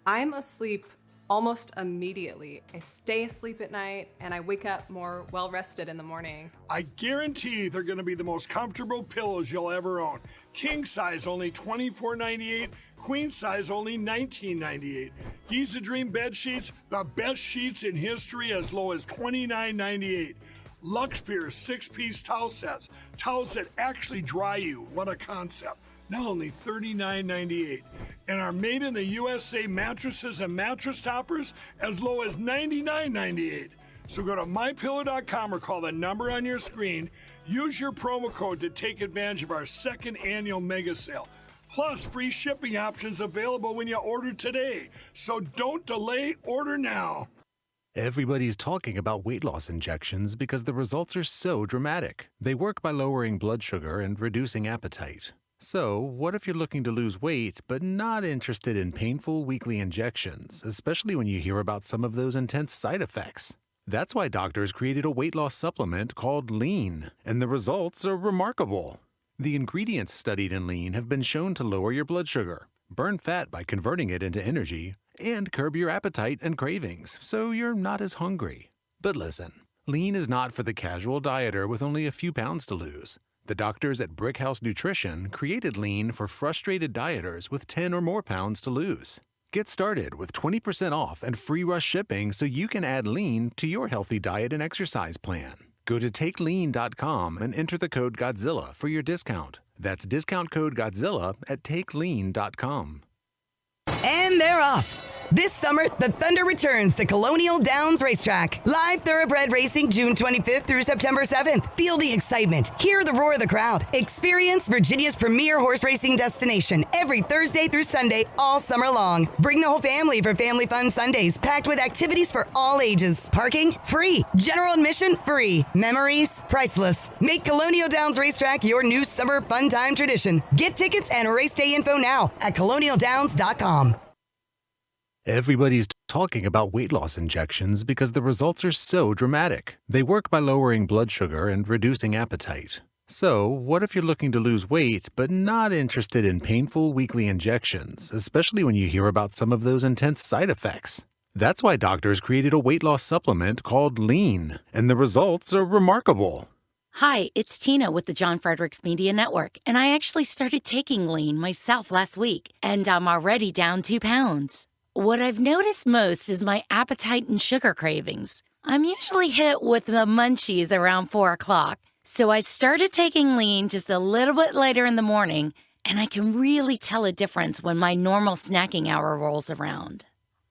I'm asleep almost immediately. I stay asleep at night and I wake up more well-rested in the morning. I guarantee they're going to be the most comfortable pillows you'll ever own. King size only $24.98. Queen size only $19.98. Giza Dream bed sheets, the best sheets in history, as low as $29.98. Lux Piers 6-piece towel sets, towels that actually dry you. What a concept. Now only $39.98. And our made in the USA mattresses and mattress toppers as low as $99.98. So go to mypillow.com or call the number on your screen. Use your promo code to take advantage of our second annual mega sale. Plus, free shipping options available when you order today. So don't delay, order now. Everybody's talking about weight loss injections because the results are so dramatic. They work by lowering blood sugar and reducing appetite. So, what if you're looking to lose weight but not interested in painful weekly injections, especially when you hear about some of those intense side effects? That's why doctors created a weight loss supplement called Lean, and the results are remarkable. The ingredients studied in Lean have been shown to lower your blood sugar, burn fat by converting it into energy, and curb your appetite and cravings, so you're not as hungry. But listen, Lean is not for the casual dieter with only a few pounds to lose. The doctors at Brickhouse Nutrition created Lean for frustrated dieters with 10 or more pounds to lose. Get started with 20% off and free rush shipping so you can add Lean to your healthy diet and exercise plan. Go to takelean.com and enter the code Godzilla for your discount. That's discount code Godzilla at takelean.com. And they're off. This summer, the Thunder returns to Colonial Downs Racetrack. Live thoroughbred racing June 25th through September 7th. Feel the excitement. Hear the roar of the crowd. Experience Virginia's premier horse racing destination every Thursday through Sunday all summer long. Bring the whole family for Family Fun Sundays, packed with activities for all ages. Parking? Free. General admission? Free. Memories? Priceless. Make Colonial Downs Racetrack your new summer fun time tradition. Get tickets and race day info now at colonialdowns.com. Everybody's talking about weight loss injections because the results are so dramatic. They work by lowering blood sugar and reducing appetite. So, what if you're looking to lose weight but not interested in painful weekly injections, especially when you hear about some of those intense side effects? That's why doctors created a weight loss supplement called Lean, and the results are remarkable. Hi, it's Tina with the John Fredericks Media Network, and I actually started taking Lean myself last week, and I'm already down 2 pounds. What I've noticed most is my appetite and sugar cravings. I'm usually hit with the munchies around 4 o'clock, so I started taking Lean just a little bit later in the morning, and I can really tell a difference when my normal snacking hour rolls around.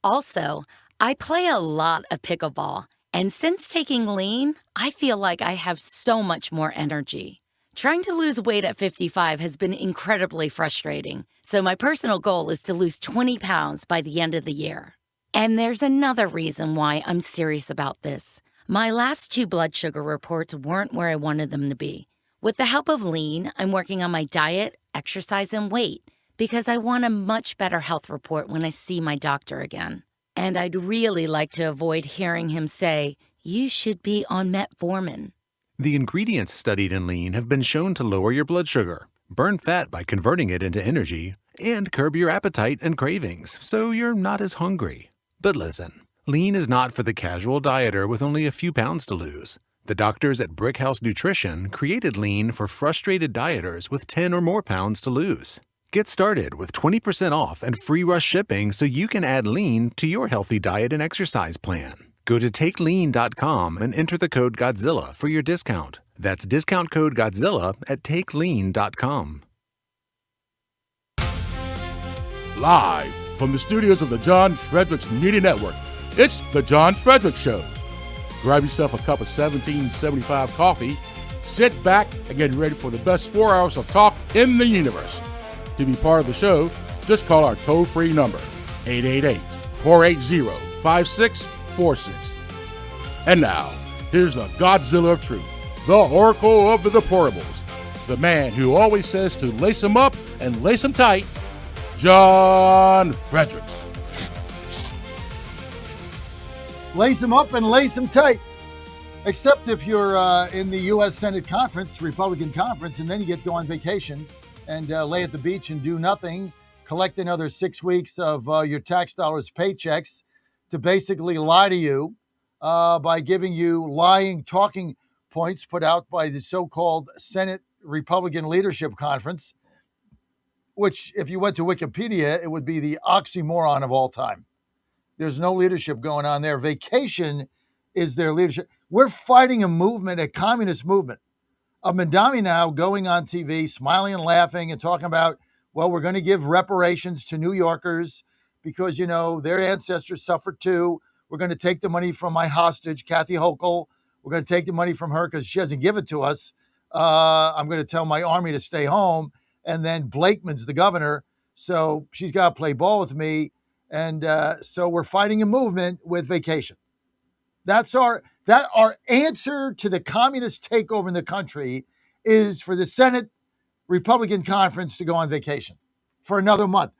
Also, I play a lot of pickleball, and since taking Lean, I feel like I have so much more energy. Trying to lose weight at 55 has been incredibly frustrating, so my personal goal is to lose 20 pounds by the end of the year. And there's another reason why I'm serious about this. My last 2 blood sugar reports weren't where I wanted them to be. With the help of Lean, I'm working on my diet, exercise, and weight because I want a much better health report when I see my doctor again. And I'd really like to avoid hearing him say, "You should be on metformin." The ingredients studied in Lean have been shown to lower your blood sugar, burn fat by converting it into energy, and curb your appetite and cravings, so you're not as hungry. But listen, Lean is not for the casual dieter with only a few pounds to lose. The doctors at Brickhouse Nutrition created Lean for frustrated dieters with 10 or more pounds to lose. Get started with 20% off and free rush shipping so you can add Lean to your healthy diet and exercise plan. Go to takelean.com and enter the code Godzilla for your discount. That's discount code Godzilla at takelean.com. Live from the studios of the John Fredericks Media Network, it's The John Fredericks Show. Grab yourself a cup of 1775 coffee, sit back, and get ready for the best 4 hours of talk in the universe. To be part of the show, just call our toll-free number, 888-480-5646. And now, here's the Godzilla of Truth, the Oracle of the Deplorables, the man who always says to lace them up and lace them tight, John Fredericks. Lace them up and lace them tight. Except if you're in the U.S. Senate conference, Republican conference, and then you get to go on vacation and lay at the beach and do nothing, collect another 6 weeks of your tax dollars paychecks to basically lie to you by giving you lying talking points put out by the so-called Senate Republican Leadership Conference, which if you went to Wikipedia, it would be the oxymoron of all time. There's no leadership going on there. Vacation is their leadership. We're fighting a movement, a communist movement, of Mandami now going on TV, smiling and laughing and talking about, well, we're going to give reparations to New Yorkers because, you know, their ancestors suffered too. We're going to take the money from my hostage, Kathy Hochul. We're going to take the money from her because she doesn't give it to us. I'm going to tell my army to stay home. And then Blakeman's the governor, so she's got to play ball with me. And so we're fighting a movement with vacation. That's our answer to the communist takeover in the country is for the Senate Republican Conference to go on vacation for another month.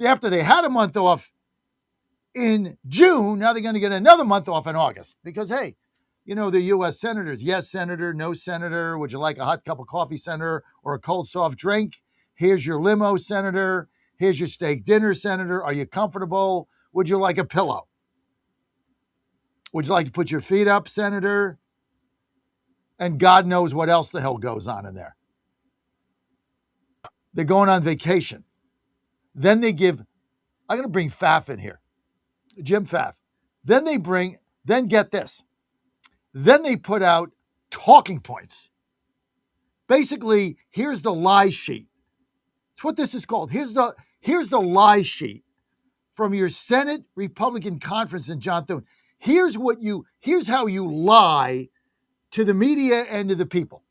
After they had a month off in June, now they're going to get another month off in August because, hey, you know, the U.S. senators, yes, senator, no senator. Would you like a hot cup of coffee, senator, or a cold soft drink? Here's your limo, senator. Here's your steak dinner, senator. Are you comfortable? Would you like a pillow? Would you like to put your feet up, senator? And God knows what else the hell goes on in there. They're going on vacation. Then they give, I'm going to bring Pfaff in here, Jim Pfaff. Then get this. Then they put out talking points. Basically, here's the lie sheet. It's what this is called. Here's the lie sheet from your Senate Republican Conference in John Thune. Here's how you lie to the media and to the people.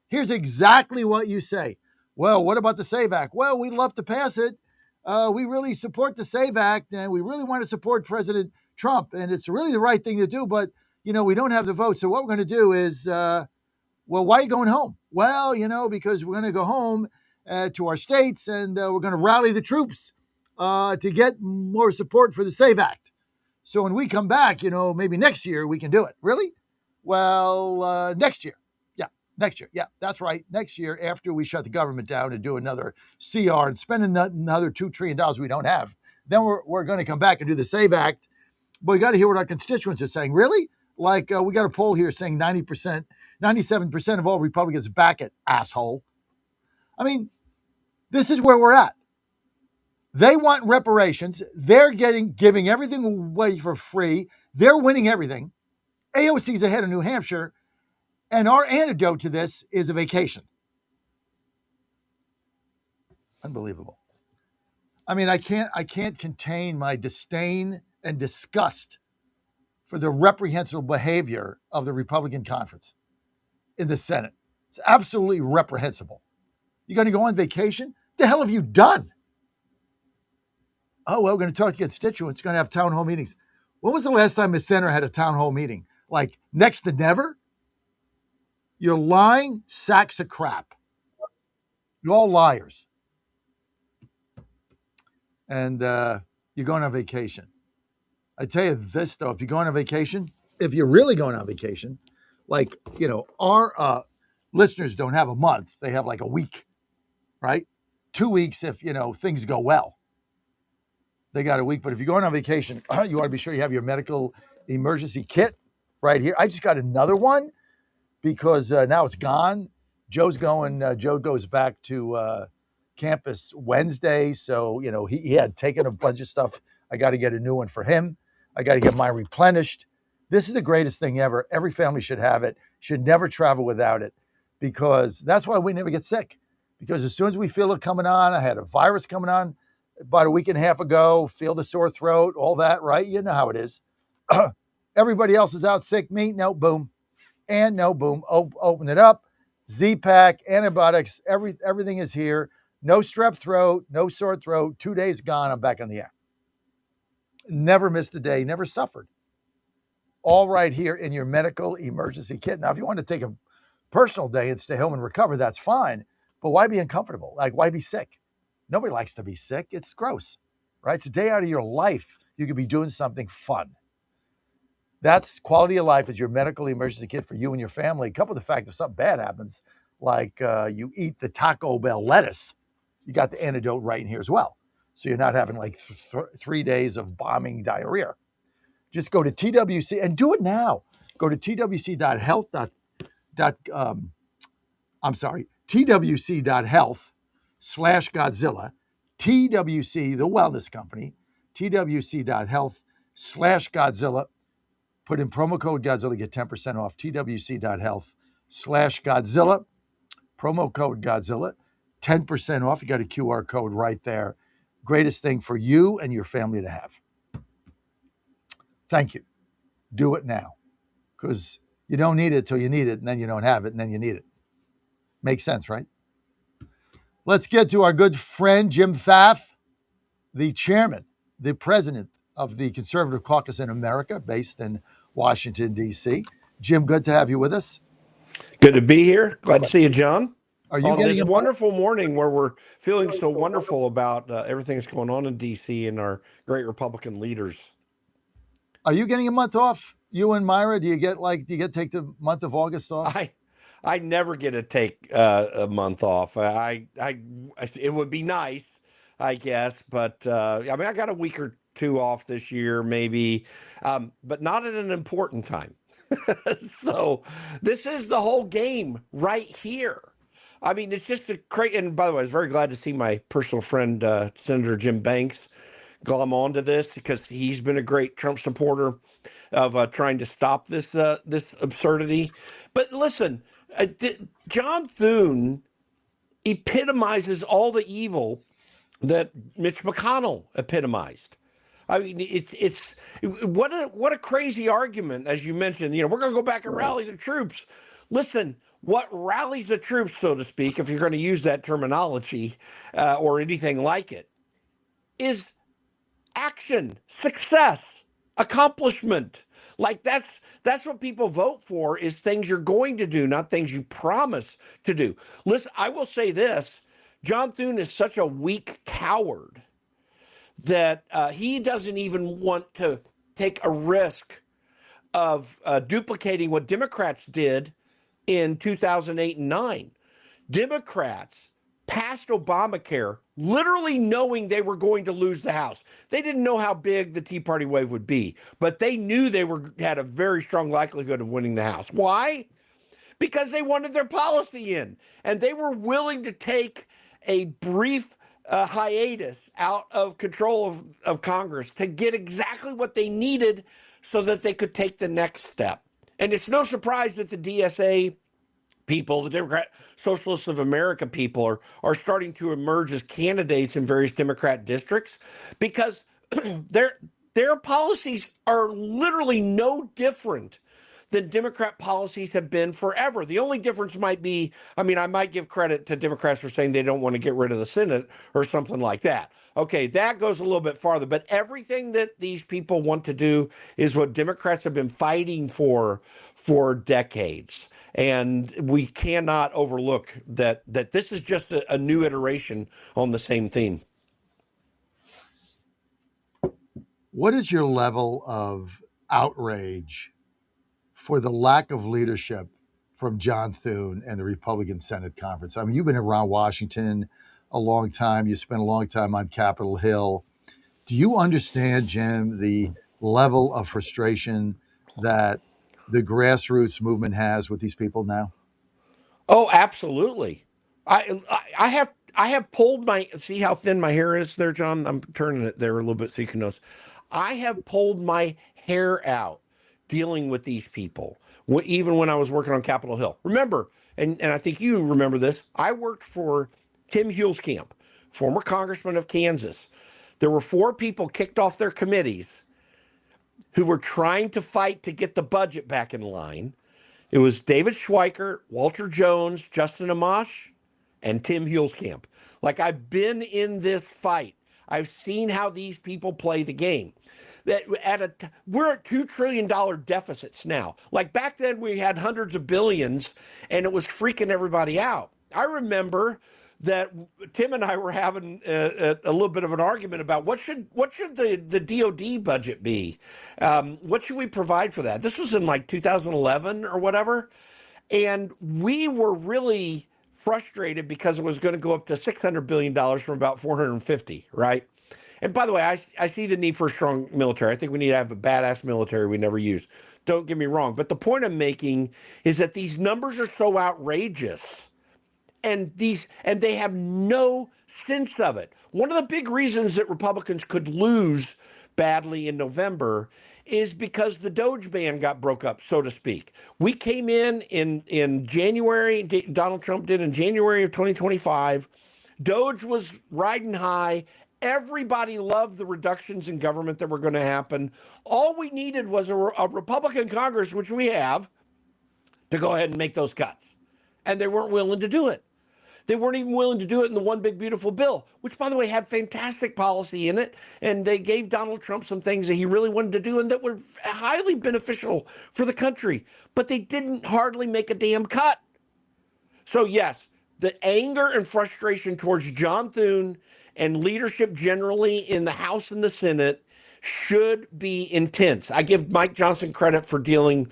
Here's exactly what you say. Well, what about the SAVE Act? Well, we'd love to pass it. We really support the SAVE Act, and we really want to support President Trump, and it's really the right thing to do, but, you know, we don't have the vote. So what we're going to do is, well, why are you going home? Well, you know, because we're going to go home to our states, and we're going to rally the troops to get more support for the SAVE Act. So when we come back, you know, maybe next year we can do it. Really? Well, next year. Yeah, next year. Yeah, that's right. Next year, after we shut the government down and do another CR and spend another $2 trillion we don't have, then we're going to come back and do the SAVE Act. But we got to hear what our constituents are saying. Really? Like, we got a poll here saying 90%, 97% of all Republicans back it, asshole. I mean, this is where we're at. They want reparations. They're giving everything away for free. They're winning everything. AOC's ahead of New Hampshire. And our antidote to this is a vacation. Unbelievable. I mean, I can't contain my disdain and disgust for the reprehensible behavior of the Republican conference in the Senate. It's absolutely reprehensible. You're going to go on vacation? What the hell have you done? Oh, well, we're going to talk to constituents, going to have town hall meetings. When was the last time a senator had a town hall meeting? Like next to never? You're lying sacks of crap. You're all liars. And you're going on vacation. I tell you this, though, if you're going on vacation, if you're really going on vacation, like, our listeners don't have a month. They have like a week, right? 2 weeks if, things go well. They got a week. But if you're going on vacation, you want to be sure you have your medical emergency kit right here. I just got another one because now it's gone. Joe goes back to campus Wednesday. So, he had taken a bunch of stuff. I got to get a new one for him. I got to get mine replenished. This is the greatest thing ever. Every family should have it, should never travel without it, because that's why we never get sick. Because as soon as we feel it coming on, I had a virus coming on about a week and a half ago, feel the sore throat, all that, right? You know how it is. Everybody else is out sick. Me, no, boom. And no, boom. Open it up. Z-Pack, antibiotics, everything is here. No strep throat, no sore throat. 2 days gone, I'm back on the air. Never missed a day, never suffered. All right here in your medical emergency kit. Now, if you want to take a personal day and stay home and recover, that's fine. But why be uncomfortable? Like, why be sick? Nobody likes to be sick. It's gross, right? It's a day out of your life. You could be doing something fun. That's quality of life is your medical emergency kit for you and your family. Couple with the fact if something bad happens, like you eat the Taco Bell lettuce, you got the antidote right in here as well. So you're not having like 3 days of bombing diarrhea. Just go to TWC and do it now. Go to twc.health. twc.health/Godzilla. TWC, the wellness company, twc.health/Godzilla. Put in promo code Godzilla, get 10% off. twc.health/Godzilla. Promo code Godzilla, 10% off. You got a QR code right there. Greatest thing for you and your family to have. Thank you. Do it now, because you don't need it till you need it, and then you don't have it, and then you need it. Makes sense, right? Let's get to our good friend, Jim Pfaff, the chairman, the president of the Conservative Caucus in America, based in Washington, D.C. Jim, good to have you with us. Good to be here. Glad to see you, John. Are you on getting this a wonderful morning where we're feeling so wonderful about everything that's going on in D.C. and our great Republican leaders? Are you getting a month off? You and Myra, do you get to take the month of August off? I never get to take a month off. It would be nice, I guess, but I mean, I got a week or two off this year, maybe, but not at an important time. So this is the whole game right here. I mean, it's just a great, and by the way, I was very glad to see my personal friend, Senator Jim Banks, glom onto this, because he's been a great Trump supporter of trying to stop this absurdity. But listen, John Thune epitomizes all the evil that Mitch McConnell epitomized. I mean, it's what a crazy argument, as you mentioned. We're going to go back and rally the troops. Listen, what rallies the troops, so to speak, if you're going to use that terminology or anything like it, is action, success, accomplishment. Like that's what people vote for, is things you're going to do, not things you promise to do. Listen, I will say this: John Thune is such a weak coward that he doesn't even want to take a risk of duplicating what Democrats did in 2008 and 9. Democrats passed Obamacare literally knowing they were going to lose the House. They didn't know how big the Tea Party wave would be, but they knew they had a very strong likelihood of winning the House. Why? Because they wanted their policy in, and they were willing to take a brief hiatus out of control of Congress to get exactly what they needed so that they could take the next step. And it's no surprise that the DSA people, the Democrat Socialists of America people, are starting to emerge as candidates in various Democrat districts, because their policies are literally no different than Democrat policies have been forever. The only difference might be, I mean, I might give credit to Democrats for saying they don't want to get rid of the Senate or something like that. Okay, that goes a little bit farther, but everything that these people want to do is what Democrats have been fighting for decades. And we cannot overlook that this is just a new iteration on the same theme. What is your level of outrage for the lack of leadership from John Thune and the Republican Senate Conference? I mean, you've been around Washington a long time. You spent a long time on Capitol Hill. Do you understand, Jim, the level of frustration that the grassroots movement has with these people now? Oh, absolutely. I have pulled my, see how thin my hair is there, John? I'm turning it there a little bit so you can notice. I have pulled my hair out dealing with these people, even when I was working on Capitol Hill. Remember, and I think you remember this, I worked for Tim Huelskamp, former congressman of Kansas. There were 4 people kicked off their committees who were trying to fight to get the budget back in line. It was David Schweikert, Walter Jones, Justin Amash, and Tim Huelskamp. Like, I've been in this fight. I've seen how these people play the game. We're at $2 trillion deficits now. Like, back then we had hundreds of billions and it was freaking everybody out. I remember that Tim and I were having a little bit of an argument about what should the DOD budget be? What should we provide for that? This was in like 2011 or whatever. And we were really frustrated because it was going to go up to $600 billion from about 450, right? And by the way, I see the need for a strong military. I think we need to have a badass military we never use. Don't get me wrong. But the point I'm making is that these numbers are so outrageous and they have no sense of it. One of the big reasons that Republicans could lose badly in November is because the Doge ban got broke up, so to speak. We came in January, Donald Trump did in January of 2025. Doge was riding high. Everybody loved the reductions in government that were going to happen. All we needed was a Republican Congress, which we have, to go ahead and make those cuts. And they weren't willing to do it. They weren't even willing to do it in the One Big Beautiful Bill, which, by the way, had fantastic policy in it. And they gave Donald Trump some things that he really wanted to do and that were highly beneficial for the country. But they didn't hardly make a damn cut. So, yes, the anger and frustration towards John Thune and leadership generally in the House and the Senate should be intense. I give Mike Johnson credit for dealing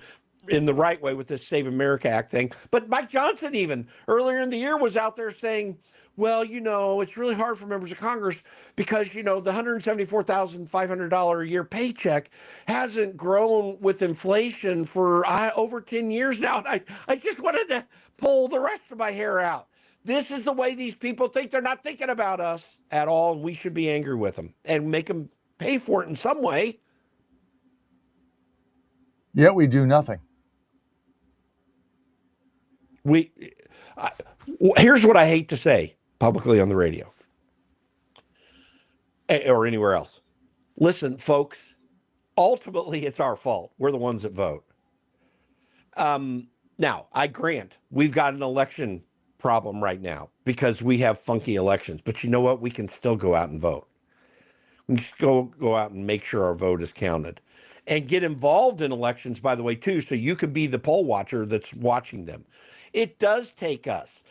in the right way with this Save America Act thing. But Mike Johnson even earlier in the year was out there saying, well, you know, it's really hard for members of Congress because, you know, the $174,500 a year paycheck hasn't grown with inflation for over 10 years now. And I just wanted to pull the rest of my hair out. This is the way these people think. They're not thinking about us at all. And we should be angry with them and make them pay for it in some way. Yet we do nothing. Here's what I hate to say publicly on the radio or anywhere else. Listen, folks, ultimately it's our fault. We're the ones that vote. Now, I grant we've got an election problem right now because we have funky elections. But you know what? We can still go out and vote. We can still go out and make sure our vote is counted. And get involved in elections, by the way, too, so you can be the poll watcher that's watching them. It does take us,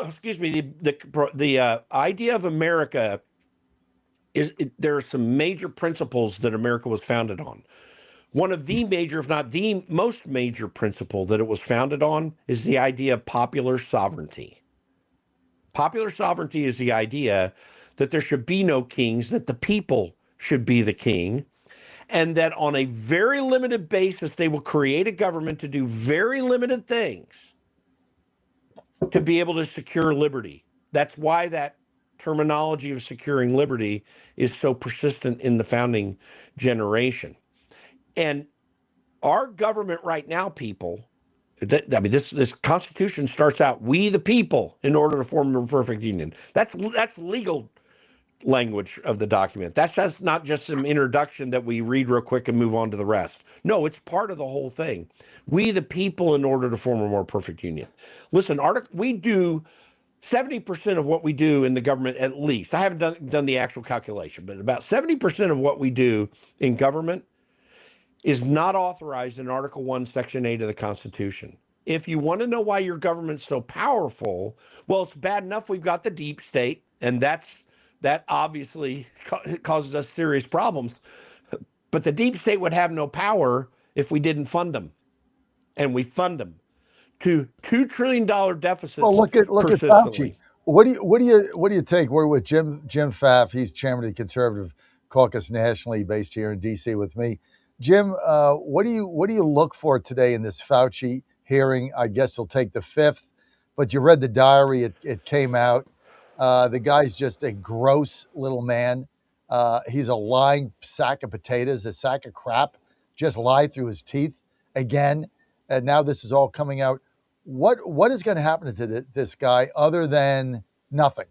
excuse me, the idea of America there are some major principles that America was founded on. One of the major, if not the most major principle that it was founded on is the idea of popular sovereignty. Popular sovereignty is the idea that there should be no kings, that the people should be the king, and that on a very limited basis, they will create a government to do very limited things to be able to secure liberty. That's why that terminology of securing liberty is so persistent in the founding generation. And our government right now, people, this Constitution starts out, we the people, in order to form a perfect union. That's legal language of the document. That's just not just some introduction that we read real quick and move on to the rest. No, it's part of the whole thing. We, the people, in order to form a more perfect union. Listen, we do 70% of what we do in the government, at least. I haven't done the actual calculation, but about 70% of what we do in government is not authorized in Article 1, Section 8 of the Constitution. If you want to know why your government's so powerful, well, it's bad enough we've got the deep state, and that obviously causes us serious problems. But the deep state would have no power if we didn't fund them. And we fund them to $2 trillion deficits. Well, look at Fauci. What do you take? We're with Jim Pfaff. He's chairman of the Conservative Caucus nationally, based here in D.C. with me. Jim, what do you look for today in this Fauci hearing? I guess he'll take the 5th, but you read the diary. It came out. The guy's just a gross little man. He's a lying sack of potatoes, a sack of crap. Just lied through his teeth again, and now this is all coming out. What is going to happen to this guy other than nothing?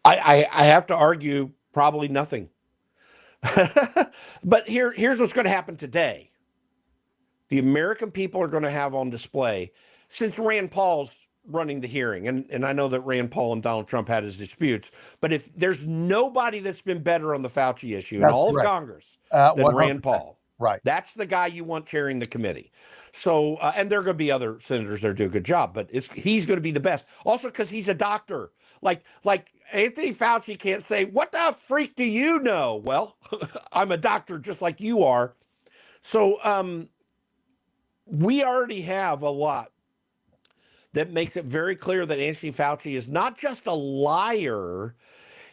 I have to argue probably nothing. But here's what's going to happen today. The American people are going to have on display, since Rand Paul's running the hearing, and I know that Rand Paul and Donald Trump had his disputes, but if there's nobody that's been better on the Fauci issue in all of Congress than Rand Paul. Right. That's the guy you want chairing the committee. So, and there are going to be other senators that do a good job, but he's going to be the best. Also, because he's a doctor. Like Anthony Fauci can't say, "What the freak do you know?" Well, I'm a doctor just like you are. So, we already have a lot that makes it very clear that Anthony Fauci is not just a liar.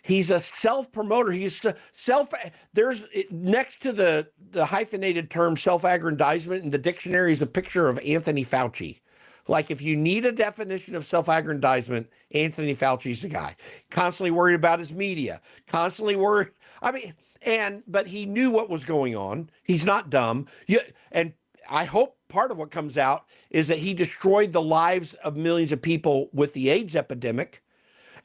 He's a self-promoter. He's there's next to the hyphenated term self-aggrandizement in the dictionary is a picture of Anthony Fauci. Like, if you need a definition of self-aggrandizement, Anthony Fauci's the guy. Constantly worried about his media. Constantly worried. But he knew what was going on. He's not dumb. And I hope part of what comes out is that he destroyed the lives of millions of people with the AIDS epidemic.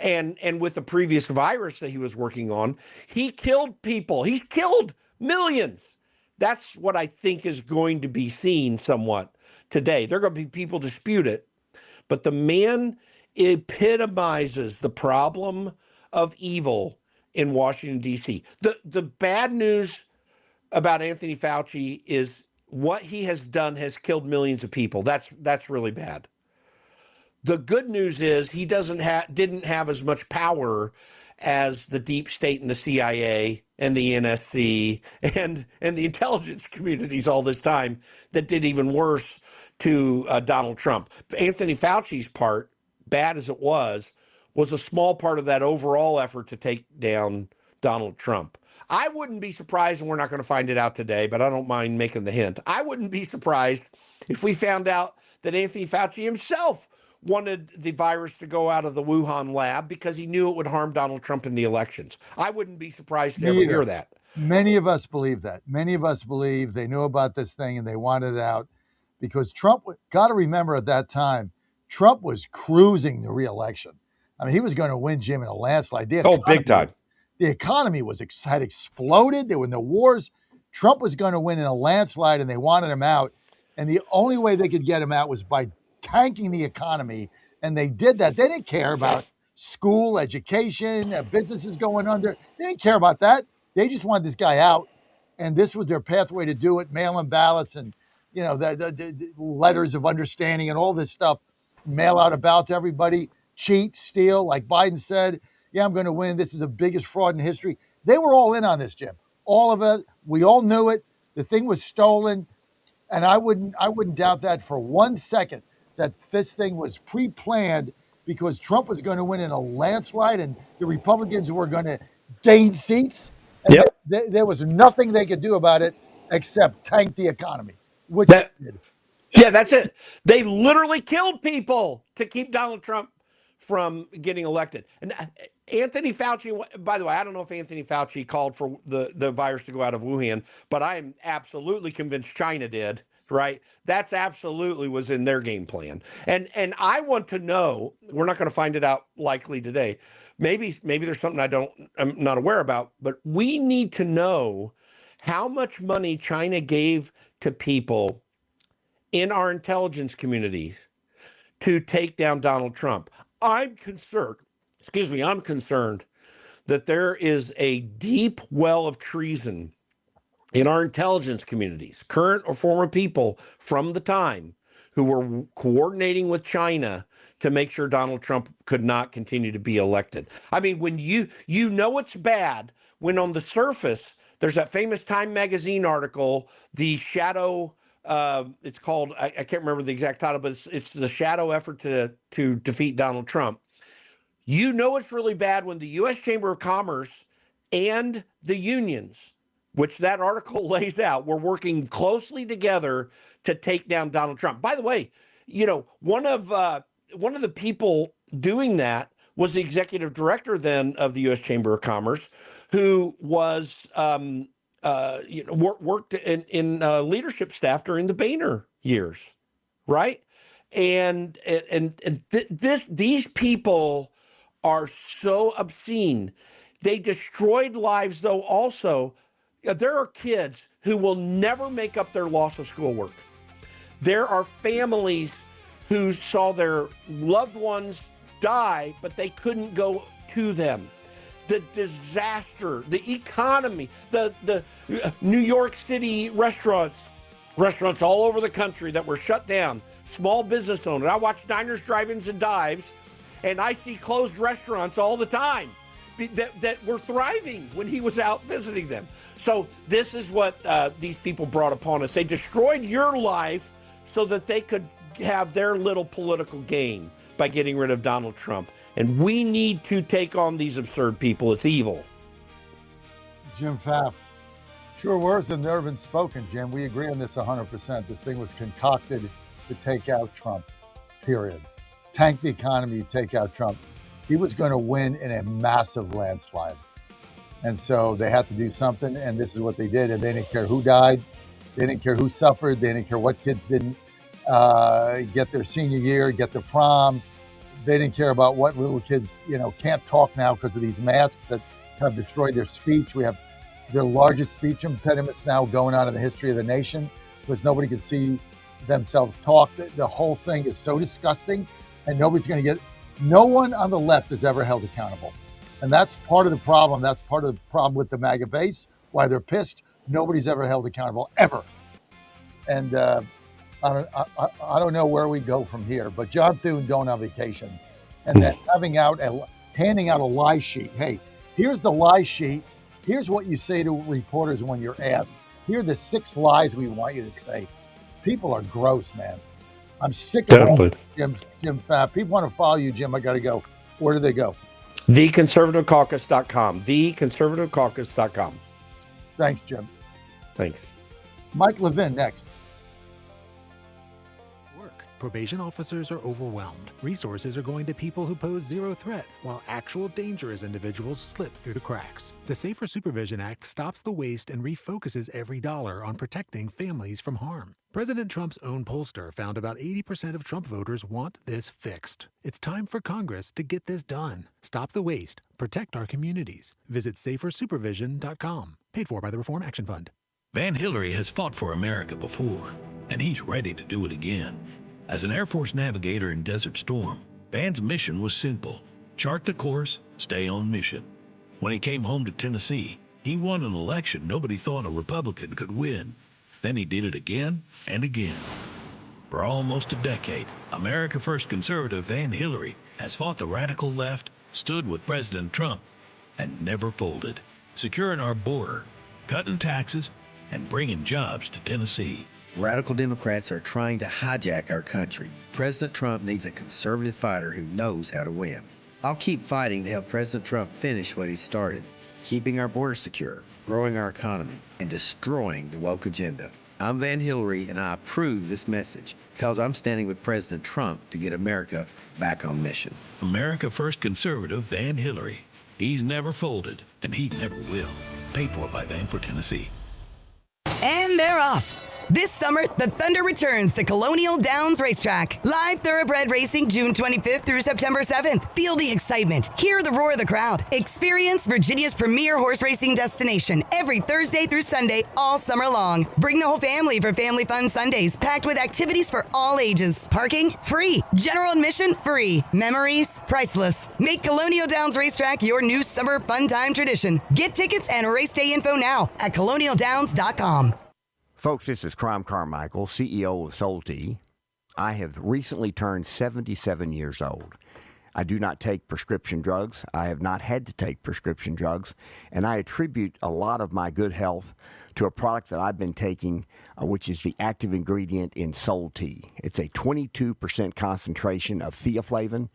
And with the previous virus that he was working on, he killed people. He's killed millions. That's what I think is going to be seen somewhat today. There are going to be people dispute it, but the man epitomizes the problem of evil in Washington, D.C. The bad news about Anthony Fauci is what he has done has killed millions of people. That's really bad. The good news is he didn't have as much power as the deep state and the CIA and the NSC and the intelligence communities all this time that did even worse to Donald Trump. Anthony Fauci's part, bad as it was a small part of that overall effort to take down Donald Trump. I wouldn't be surprised, and we're not going to find it out today, but I don't mind making the hint. I wouldn't be surprised if we found out that Anthony Fauci himself wanted the virus to go out of the Wuhan lab because he knew it would harm Donald Trump in the elections. I wouldn't be surprised to ever hear that. Many of us believe that. Many of us believe they knew about this thing and they wanted it out because Trump, got to remember at that time, Trump was cruising the re-election. I mean, he was going to win, Jim, in a landslide. Big time. The economy had exploded. There were no wars. Trump was going to win in a landslide and they wanted him out. And the only way they could get him out was by tanking the economy, and they did that. They didn't care about school, education, businesses going under. They didn't care about that. They just wanted this guy out, and this was their pathway to do it, mail-in ballots and, the letters of understanding and all this stuff, mail out a ballot to everybody, cheat, steal, like Biden said, yeah, I'm going to win. This is the biggest fraud in history. They were all in on this, Jim. All of it. We all knew it. The thing was stolen, and I wouldn't doubt that for 1 second, that this thing was pre-planned because Trump was going to win in a landslide and the Republicans were going to gain seats. And there was nothing they could do about it except tank the economy, which they did. Yeah, that's it. They literally killed people to keep Donald Trump from getting elected. And Anthony Fauci, by the way, I don't know if Anthony Fauci called for the virus to go out of Wuhan, but I am absolutely convinced China did. right? That's absolutely was in their game plan. And I want to know, we're not going to find it out likely today. Maybe there's something I'm not aware about, but we need to know how much money China gave to people in our intelligence communities to take down Donald Trump. I'm concerned that there is a deep well of treason in our intelligence communities, current or former people from the time who were coordinating with China to make sure Donald Trump could not continue to be elected. I mean, when you know it's bad when on the surface, there's that famous Time magazine article, the shadow, it's called, I can't remember the exact title, but it's the shadow effort to defeat Donald Trump. You know it's really bad when the U.S. Chamber of Commerce and the unions, which that article lays out, were working closely together to take down Donald Trump. By the way, one of the people doing that was the executive director then of the U.S. Chamber of Commerce, who was worked in leadership staff during the Boehner years, right? And these people are so obscene. They destroyed lives, though. Also, there are kids who will never make up their loss of schoolwork. There are families who saw their loved ones die, but they couldn't go to them. The disaster, the economy, the New York City restaurants all over the country that were shut down, small business owners. I watch diners, drive-ins, and dives, and I see closed restaurants all the time that were thriving when he was out visiting them. So this is what these people brought upon us. They destroyed your life so that they could have their little political gain by getting rid of Donald Trump. And we need to take on these absurd people. It's evil. Jim Pfaff. Sure words have never been spoken, Jim. We agree on this 100%. This thing was concocted to take out Trump, period. Tank the economy, take out Trump. He was going to win in a massive landslide. And so they had to do something, and this is what they did. And they didn't care who died. They didn't care who suffered. They didn't care what kids didn't get their senior year, get their prom. They didn't care about what little kids, can't talk now because of these masks that have destroyed their speech. We have the largest speech impediments now going on in the history of the nation because nobody can see themselves talk. The whole thing is so disgusting, and no one on the left is ever held accountable. And that's part of the problem. That's part of the problem with the MAGA base, why they're pissed. Nobody's ever held accountable, ever. And I don't know where we go from here, but John Thune going on vacation and then handing out a lie sheet. Hey, here's the lie sheet. Here's what you say to reporters when you're asked. Here are the 6 lies we want you to say. People are gross, man. I'm sick of it. Jim Pfaff. People want to follow you, Jim. I got to go. Where do they go? TheConservativeCaucus.com. TheConservativeCaucus.com. Thanks, Jim. Thanks. Mike Levin next. Probation officers are overwhelmed. Resources are going to people who pose zero threat, while actual dangerous individuals slip through the cracks. The Safer Supervision Act stops the waste and refocuses every dollar on protecting families from harm. President Trump's own pollster found about 80% of Trump voters want this fixed. It's time for Congress to get this done. Stop the waste. Protect our communities. Visit safersupervision.com. Paid for by the Reform Action Fund. Van Hillary has fought for America before, and he's ready to do it again. As an Air Force navigator in Desert Storm, Van's mission was simple: chart the course, stay on mission. When he came home to Tennessee, he won an election nobody thought a Republican could win. Then he did it again and again. For almost a decade, America First conservative Van Hillary has fought the radical left, stood with President Trump, and never folded, securing our border, cutting taxes, and bringing jobs to Tennessee. Radical Democrats are trying to hijack our country. President Trump needs a conservative fighter who knows how to win. I'll keep fighting to help President Trump finish what he started, keeping our border secure, growing our economy, and destroying the woke agenda. I'm Van Hillary, and I approve this message because I'm standing with President Trump to get America back on mission. America First conservative Van Hillary. He's never folded, and he never will. Paid for by Van for Tennessee. And they're off. This summer, the Thunder returns to Colonial Downs Racetrack. Live thoroughbred racing June 25th through September 7th. Feel the excitement. Hear the roar of the crowd. Experience Virginia's premier horse racing destination every Thursday through Sunday all summer long. Bring the whole family for Family Fun Sundays, packed with activities for all ages. Parking? Free. General admission? Free. Memories? Priceless. Make Colonial Downs Racetrack your new summer fun time tradition. Get tickets and race day info now at colonialdowns.com. Folks, this is Crime Carmichael, CEO of Solti. I have recently turned 77 years old. I do not take prescription drugs. I have not had to take prescription drugs, and I attribute a lot of my good health to a product that I've been taking, which is the active ingredient in Solti. It's a 22% concentration of theaflavin.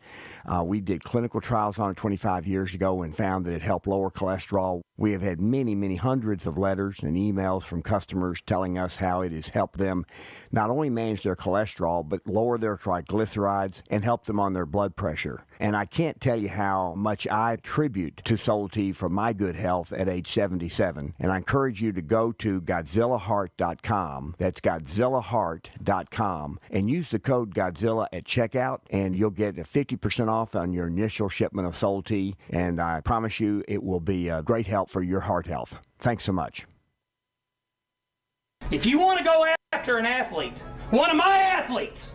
We did clinical trials on it 25 years ago and found that it helped lower cholesterol. We have had many, many hundreds of letters and emails from customers telling us how it has helped them not only manage their cholesterol, but lower their triglycerides and help them on their blood pressure. And I can't tell you how much I attribute to Solti for my good health at age 77. And I encourage you to go to GodzillaHeart.com. That's GodzillaHeart.com. And use the code Godzilla at checkout, and you'll get a 50% off on your initial shipment of Solti. And I promise you it will be a great help for your heart health. Thanks so much. If you want to go after an athlete, one of my athletes,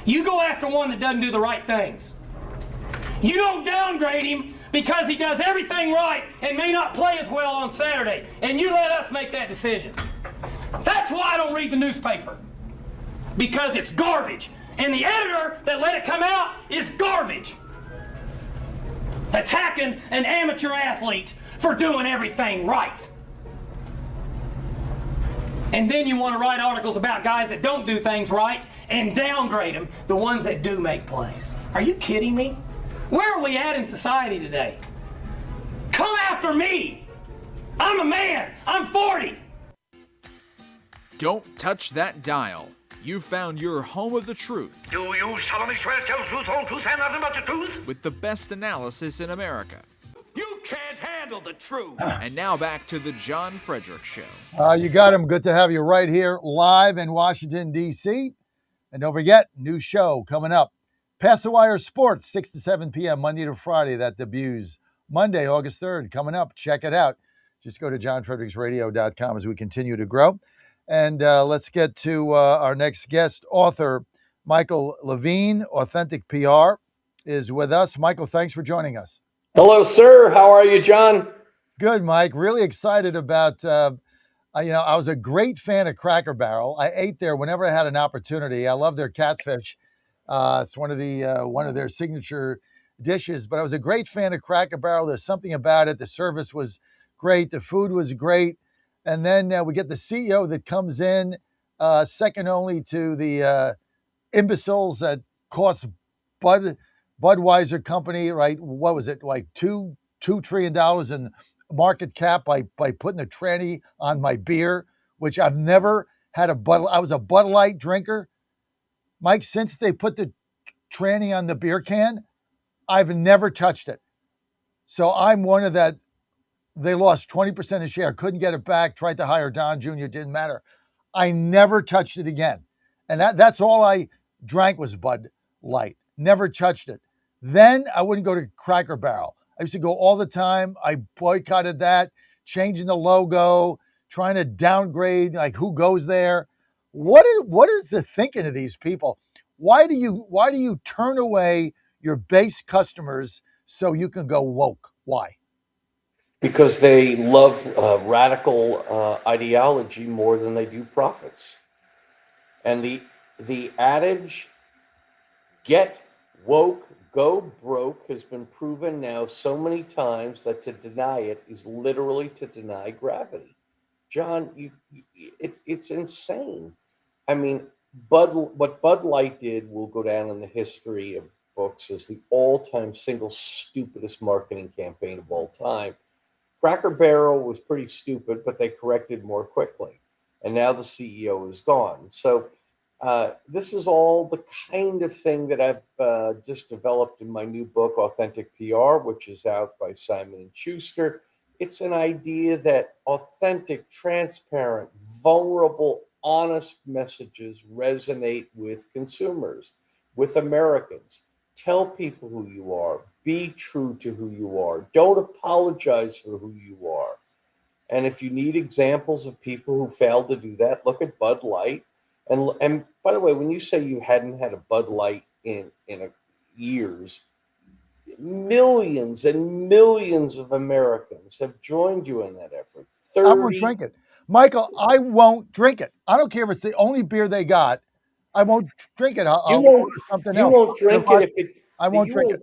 you go after one that doesn't do the right things. You don't downgrade him because he does everything right and may not play as well on Saturday, and you let us make that decision. That's why I don't read the newspaper, because it's garbage, and the editor that let it come out is garbage. Attacking an amateur athlete for doing everything right. And then you want to write articles about guys that don't do things right and downgrade them, the ones that do make plays. Are you kidding me? Where are we at in society today? Come after me. I'm a man. I'm 40. Don't touch that dial. You found your home of the truth. Do you solemnly swear to tell the truth, whole truth, and nothing but the truth? With the best analysis in America. You can't handle the truth. And now back to the John Fredericks Show. You got him. Good to have you right here live in Washington, D.C. And don't forget, new show coming up. Pass the Wire Sports, 6 to 7 p.m., Monday to Friday. That debuts Monday, August 3rd. Coming up. Check it out. Just go to johnfredericksradio.com as we continue to grow. And let's get to our next guest, author Michael Levine, Authentic PR, is with us. Michael, thanks for joining us. Hello, sir. How are you, John? Good, Mike. Really excited about, I was a great fan of Cracker Barrel. I ate there whenever I had an opportunity. I love their catfish. It's one of their signature dishes, but I was a great fan of Cracker Barrel. There's something about it. The service was great. The food was great. And then we get the CEO that comes in, second only to the imbeciles that cost Budweiser company, right? What was it, like $2 trillion in market cap by putting a tranny on my beer, which I've never had I was a Bud Light drinker. Mike, since they put the tranny on the beer can, I've never touched it. So I'm one of that. They lost 20% of share, couldn't get it back, tried to hire Don Jr., didn't matter. I never touched it again. And that's all I drank was Bud Light. Never touched it. Then I wouldn't go to Cracker Barrel. I used to go all the time. I boycotted that, changing the logo, trying to downgrade, like who goes there. What is the thinking of these people? Why do you turn away your base customers so you can go woke? Why? Because they love radical ideology more than they do profits. And the adage, get woke, go broke, has been proven now so many times that to deny it is literally to deny gravity. John, it's insane. I mean, what Bud Light did will go down in the history of books as the all-time single stupidest marketing campaign of all time. Cracker Barrel was pretty stupid, but they corrected more quickly. And now the CEO is gone. So this is all the kind of thing that I've just developed in my new book, Authentic PR, which is out by Simon & Schuster. It's an idea that authentic, transparent, vulnerable, honest messages resonate with consumers, with Americans. Tell people who you are. Be true to who you are. Don't apologize for who you are. And if you need examples of people who failed to do that, look at Bud Light. And by the way, when you say you hadn't had a Bud Light in years, millions and millions of Americans have joined you in that effort. I won't drink it. Michael, I won't drink it. I don't care if it's the only beer they got. I won't drink it. I'll order something You else. won't drink it if it. I won't drink it.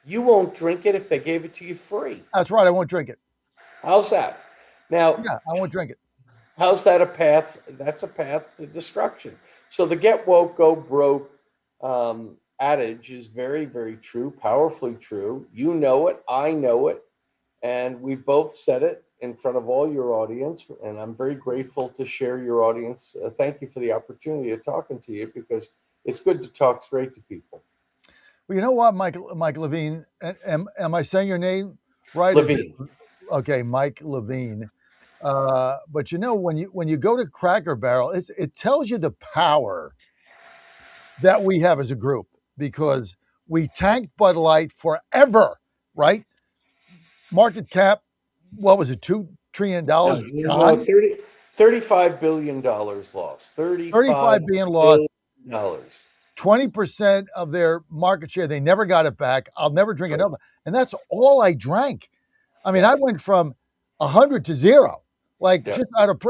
You won't drink it if they gave it to you free. That's right. I won't drink it. How's that? Now, yeah, I won't drink it. How's that a path? That's a path to destruction. So the get woke, go broke adage is very, very true, powerfully true. You know it. I know it. And we both said it in front of all your audience. And I'm very grateful to share your audience. Thank you for the opportunity of talking to you, because it's good to talk straight to people. Well, you know what, Mike Levine, am I saying your name right? Levine. Okay, Mike Levine. But you know, when you go to Cracker Barrel, it tells you the power that we have as a group, because we tanked Bud Light forever, right? Market cap, what was it, $2 trillion? No, $35 billion lost. $35 billion lost. 20% of their market share. They never got it back. I'll never drink another. And that's all I drank. I mean, I went from 100 to 0. Just out of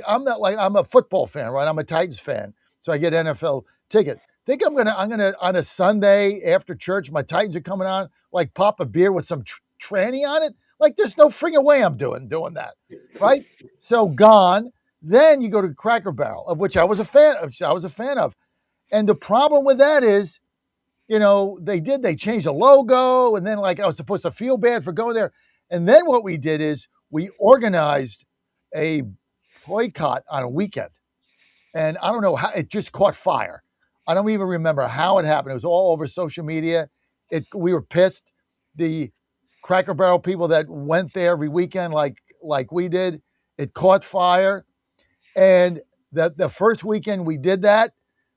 I'm a football fan, right? I'm a Titans fan, so I get NFL ticket. Think I'm gonna on a Sunday after church, my Titans are coming on, pop a beer with some tranny on it. There's no friggin' way I'm doing that, right? So gone. Then you go to Cracker Barrel, of which I was a fan of. And the problem with that is, they changed the logo, and then I was supposed to feel bad for going there. And then what we did is we organized a boycott on a weekend. And I don't know how, it just caught fire. I don't even remember how it happened. It was all over social media. We were pissed. The Cracker Barrel people that went there every weekend like we did, it caught fire. And the first weekend we did that,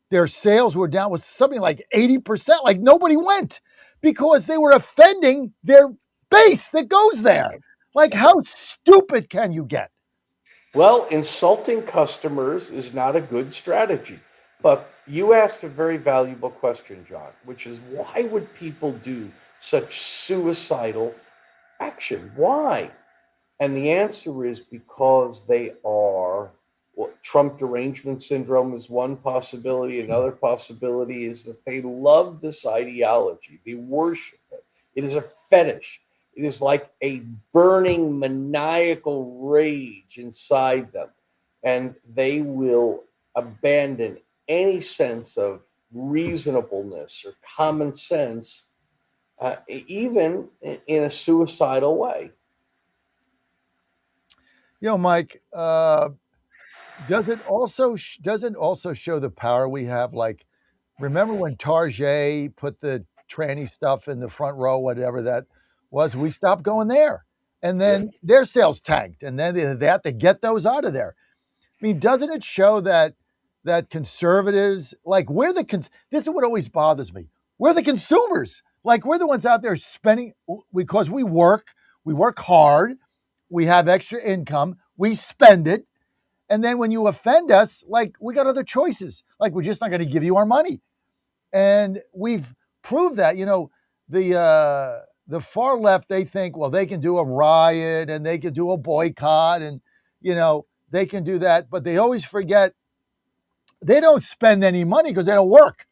their sales were down with something like 80%. Nobody went because they were offending their base that goes there. How stupid can you get? Well, insulting customers is not a good strategy. But you asked a very valuable question, John, which is, why would people do such suicidal action? Why? And the answer is because they are, Trump derangement syndrome is one possibility. Another possibility is that they love this ideology. They worship it. It is a fetish. It is like a burning maniacal rage inside them. And they will abandon any sense of reasonableness or common sense, even in a suicidal way. Mike, doesn't also show the power we have? Remember when Target put the tranny stuff in the front row, whatever that was? We stopped going there, and then their sales tanked, and then they had to get those out of there. I mean, doesn't it show that conservatives, this is what always bothers me. We're the consumers. We're the ones out there spending, because we work hard, we have extra income, we spend it. And then when you offend us, we got other choices. We're just not going to give you our money. And we've proved that. The far left, they think, well, they can do a riot and they can do a boycott and, they can do that. But they always forget they don't spend any money because they don't work,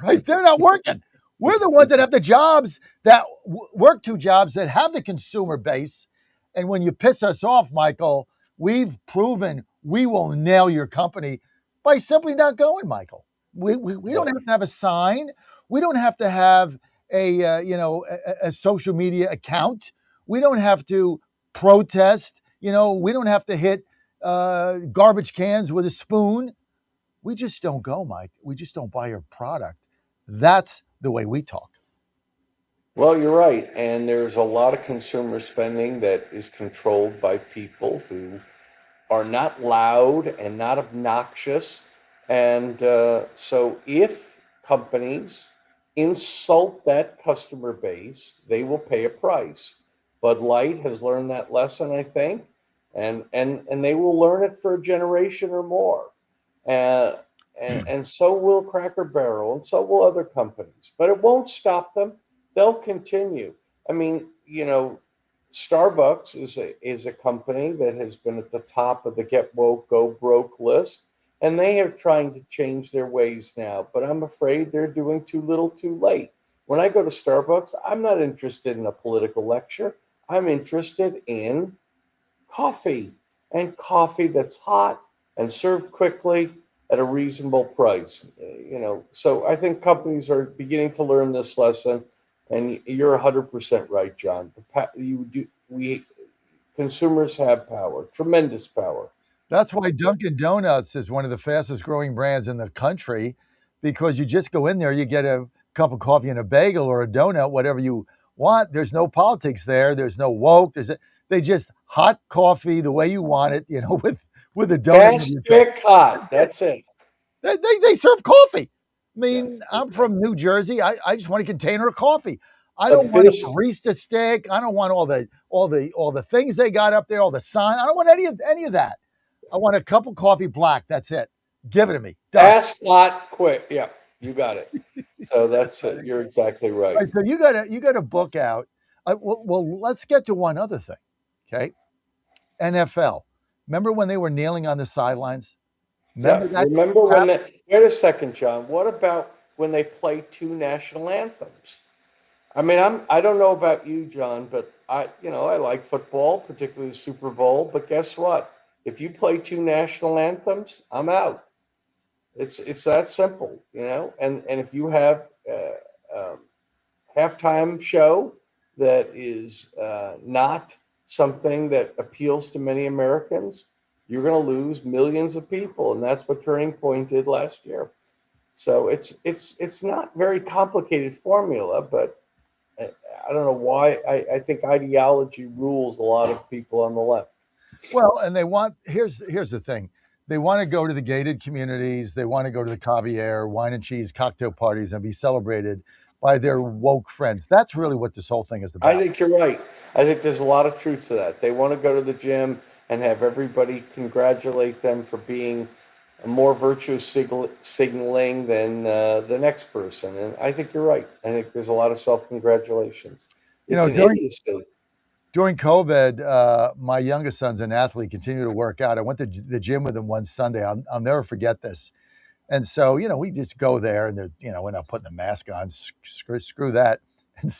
right? They're not working. We're the ones that have the jobs, that work 2 jobs, that have the consumer base. And when you piss us off, Michael, we've proven we will nail your company by simply not going, Michael. We don't have to have a sign. We don't have to have a social media account. We don't have to protest. We don't have to hit garbage cans with a spoon. We just don't go, Mike. We just don't buy your product. That's the way we talk. Well, you're right. And there's a lot of consumer spending that is controlled by people who are not loud and not obnoxious. And so if companies insult that customer base, they will pay a price. Bud Light has learned that lesson, I think, and they will learn it for a generation or more. Uh, and so will Cracker Barrel, and so will other companies. But it won't stop them. They'll continue. I mean, Starbucks is a company that has been at the top of the Get Woke, Go Broke list, and they are trying to change their ways now. But I'm afraid they're doing too little, too late. When I go to Starbucks, I'm not interested in a political lecture. I'm interested in coffee, and coffee that's hot and served quickly at a reasonable price. So I think companies are beginning to learn this lesson, and you're 100% right, John. We consumers have power, tremendous power. That's why Dunkin' Donuts is one of the fastest growing brands in the country, because you just go in there, you get a cup of coffee and a bagel or a donut, whatever you want. There's no politics there. There's no woke. They just hot coffee the way you want it, with a donut. Fast, quick, hot. That's it. They serve coffee. I mean, I'm from New Jersey. I just want a container of coffee. I don't want a barista stick. I don't want all the things they got up there, all the sign. I don't want any of that. I want a cup of coffee black. That's it. Give it to me. Done. Fast, hot, quick. Yeah, you got it. So that's it. You're exactly right. Right, so you got to book out. Well, let's get to one other thing. Okay, NFL. Remember when they were kneeling on the sidelines? Remember when they, wait a second, John. What about when they play two national anthems? I mean, I don't know about you, John, but I like football, particularly the Super Bowl. But guess what? If you play two national anthems, I'm out. It's that simple, And if you have halftime show that is not something that appeals to many Americans, you're going to lose millions of people, and that's what Turning Point did last year. So it's not very complicated formula, but I don't know why. I think ideology rules a lot of people on the left. Well, and here's the thing. They want to go to the gated communities. They want to go to the caviar, wine and cheese cocktail parties and be celebrated by their woke friends. That's really what this whole thing is about. I think you're right. I think there's a lot of truth to that. They want to go to the gym and have everybody congratulate them for being more virtue signaling than the next person. And I think you're right. I think there's a lot of self-congratulations. During COVID, my youngest son's an athlete, continued to work out. I went to the gym with him one Sunday. I'll never forget this. And so, we just go there and we're not putting the mask on, screw that. And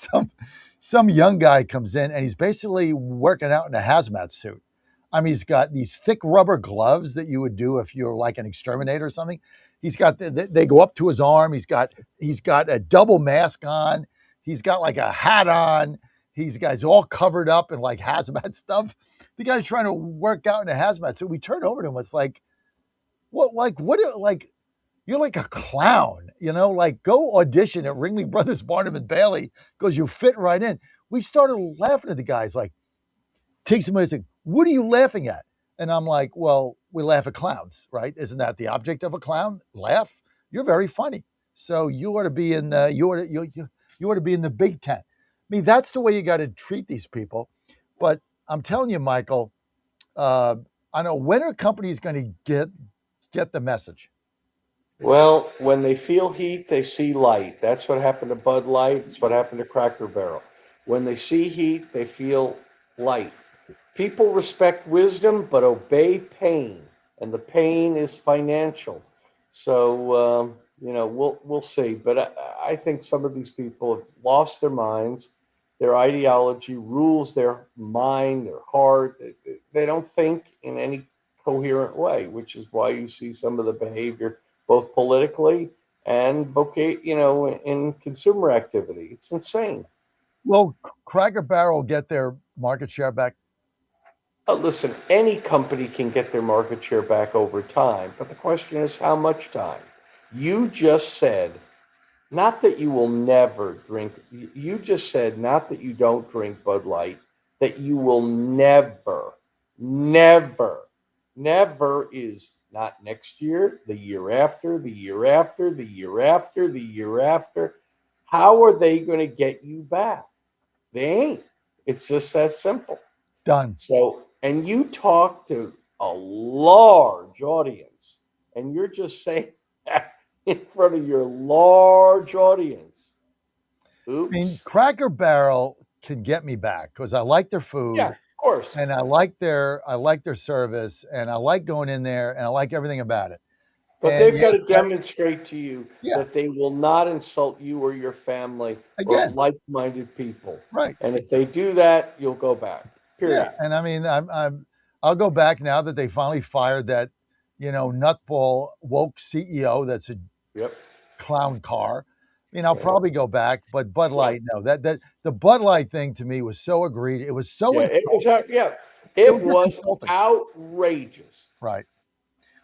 some young guy comes in and he's basically working out in a hazmat suit. I mean, he's got these thick rubber gloves that you would do if you're like an exterminator or something. He's got, they go up to his arm. He's got a double mask on. He's got like a hat on. He's all covered up in like hazmat stuff. The guy's trying to work out in a hazmat suit. We turn over to him. It's like, you're like a clown, go audition at Ringling Brothers Barnum and Bailey because you fit right in. We started laughing at the guys, like, takes a minute, like, what are you laughing at? And I'm like, well, we laugh at clowns, right? Isn't that the object of a clown? Laugh. You're very funny. So you ought to be in the, you ought to be in the Big Ten. I mean, that's the way you got to treat these people. But I'm telling you, Michael, I know, when are companies going to get the message? Well, when they feel heat, they see light. That's what happened to Bud Light. It's what happened to Cracker Barrel. When they see heat, they feel light. People respect wisdom, but obey pain, and the pain is financial. So, we'll see. But I think some of these people have lost their minds. Their ideology rules their mind, their heart. They don't think in any coherent way, which is why you see some of the behavior, both politically and in consumer activity. It's insane. Will Cracker Barrel get their market share back? Listen, any company can get their market share back over time, but the question is how much time? You just said, not that you will never drink, you just said, not that you don't drink Bud Light, that you will never never is not next year, the year after, the year after, the year after, the year after. How are they going to get you back? They ain't. It's just that simple. Done. So, and you talk to a large audience, and you're just saying that in front of your large audience. Oops. I mean, Cracker Barrel can get me back because I like their food. Yeah, of course. And I like their service, and I like going in there, and I like everything about it. But And they've got yet, to demonstrate to you Yeah. that they will not insult you or your family or Again. like-minded people. Right. And if they do that, you'll go back. Period. Yeah, and I mean, I'll go back now that they finally fired that, nutball woke CEO. That's a clown car. I mean, I'll probably go back, but Bud Light, no. That the Bud Light thing to me was so egregious. It was so It was just insulting. outrageous. Right.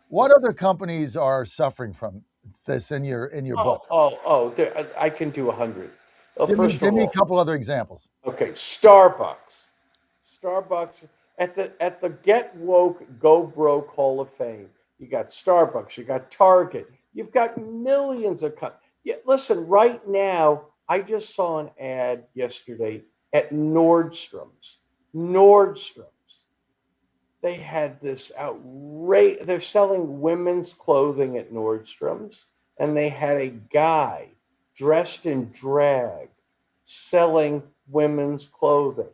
What other companies are suffering from this in your book? I can do 100. Well, Give me a couple other examples. Okay, Starbucks at the Get Woke Go Broke Hall of Fame. You got Starbucks, you got Target, you've got millions of listen, right now, I just saw an ad yesterday at Nordstrom's. They had this they're selling women's clothing at Nordstrom's, and they had a guy dressed in drag selling women's clothing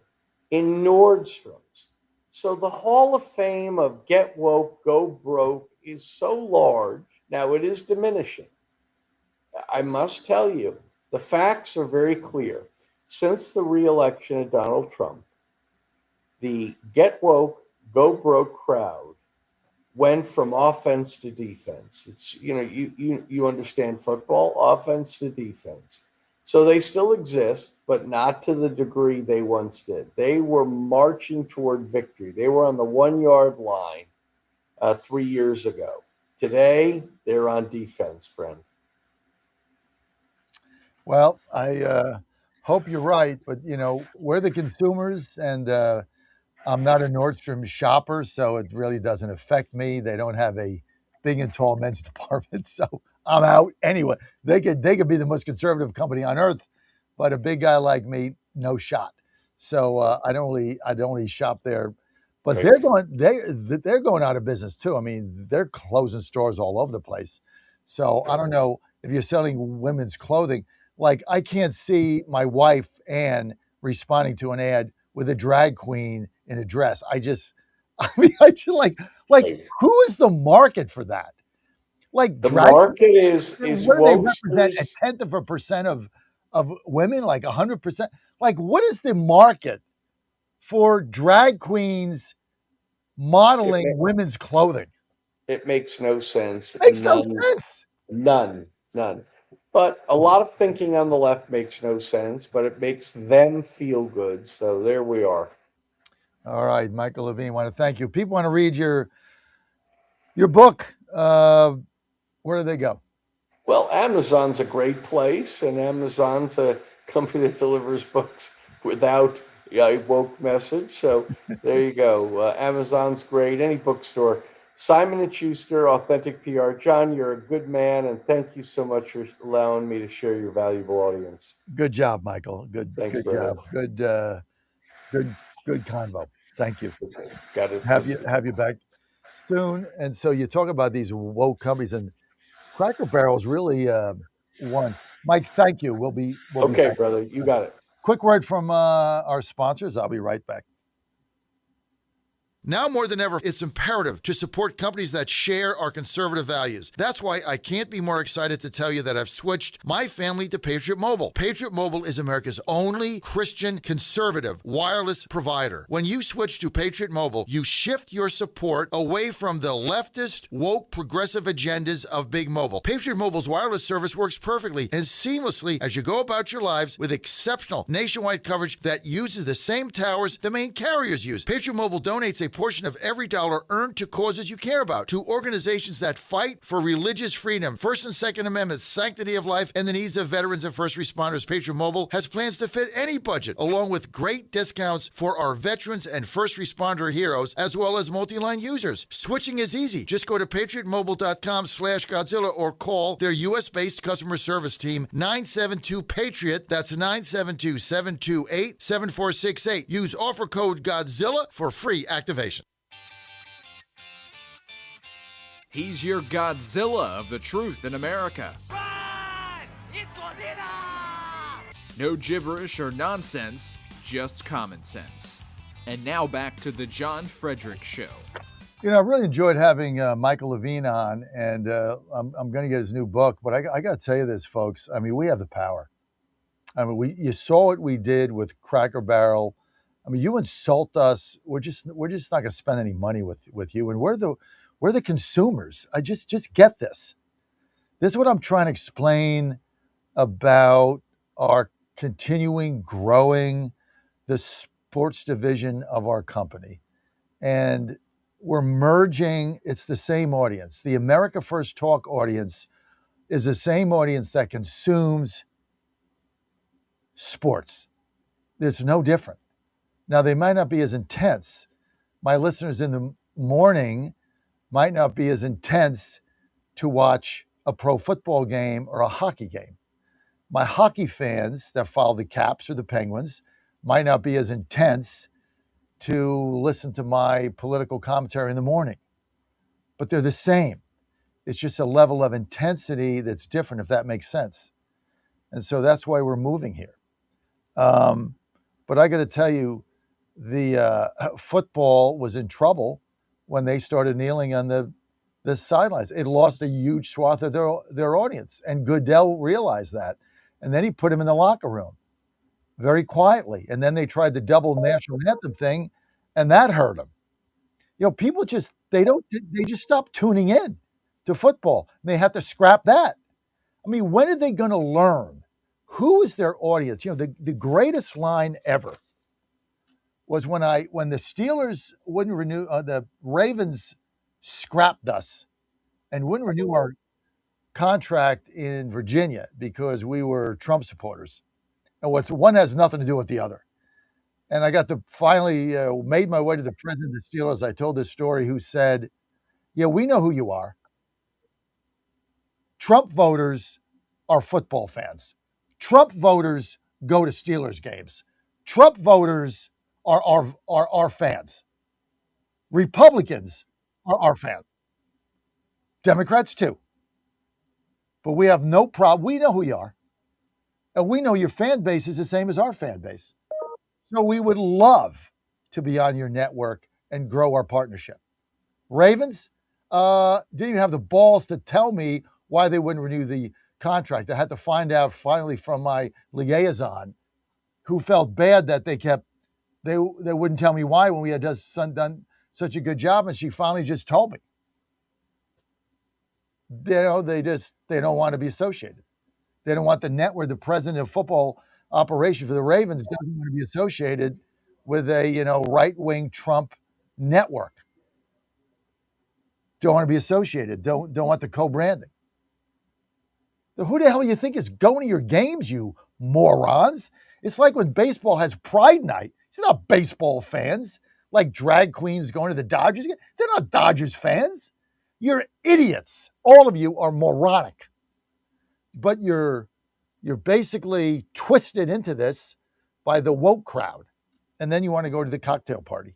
in Nordstrom's. So the Hall of Fame of Get Woke, Go Broke is so large. Now it is diminishing. I must tell you, the facts are very clear. Since the re-election of Donald Trump, the Get Woke, Go Broke crowd went from offense to defense. It's, you understand football, offense to defense. So they still exist, but not to the degree they once did. They were marching toward victory. They were on the 1-yard line 3 years ago. Today, they're on defense, friend. Well, I hope you're right, but we're the consumers, and I'm not a Nordstrom shopper, so it really doesn't affect me. They don't have a big and tall men's department, so I'm out anyway. They could be the most conservative company on earth, but a big guy like me, no shot. So I don't really shop there. But they're going out of business too. I mean, they're closing stores all over the place. So I don't know if you're selling women's clothing. Like, I can't see my wife Ann responding to an ad with a drag queen in a dress. I just like who is the market for that? Like, the market is what do they represent? 0.1% of women, like 100%. Like, what is the market for drag queens modeling women's clothing? It makes no sense. It makes no sense. None. But a lot of thinking on the left makes no sense, but it makes them feel good. So there we are. All right, Michael Levine, I want to thank you. People want to read your book. Where do they go? Well, Amazon's a great place, and Amazon's a company that delivers books without a woke message. So there you go. Amazon's great. Any bookstore. Simon & Schuster, Authentic PR. John, you're a good man, and thank you so much for allowing me to share your valuable audience. Good job, Michael. Thanks, good brother. job. Good convo. Thank you. Okay. Got it. Have you back soon. And so you talk about these woke companies, and Cracker Barrel is really one. Mike, thank you. We'll be okay, back. Brother. You got it. Quick word from our sponsors. I'll be right back. Now more than ever, it's imperative to support companies that share our conservative values. That's why I can't be more excited to tell you that I've switched my family to Patriot Mobile. Patriot Mobile is America's only Christian conservative wireless provider. When you switch to Patriot Mobile, you shift your support away from the leftist, woke, progressive agendas of Big Mobile. Patriot Mobile's wireless service works perfectly and seamlessly as you go about your lives with exceptional nationwide coverage that uses the same towers the main carriers use. Patriot Mobile donates a portion of every dollar earned to causes you care about, to organizations that fight for religious freedom, First and Second Amendments, sanctity of life, and the needs of veterans and first responders. Patriot Mobile has plans to fit any budget, along with great discounts for our veterans and first responder heroes, as well as multi-line users. Switching is easy. Just go to patriotmobile.com/Godzilla or call their U.S.-based customer service team, 972-PATRIOT. That's 972-728-7468. Use offer code Godzilla for free activation. He's your Godzilla of the truth in America. It's Godzilla! No gibberish or nonsense, just common sense. And now back to the John Fredericks Show. You know, I really enjoyed having Michael Levine on, and I'm going to get his new book. But I got to tell you this, folks. I mean, we have the power. I mean, you saw what we did with Cracker Barrel. I mean, you insult us. We're just not going to spend any money with you, and we're the consumers. I just get this. This is what I'm trying to explain about our continuing growing the sports division of our company, and we're merging. It's the same audience. The America First Talk audience is the same audience that consumes sports. It's no different. Now, they might not be as intense. My listeners in the morning might not be as intense to watch a pro football game or a hockey game. My hockey fans that follow the Caps or the Penguins might not be as intense to listen to my political commentary in the morning, but they're the same. It's just a level of intensity that's different, if that makes sense. And so that's why we're moving here. But I got to tell you, the football was in trouble when they started kneeling on the sidelines. It lost a huge swath of their audience, and Goodell realized that. And then he put him in the locker room very quietly. And then they tried the double national anthem thing, and that hurt them. You know, people just stop tuning in to football. They have to scrap that. I mean, when are they going to learn who is their audience? You know, the greatest line ever was when the Steelers wouldn't renew, the Ravens scrapped us and wouldn't renew our contract in Virginia because we were Trump supporters. And one has nothing to do with the other. And I got to finally made my way to the president of the Steelers. I told this story, who said, yeah, we know who you are. Trump voters are football fans. Trump voters go to Steelers games. Trump voters are our fans. Republicans are our fans. Democrats too. But we have no problem. We know who you are. And we know your fan base is the same as our fan base. So we would love to be on your network and grow our partnership. Ravens didn't even have the balls to tell me why they wouldn't renew the contract. I had to find out finally from my liaison, who felt bad that they wouldn't tell me why when we had done such a good job, and she finally just told me. You know, they don't want to be associated. They don't want the network. The president of football operation for the Ravens doesn't want to be associated with a right-wing Trump network. Don't want to be associated. Don't want the co-branding. Who the hell you think is going to your games, you morons? It's like when baseball has Pride Night. It's not baseball fans, like drag queens going to the Dodgers. They're not Dodgers fans. You're idiots. All of you are moronic. But you're basically twisted into this by the woke crowd. And then you want to go to the cocktail party.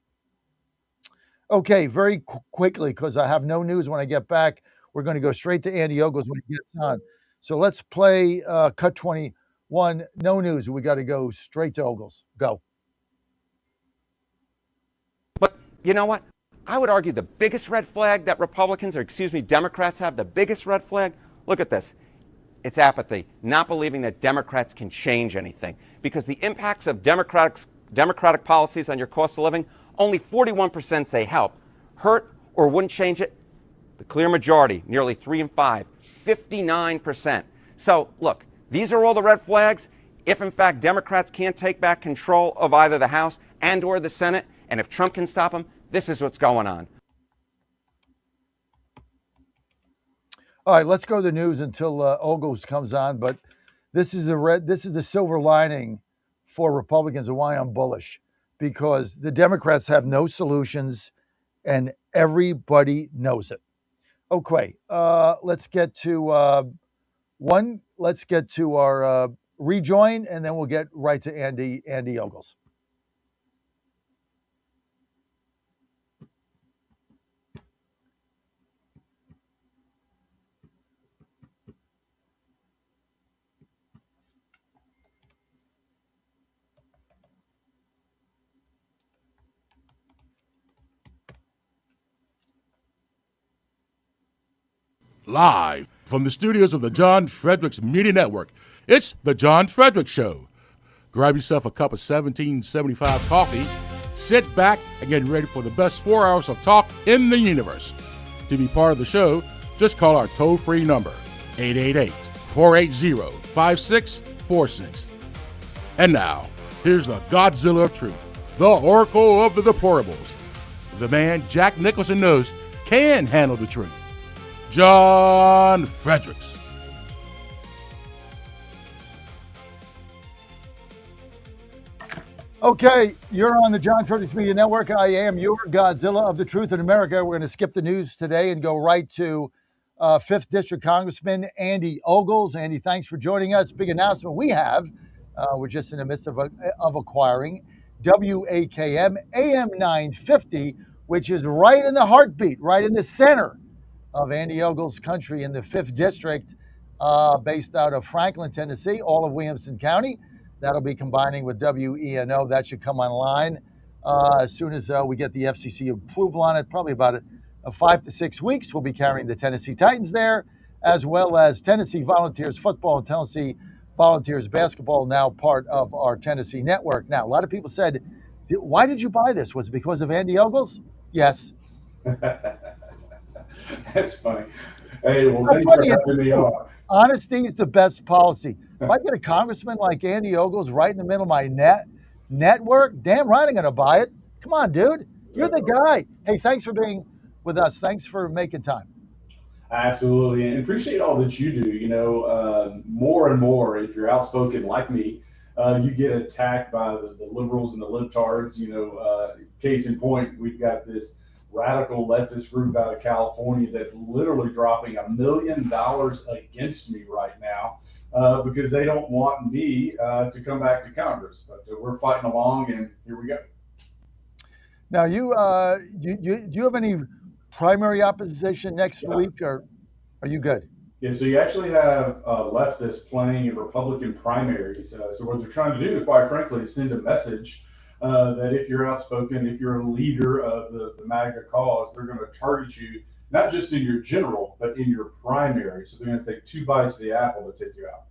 Okay, very quickly, because I have no news when I get back. We're going to go straight to Andy Ogles when he gets on. So let's play Cut 21. No news. We got to go straight to Ogles. Go. But you know what? I would argue the biggest red flag that Democrats have, the biggest red flag, look at this. It's apathy, not believing that Democrats can change anything. Because the impacts of Democratic policies on your cost of living, only 41% say help, hurt, or wouldn't change it. The clear majority, nearly 3 in 5, 59%. So, look, these are all the red flags. If, in fact, Democrats can't take back control of either the House and or the Senate, and if Trump can stop them, This is what's going on. All right, let's go to the news until Ogles comes on. But this is the silver lining for Republicans and why I'm bullish, because the Democrats have no solutions, and everybody knows it. Okay, let's get to Let's get to our rejoin, and then we'll get right to Andy Ogles. Live from the studios of the John Fredericks Media Network, it's the John Fredericks Show. Grab yourself a cup of 1775 coffee, sit back, and get ready for the best 4 hours of talk in the universe. To be part of the show, just call our toll-free number, 888-480-5646. And now, here's the Godzilla of Truth, the Oracle of the Deplorables, the man Jack Nicholson knows can handle the truth, John Fredericks. Okay, you're on the John Fredericks Media Network. I am your Godzilla of the Truth in America. We're going to skip the news today and go right to 5th District Congressman Andy Ogles. Andy, thanks for joining us. Big announcement we have. We're just in the midst of acquiring WAKM AM 950, which is right in the heartbeat, right in the center of Andy Ogles' country in the 5th District, based out of Franklin, Tennessee, all of Williamson County. That'll be combining with WENO. That should come online as soon as we get the FCC approval on it, probably about 5 to 6 weeks. We'll be carrying the Tennessee Titans there, as well as Tennessee Volunteers football and Tennessee Volunteers basketball, now part of our Tennessee network. Now, a lot of people said, why did you buy this? Was it because of Andy Ogles? Yes. That's funny. Hey, well, thanks for having me on. Honesty is the best policy. If I get a congressman like Andy Ogles right in the middle of my network, damn right I'm going to buy it. Come on, dude. You're the guy. Hey, thanks for being with us. Thanks for making time. Absolutely. And appreciate all that you do. You know, more and more, if you're outspoken like me, you get attacked by the liberals and the libtards. You know, case in point, we've got this radical leftist group out of California that's literally dropping $1 million against me right now because they don't want me to come back to Congress. But we're fighting along, and here we go. Now, do you have any primary opposition next week, or are you good? Yeah, so you actually have leftists playing in Republican primaries. So what they're trying to do, quite frankly, is send a message that if you're outspoken, if you're a leader of the MAGA cause, they're going to target you, not just in your general, but in your primary. So they're going to take 2 bites of the apple to take you out.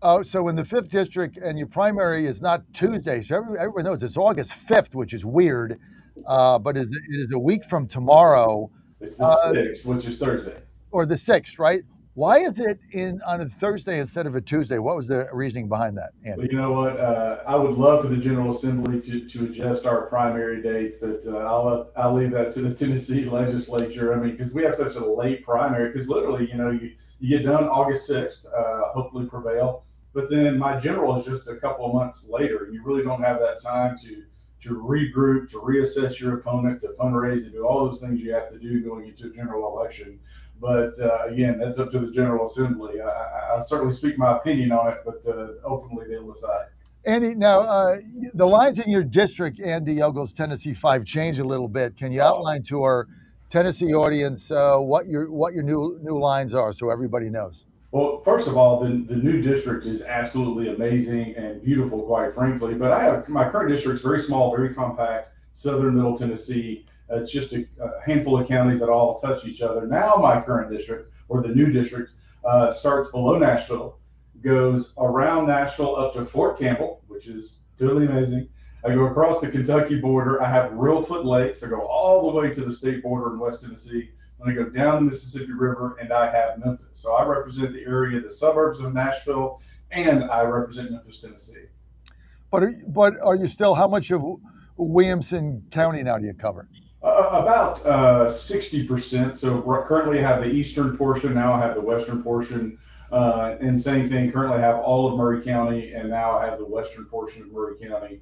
Oh, so in the 5th District, and your primary is not Tuesday. So everyone knows it's August 5th, which is weird, but it is a week from tomorrow. It's the 6th, which is Thursday. Or the 6th, right? Why is it on a Thursday instead of a Tuesday? What was the reasoning behind that, Andy? Well, you know what? I would love for the General Assembly to adjust our primary dates, but I'll leave that to the Tennessee legislature. I mean, because we have such a late primary, because literally, you know, you get done August 6th, hopefully prevail, but then my general is just a couple of months later, and you really don't have that time to regroup, to reassess your opponent, to fundraise, and do all those things you have to do going into a general election. But again, that's up to the General Assembly. I certainly speak my opinion on it, but ultimately they'll decide. Andy, now the lines in your district, Andy Ogles, Tennessee 5, changed a little bit. Can you outline to our Tennessee audience what your new lines are, so everybody knows? Well, first of all, the new district is absolutely amazing and beautiful, quite frankly. But I have my current district's very small, very compact, southern Middle Tennessee. It's just a handful of counties that all touch each other. Now my current district, or the new district, starts below Nashville, goes around Nashville up to Fort Campbell, which is totally amazing. I go across the Kentucky border. I have Reelfoot Lakes. I go all the way to the state border in West Tennessee. Then I go down the Mississippi River, and I have Memphis. So I represent the area, the suburbs of Nashville, and I represent Memphis, Tennessee. But are you still, how much of Williamson County now do you cover? About 60%. So currently I have the eastern portion, now I have the western portion. And same thing, currently I have all of Murray County, and now I have the western portion of Murray County.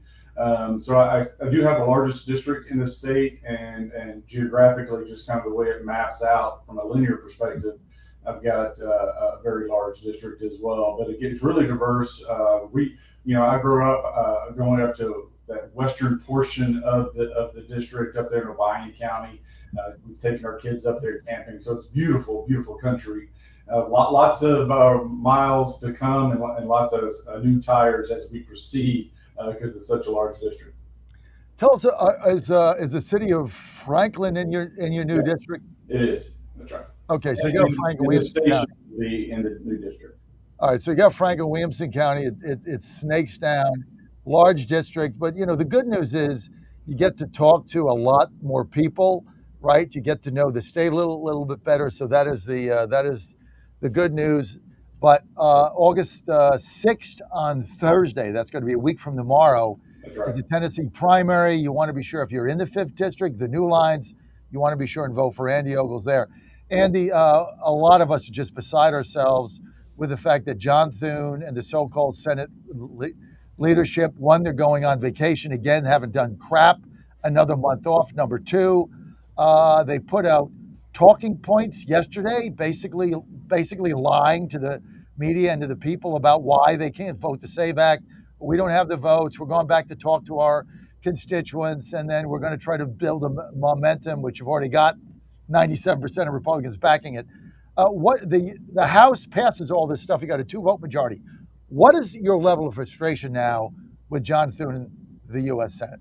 So I do have the largest district in the state, and geographically, just kind of the way it maps out from a linear perspective, I've got a very large district as well. But it's really diverse. I grew up going up to that western portion of the district up there in Obion County. We've taken our kids up there camping, so it's beautiful, beautiful country. Lots of miles to come, and lots of new tires as we proceed because it's such a large district. Tell us, is the city of Franklin in your new district? It is. That's right. Okay, so you got Franklin Williamson County. In the new district. All right, so you got Franklin Williamson County. It snakes down, large district, but the good news is you get to talk to a lot more people, right? You get to know the state a little bit better. So that is the good news. But August 6th on Thursday, that's going to be a week from tomorrow, right, is the Tennessee primary. You want to be sure if you're in the 5th district, the new lines, you want to be sure and vote for Andy Ogles there. Andy, a lot of us are just beside ourselves with the fact that John Thune and the so-called Senate leadership, one, they're going on vacation again, haven't done crap, another month off. Number two, they put out talking points yesterday, basically lying to the media and to the people about why they can't vote the SAVE Act. We don't have the votes. We're going back to talk to our constituents, and then we're going to try to build a momentum, which you've already got 97% of Republicans backing it. What the House passes all this stuff. You got a 2-vote majority. What is your level of frustration now with John Thune in the U.S. Senate?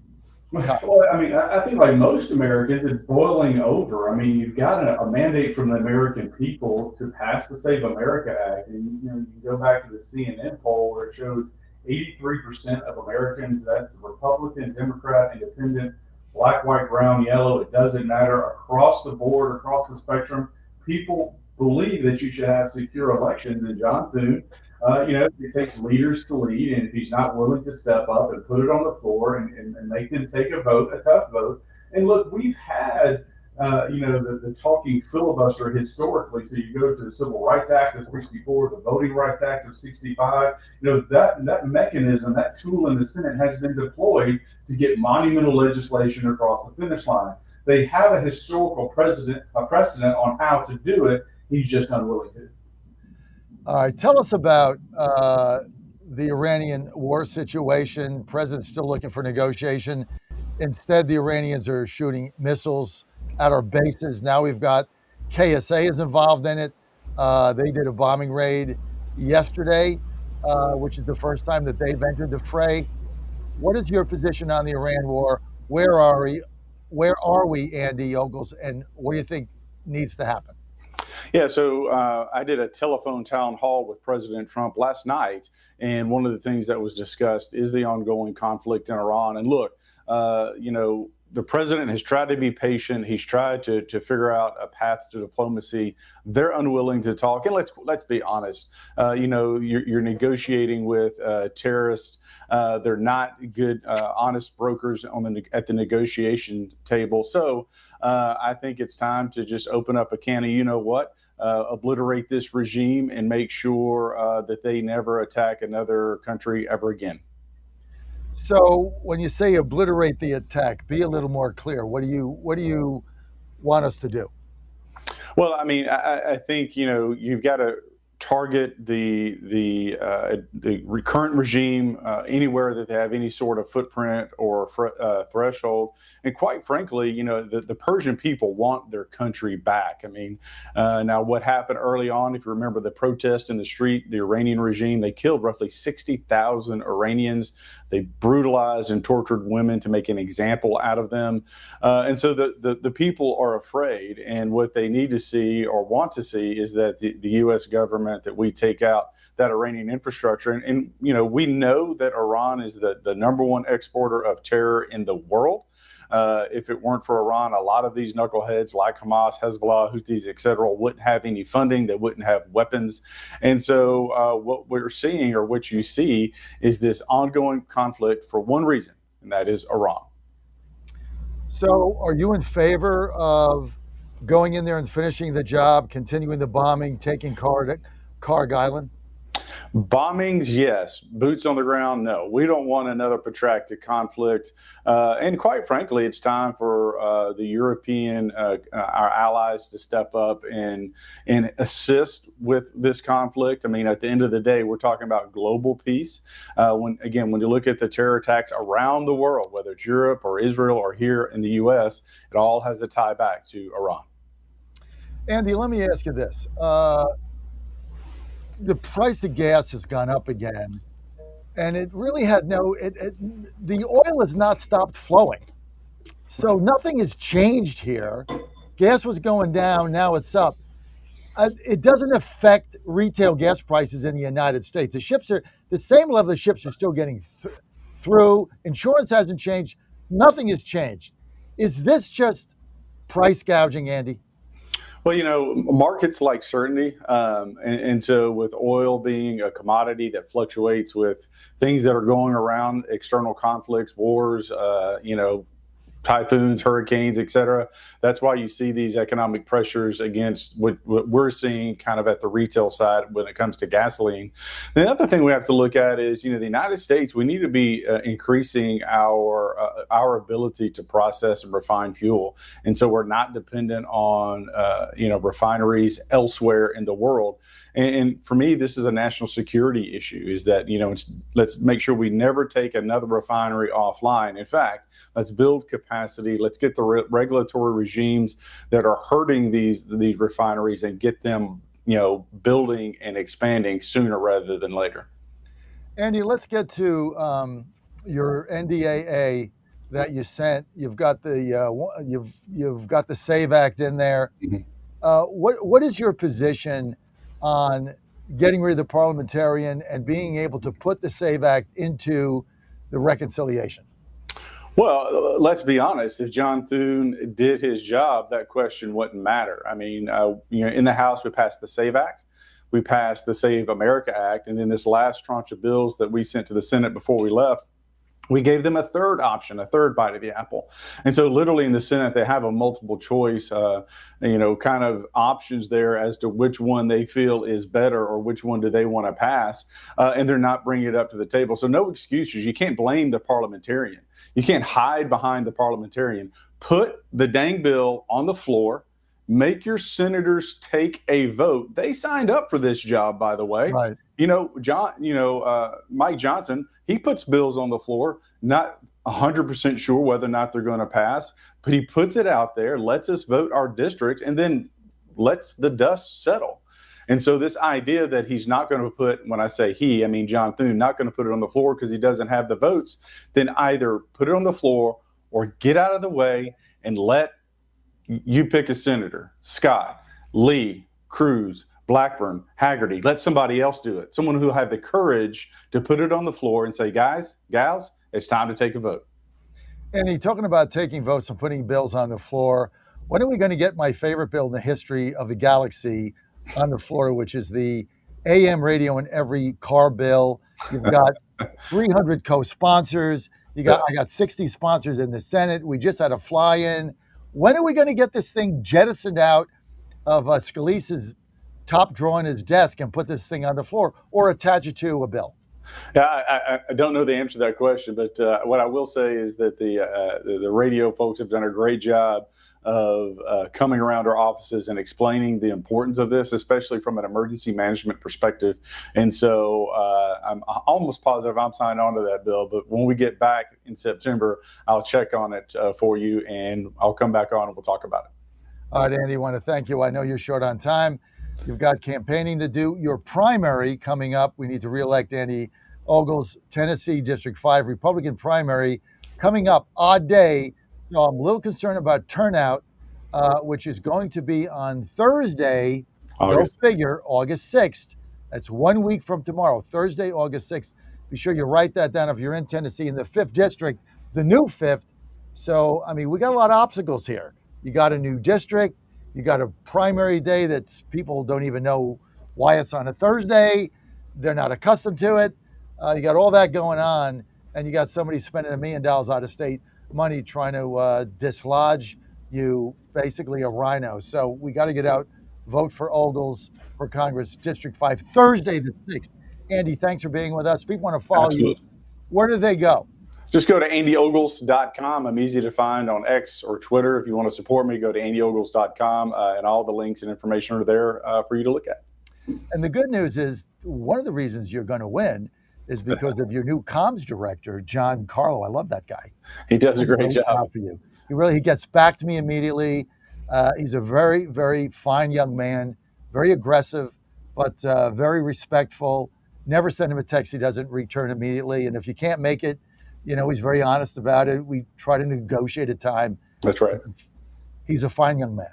Well, I mean, I think like most Americans, it's boiling over. I mean, you've got a mandate from the American people to pass the Save America Act. And, you can go back to the CNN poll where it shows 83% of Americans, that's Republican, Democrat, Independent, black, white, brown, yellow, it doesn't matter, across the board, across the spectrum, people believe that you should have secure elections. And John Thune, it takes leaders to lead, and if he's not willing to step up and put it on the floor and make them take a vote, a tough vote. And look, we've had, the talking filibuster historically. So you go to the Civil Rights Act of 64, the Voting Rights Act of 65, that mechanism, that tool in the Senate has been deployed to get monumental legislation across the finish line. They have a historical precedent on how to do it. He's just unwilling to. All right, tell us about the Iranian war situation. President's still looking for negotiation. Instead, the Iranians are shooting missiles at our bases. Now we've got KSA is involved in it. They did a bombing raid yesterday, which is the first time that they've entered the fray. What is your position on the Iran war? Where are we, Andy Ogles, and what do you think needs to happen? Yeah, so I did a telephone town hall with President Trump last night, and one of the things that was discussed is the ongoing conflict in Iran. And look, the president has tried to be patient. He's tried to figure out a path to diplomacy. They're unwilling to talk. And let's be honest. You're negotiating with terrorists. They're not good, honest brokers at the negotiation table. So I think it's time to just open up a can of obliterate this regime and make sure that they never attack another country ever again. So when you say obliterate the attack, be a little more clear. What do you want us to do? Well, I mean, I think, you've got to target the current regime anywhere that they have any sort of footprint or threshold. And quite frankly, the Persian people want their country back. I mean, now what happened early on, if you remember the protest in the street, the Iranian regime, they killed roughly 60,000 Iranians. They brutalized and tortured women to make an example out of them. And so the people are afraid. And what they need to see or want to see is that the U.S. government, that we take out that Iranian infrastructure. And we know that Iran is the number one exporter of terror in the world. If it weren't for Iran, a lot of these knuckleheads like Hamas, Hezbollah, Houthis, et cetera, wouldn't have any funding. They wouldn't have weapons. And so what we're seeing, or what you see, is this ongoing conflict for one reason, and that is Iran. So, are you in favor of going in there and finishing the job, continuing the bombing, taking Carg Island? Bombings, yes. Boots on the ground, no. We don't want another protracted conflict. And quite frankly, it's time for the European, our allies, to step up and assist with this conflict. I mean, at the end of the day, we're talking about global peace. When you look at the terror attacks around the world, whether it's Europe or Israel or here in the U.S., it all has a tie back to Iran. Andy, let me ask you this. The price of gas has gone up again, and it really had the oil has not stopped flowing. So nothing has changed here. Gas was going down, now it's up. It doesn't affect retail gas prices in the United States. The ships are the same level of ships are still getting through. Insurance hasn't changed. Nothing has changed. Is this just price gouging, Andy? Well, markets like certainty. And so with oil being a commodity that fluctuates with things that are going around, external conflicts, wars, typhoons, hurricanes, et cetera. That's why you see these economic pressures against what we're seeing kind of at the retail side when it comes to gasoline. The other thing we have to look at is, the United States, we need to be increasing our ability to process and refine fuel. And so we're not dependent on, refineries elsewhere in the world. And for me, this is a national security issue, is that, let's make sure we never take another refinery offline. In fact, let's build capacity. Let's get the regulatory regimes that are hurting these refineries and get them, building and expanding sooner rather than later. Andy, let's get to your NDAA that you sent. You've got the you've got the SAVE Act in there. Mm-hmm. What is your position on getting rid of the parliamentarian and being able to put the SAVE Act into the reconciliation? Well, let's be honest. If John Thune did his job, that question wouldn't matter. I mean, in the House, we passed the SAVE Act. We passed the Save America Act. And then this last tranche of bills that we sent to the Senate before we left, we gave them a third option, a third bite of the apple. And so literally in the Senate, they have a multiple choice, kind of options there as to which one they feel is better or which one do they want to pass. And they're not bringing it up to the table. So no excuses. You can't blame the parliamentarian. You can't hide behind the parliamentarian. Put the dang bill on the floor. Make your senators take a vote. They signed up for this job, by the way. Right. Mike Johnson, he puts bills on the floor, not 100% sure whether or not they're going to pass, but he puts it out there, lets us vote our districts, and then lets the dust settle. And so this idea that he's not going to put, when I say he, I mean John Thune, not going to put it on the floor because he doesn't have the votes, then either put it on the floor or get out of the way and let you pick a senator, Scott, Lee, Cruz, Blackburn, Haggerty. Let somebody else do it. Someone who have the courage to put it on the floor and say, guys, gals, it's time to take a vote. Andy, talking about taking votes and putting bills on the floor, when are we going to get my favorite bill in the history of the galaxy on the floor, which is the AM radio in every car bill? You've got 300 co-sponsors. I got 60 sponsors in the Senate. We just had a fly-in. When are we going to get this thing jettisoned out of Scalise's top drawer in his desk and put this thing on the floor or attach it to a bill? Yeah, I don't know the answer to that question, but what I will say is that the radio folks have done a great job of coming around our offices and explaining the importance of this, especially from an emergency management perspective. And so I'm almost positive I'm signed on to that bill. But when we get back in September, I'll check on it for you, and I'll come back on and we'll talk about it. All right, Andy, I want to thank you. I know you're short on time. You've got campaigning to do. Your primary coming up. We need to reelect Andy Ogles, Tennessee District 5 Republican primary coming up. Odd day. So I'm a little concerned about turnout, which is going to be on Thursday. Go figure, August 6th. That's 1 week from tomorrow, Thursday, August 6th. Be sure you write that down if you're in Tennessee in the 5th District, the new 5th. So, I mean, we got a lot of obstacles here. You got a new district. You got a primary day that people don't even know why it's on a Thursday. They're not accustomed to it. You got all that going on, and you got somebody spending $1 million out of state money trying to dislodge you, basically a rhino. So we got to get out, vote for Ogles for Congress, District 5, Thursday the 6th. Andy, thanks for being with us. People want to follow you. Where do they go? Just go to andyogles.com. I'm easy to find on X or Twitter. If you want to support me, go to andyogles.com, and all the links and information are there for you to look at. And the good news is one of the reasons you're going to win is because of your new comms director, John Carlo. I love that guy. He does a great job for you. He gets back to me immediately. He's a very, very fine young man, very aggressive, but very respectful. Never send him a text he doesn't return immediately. And if you can't make it, he's very honest about it. We try to negotiate a time. That's right. He's a fine young man.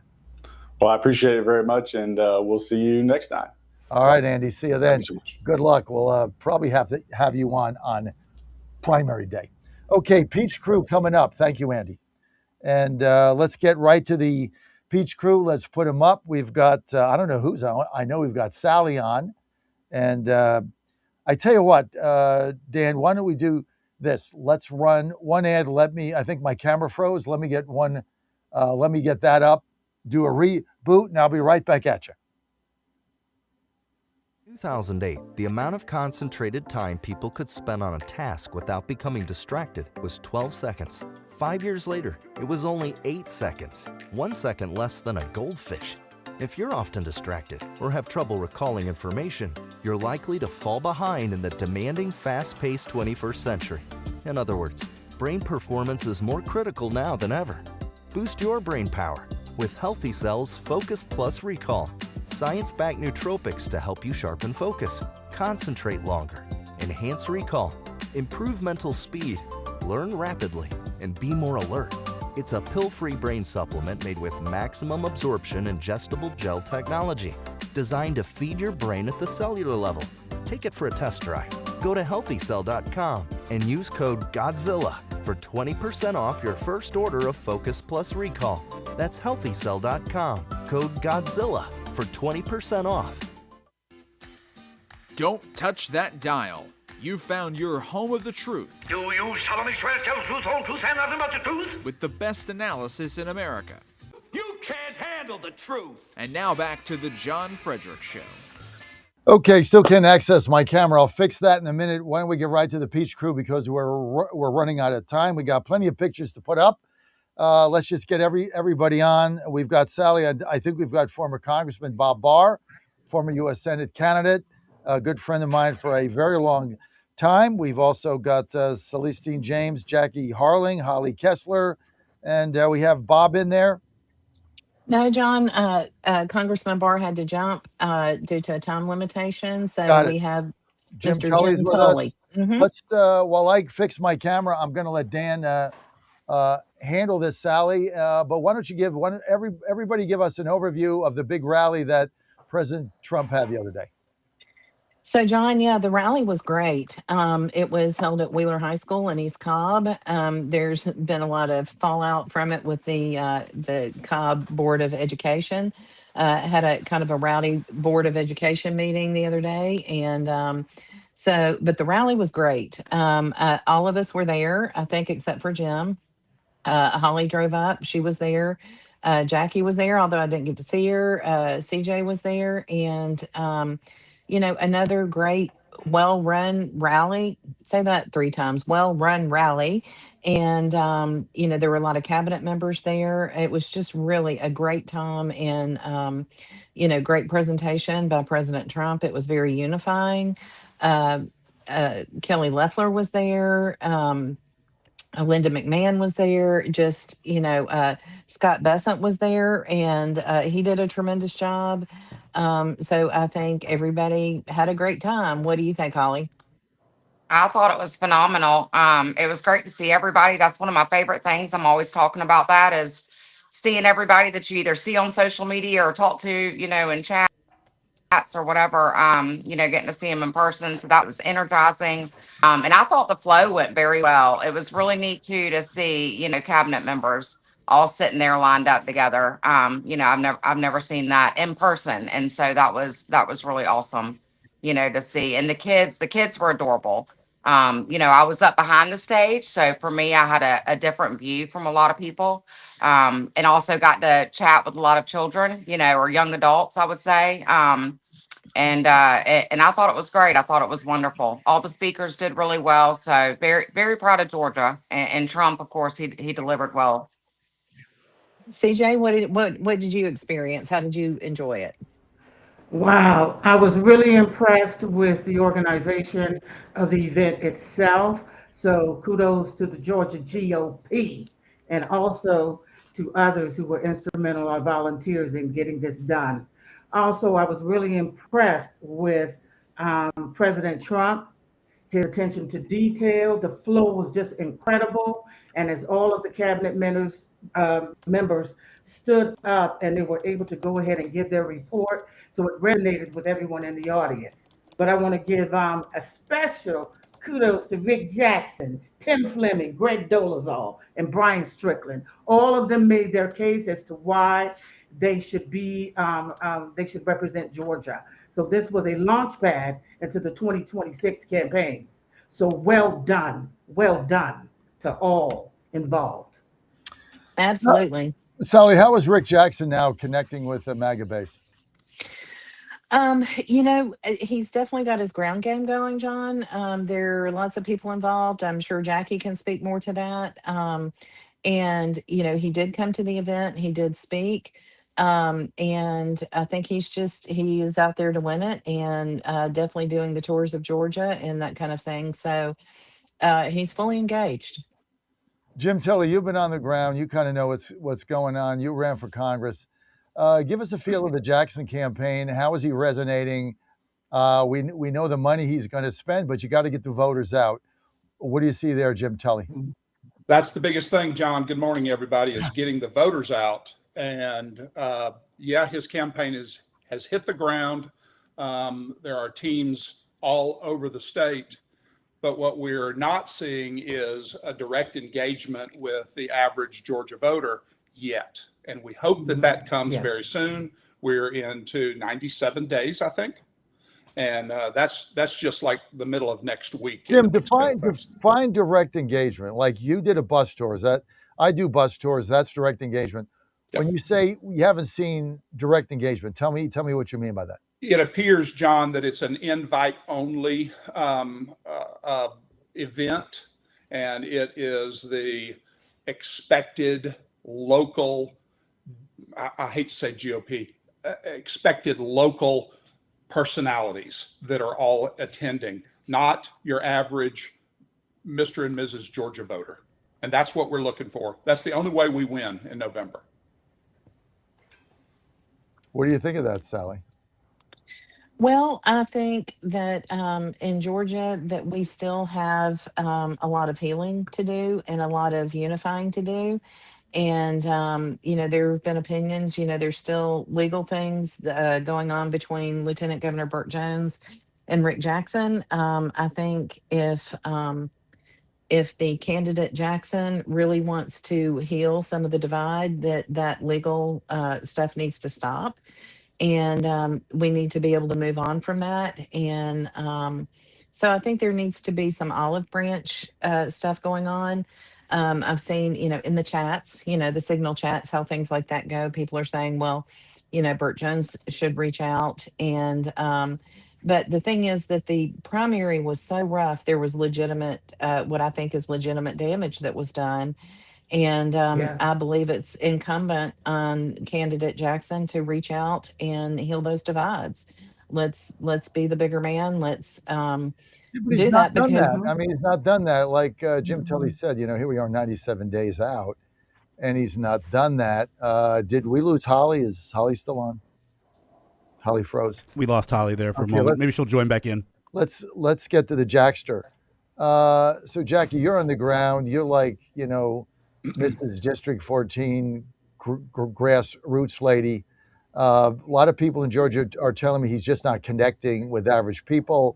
Well, I appreciate it very much, and we'll see you next time. All right, Andy. See you then. Thanks so much. Good luck. We'll probably have to have you on primary day. Okay, Peach Crew coming up. Thank you, Andy. And let's get right to the Peach Crew. Let's put them up. We've got, I don't know who's on. I know we've got Sally on. And I tell you what, Dan, why don't we do this? Let's run one ad. I think my camera froze. Let me get that up, do a reboot, and I'll be right back at you. 2008, the amount of concentrated time people could spend on a task without becoming distracted was 12 seconds. 5 years later, it was only 8 seconds, 1 second less than a goldfish. If you're often distracted or have trouble recalling information, you're likely to fall behind in the demanding, fast-paced 21st century. In other words, brain performance is more critical now than ever. Boost your brain power with Healthy Cells Focus Plus Recall. Science-backed nootropics to help you sharpen focus, concentrate longer, enhance recall, improve mental speed, learn rapidly, and be more alert. It's a pill-free brain supplement made with maximum absorption ingestible gel technology, designed to feed your brain at the cellular level. Take it for a test drive. Go to healthycell.com and use code GODZILLA for 20% off your first order of Focus Plus Recall. That's healthycell.com, code GODZILLA for 20% off. Don't touch that dial. You found your home of the truth. Do you solemnly swear to tell the truth, whole truth, and nothing but the truth? With the best analysis in America. You can't handle the truth. And now back to the John Fredericks Show. Okay, still can't access my camera. I'll fix that in a minute. Why don't we get right to the Peach Crew because we're running out of time. We got plenty of pictures to put up. Let's just get everybody on. We've got Sally. I think we've got former Congressman Bob Barr, former U.S. Senate candidate, a good friend of mine for a very long time. We've also got Celestine James, Jackie Harling, Holly Kessler, and we have Bob in there. No, John, Congressman Barr had to jump due to a time limitation. So we have Jim Mr. Tully's Jim with Tully. us. Let's, while I fix my camera, I'm going to let Dan handle this, Sally. But why don't you everybody give us an overview of the big rally that President Trump had the other day? So, John, yeah, the rally was great. It was held at Wheeler High School in East Cobb. There's been a lot of fallout from it with the Cobb Board of Education. Had a kind of a rowdy Board of Education meeting the other day. And but the rally was great. All of us were there, I think, except for Jim. Holly drove up. She was there. Jackie was there, although I didn't get to see her. CJ was there. And, another great, well-run rally. Say that 3 times. Well-run rally. And, there were a lot of cabinet members there. It was just really a great time and, great presentation by President Trump. It was very unifying. Kelly Loeffler was there. Linda McMahon was there. Just, Scott Bessent was there, and he did a tremendous job. So I think everybody had a great time. What do you think, Holly? I thought it was phenomenal. It was great to see everybody. That's one of my favorite things. I'm always talking about that is seeing everybody that you either see on social media or talk to, in chats or whatever, getting to see them in person. So that was energizing. And I thought the flow went very well. It was really neat too to see, cabinet members all sitting there lined up together. I've never seen that in person. And so that was really awesome, to see. And the kids were adorable. I was up behind the stage, so for me, I had a different view from a lot of people, and also got to chat with a lot of children, or young adults, I would say. And I thought it was great. I thought it was wonderful. All the speakers did really well. So very, very proud of Georgia, and Trump, of course, he delivered well. CJ, what did you experience? How did you enjoy it? Wow, I was really impressed with the organization of the event itself. So kudos to the Georgia GOP and also to others who were instrumental or volunteers in getting this done. Also, I was really impressed with President Trump, his attention to detail. The flow was just incredible. And as all of the cabinet members stood up and they were able to go ahead and give their report, so it resonated with everyone in the audience. But I want to give a special kudos to Rick Jackson, Tim Fleming, Greg Dolezal, and Brian Strickland. All of them made their case as to why they should they should represent Georgia. So this was a launch pad into the 2026 campaigns. So well done to all involved. Absolutely. Sally, how is Rick Jackson now connecting with the MAGA base? He's definitely got his ground game going, John. There are lots of people involved. I'm sure Jackie can speak more to that. And he did come to the event. He did speak. And I think he is out there to win it, and definitely doing the tours of Georgia and that kind of thing. So he's fully engaged. Jim Tilley, you've been on the ground. You kind of know what's going on. You ran for Congress. Give us a feel of the Jackson campaign. How is he resonating? We know the money he's going to spend, but you got to get the voters out. What do you see there, Jim Tilley? That's the biggest thing, John. Good morning, everybody, is getting the voters out. And his campaign has hit the ground. There are teams all over the state. But what we're not seeing is a direct engagement with the average Georgia voter yet. And we hope that comes very soon. We're into 97 days, I think. And that's just like the middle of next week. Jim, define direct engagement. Like you did a bus tour. I do bus tours. That's direct engagement. Yep. When you say you haven't seen direct engagement, tell me what you mean by that. It appears, John, that it's an invite-only event, and it is the expected local, I hate to say GOP, expected local personalities that are all attending, not your average Mr. and Mrs. Georgia voter. And that's what we're looking for. That's the only way we win in November. What do you think of that, Sally? Well, I think that in Georgia that we still have a lot of healing to do and a lot of unifying to do. And, there have been opinions, there's still legal things going on between Lieutenant Governor Burt Jones and Rick Jackson. I think if the candidate Jackson really wants to heal some of the divide, that legal stuff needs to stop. And we need to be able to move on from that. And so I think there needs to be some olive branch stuff going on. I've seen, in the chats, the signal chats, how things like that go. People are saying, well, Burt Jones should reach out. And but the thing is that the primary was so rough, there was legitimate, what I think is legitimate damage that was done. And I believe it's incumbent on candidate Jackson to reach out and heal those divides. Let's be the bigger man. Let's do that. Because I mean, he's not done that. Like Jim Tilley said, here we are 97 days out, and he's not done that. Did we lose Holly? Is Holly still on? Holly froze. We lost Holly there for a moment. Maybe she'll join back in. Let's get to the Jackster. So Jackie, you're on the ground. You're like, Mrs. District 14 grassroots lady. A lot of people in Georgia are telling me he's just not connecting with average people.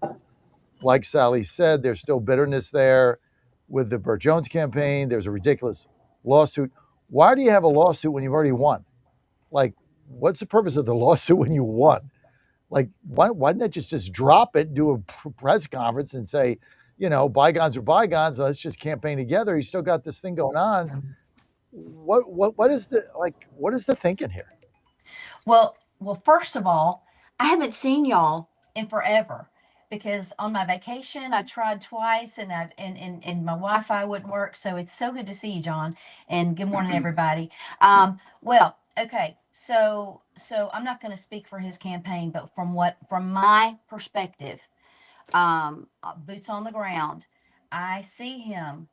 Like Sally said, there's still bitterness there with the Burt Jones campaign. There's a ridiculous lawsuit. Why do you have a lawsuit when you've already won? Like, what's the purpose of the lawsuit when you won? Like, why didn't they just drop it, do a press conference and say, bygones are bygones. Let's just campaign together. He's still got this thing going on. What is the thinking here? Well, first of all, I haven't seen y'all in forever because on my vacation I tried twice and my Wi-Fi wouldn't work. So it's so good to see you, John. And good morning, everybody. Well, okay. So I'm not going to speak for his campaign, but from my perspective, boots on the ground, I see him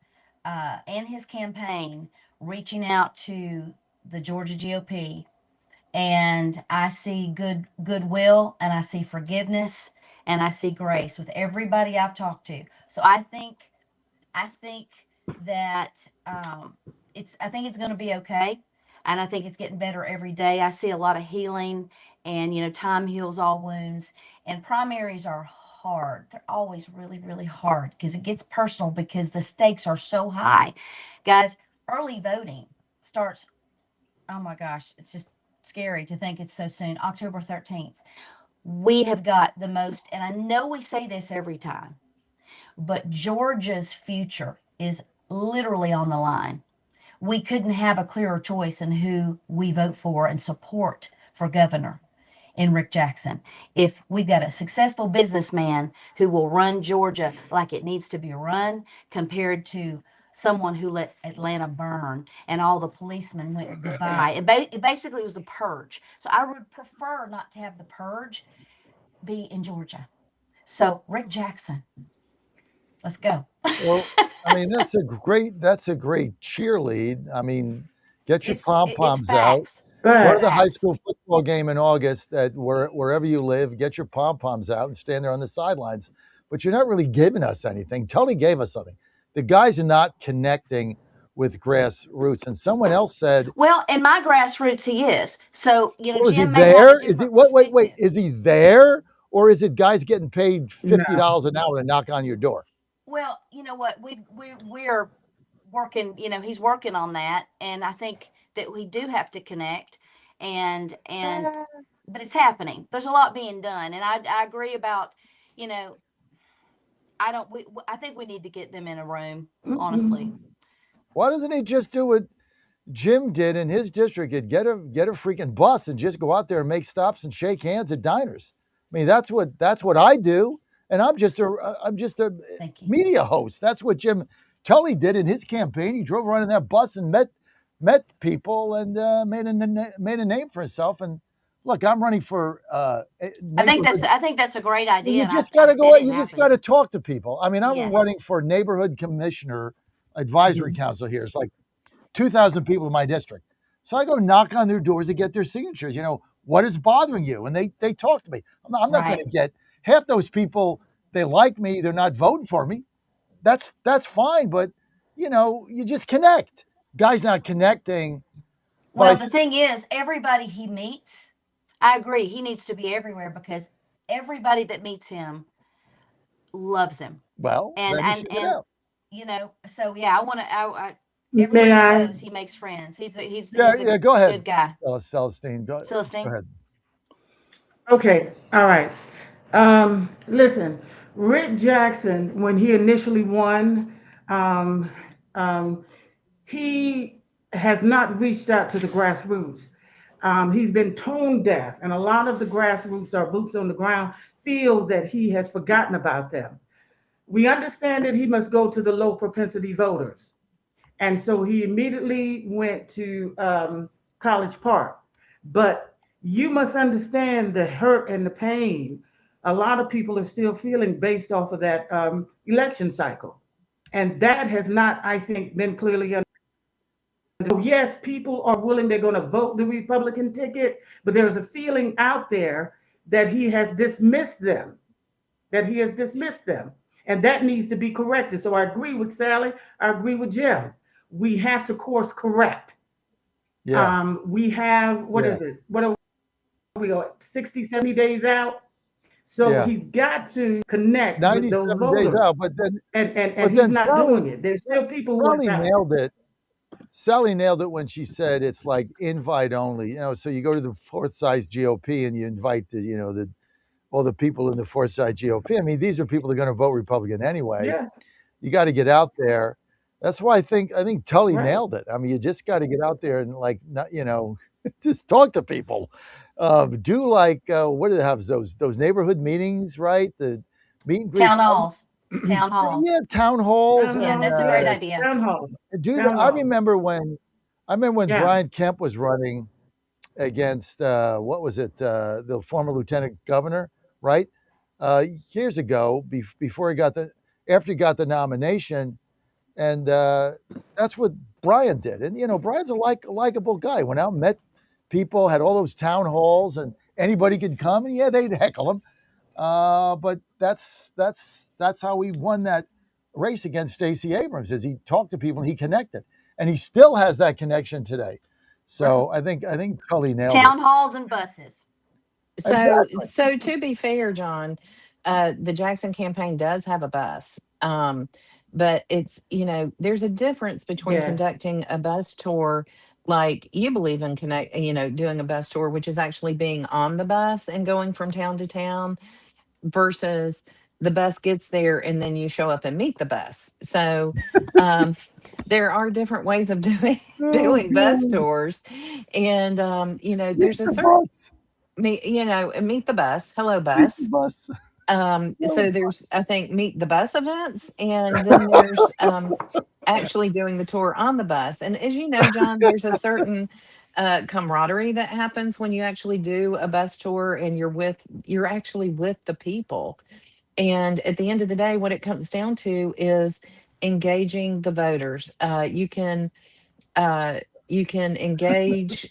and his campaign reaching out to the Georgia GOP, and I see goodwill, and I see forgiveness, and I see grace with everybody I've talked to. So I think that I think it's going to be okay, and I think it's getting better every day. I see a lot of healing, and time heals all wounds. And primaries are hard. They're always really, really hard because it gets personal because the stakes are so high, guys. Early voting starts. Oh my gosh, it's just scary to think it's so soon. October 13th. We have got the most, and I know we say this every time, but Georgia's future is literally on the line. We couldn't have a clearer choice in who we vote for and support for governor in Rick Jackson. If we've got a successful businessman who will run Georgia like it needs to be run, compared to someone who let Atlanta burn and all the policemen went goodbye. It basically was a purge. So I would prefer not to have the purge be in Georgia. So Rick Jackson, let's go. Well, I mean, that's a great cheerlead. I mean, get your pom-poms out. Go to the high school football game in August at wherever you live. Get your pom-poms out and stand there on the sidelines. But you're not really giving us anything. Tony gave us something. The guys are not connecting with grassroots. And someone else said, well, in my grassroots, he is. So, is he there? Is he wait? Is he there? Or is it guys getting paid $50 an hour to knock on your door? Well, you know what? We're working, he's working on that. And I think that we do have to connect but it's happening. There's a lot being done. And I agree about, I think we need to get them in a room, honestly. Why doesn't he just do what Jim did in his district? He'd get a freaking bus and just go out there and make stops and shake hands at diners. I mean, that's what I do. And I'm just a media host. That's what Jim Tully did in his campaign. He drove around in that bus and met people and made a name for himself. And look, I'm running for. I think that's a great idea. You just got to go. You just got to talk to people. I mean, I'm running for neighborhood commissioner advisory council here. It's like 2,000 people in my district. So I go knock on their doors to get their signatures. What is bothering you? And they talk to me. I'm not going to get half those people. They like me. They're not voting for me. That's fine. But you just connect. Guys not connecting. Well, the thing is, everybody he meets, I agree, he needs to be everywhere because everybody that meets him loves him. Well, so yeah, I want to. Everybody knows he makes friends. He's a go ahead. Good guy. Celestine, go ahead. Okay, all right. Listen, Rick Jackson, when he initially won, he has not reached out to the grassroots. He's been tone deaf, and a lot of the grassroots or boots on the ground feel that he has forgotten about them. We understand that he must go to the low propensity voters. And so he immediately went to College Park. But you must understand the hurt and the pain a lot of people are still feeling based off of that election cycle. And that has not, I think, been clearly understood. Yes, people are willing, they're going to vote the Republican ticket, but there's a feeling out there that he has dismissed them, And that needs to be corrected. So I agree with Sally. I agree with Jim. We have to course correct. Yeah. We have, what is it? What are we going, 60, 70 days out? So he's got to connect with those voters. Days out, but then, and he's not doing it. There's still people Sally nailed it. Sally nailed it when she said it's like invite only. So you go to the fourth size GOP and you invite the all the people in the Forsyth GOP. I mean, these are people that are going to vote Republican anyway. Yeah, You got to get out there. That's why I think Tully right. nailed it. I mean, you just got to get out there and like, not, just talk to people. Do like what do they have those neighborhood meetings, right? The meet and greets. Town halls. Town halls. Yeah, town halls. Town Yeah, And that's a hall, great yes. idea. Town hall. do that. Town hall. I remember when Yeah. Brian Kemp was running against what was it? The former lieutenant governor, right? Years ago, before after he got the nomination, and that's what Brian did. And Brian's a likable guy. Went out, met people, had all those town halls, and anybody could come. And yeah, they'd heckle him. But that's how he won that race against Stacey Abrams. Is he talked to people and he connected, and he still has that connection today. So I think Tully nailed Town it. halls and buses. So, Exactly. so to be fair, John, the Jackson campaign does have a bus. But it's, there's a difference between Yes. conducting a bus tour like you believe in doing a bus tour, which is actually being on the bus and going from town to town versus the bus gets there and then you show up and meet the bus. So, there are different ways of doing bus tours. And, there's a The certain, bus. meet the bus. Hello, Meet bus. the bus. So there's, I think, meet the bus events, and then there's actually doing the tour on the bus. And as you know, John, there's a certain camaraderie that happens when you actually do a bus tour and you're actually with the people. And at the end of the day, what it comes down to is engaging the voters. Uh, you can engage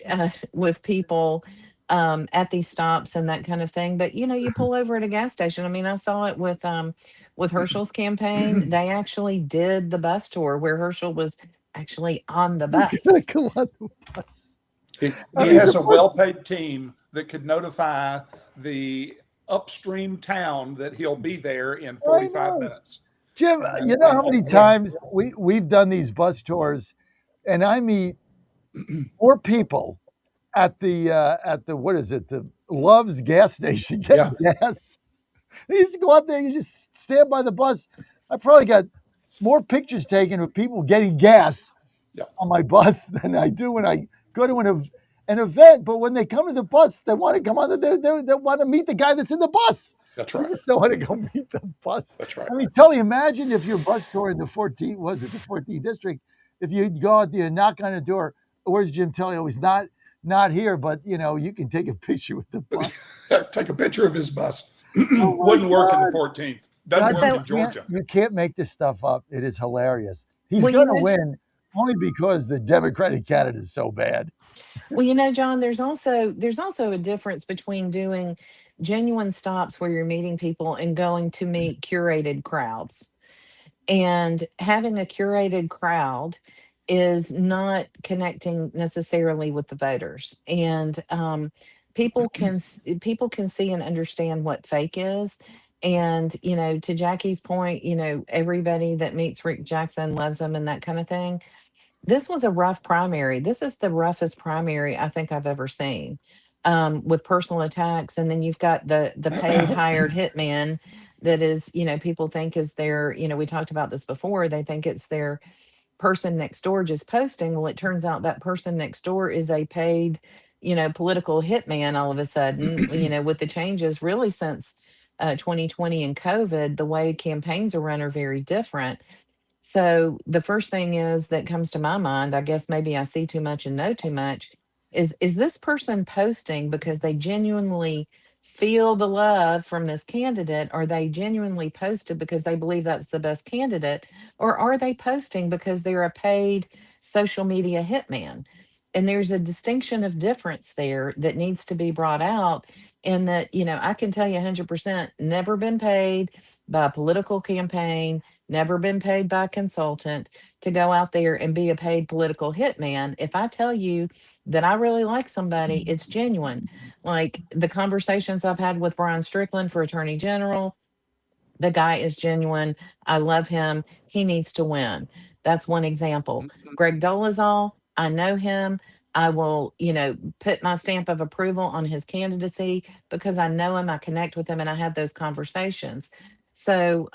with people at these stops and that kind of thing. But you pull over at a gas station. I mean, I saw it with Herschel's campaign. They actually did the bus tour where Herschel was actually on the bus. Come on the bus. He has a well-paid team that could notify the upstream town that he'll be there in 45 minutes. Jim, you know how many times we've done these bus tours, and I meet more people at the what is it, the Love's gas station getting gas. They used to go out there, you just stand by the bus. I probably got more pictures taken of people getting gas on my bus than I do when I go to an event. But when they come to the bus, they want to come on. They want to meet the guy that's in the bus. That's right. They just don't want to go meet the bus. That's right. I mean, Tully, imagine if your bus tour in the 14th district, if you go out there and knock on the door, where's Jim Tully? Oh, he's not here, but you can take a picture with the bus. Take a picture of his bus. Wouldn't work in the 14th. Doesn't work in Georgia. You can't make this stuff up. It is hilarious. He's Well, going to win only because the Democratic candidate is so bad. Well, John, there's also a difference between doing genuine stops where you're meeting people and going to meet curated crowds. And having a curated crowd is not connecting necessarily with the voters. And people can see and understand what fake is. And to Jackie's point, everybody that meets Rick Jackson loves him and that kind of thing. This was a rough primary. This is the roughest primary I think I've ever seen, with personal attacks. And then you've got the paid hired hitman that is, people think is their, we talked about this before. They think it's their person next door just posting. Well, it turns out that person next door is a paid, political hitman all of a sudden, with the changes really since 2020 and COVID, the way campaigns are run are very different. So the first thing is that comes to my mind, I guess maybe I see too much and know too much, is this person posting because they genuinely feel the love from this candidate? Are they genuinely posted because they believe that's the best candidate? Or are they posting because they're a paid social media hitman? And there's a distinction of difference there that needs to be brought out. And that, I can tell you 100% never been paid by a political campaign, never been paid by a consultant to go out there and be a paid political hitman. If I tell you that I really like somebody, it's genuine. Like the conversations I've had with Brian Strickland for Attorney General, the guy is genuine. I love him. He needs to win. That's one example. Greg Dolezal, I know him. I will, put my stamp of approval on his candidacy because I know him, I connect with him, and I have those conversations. So,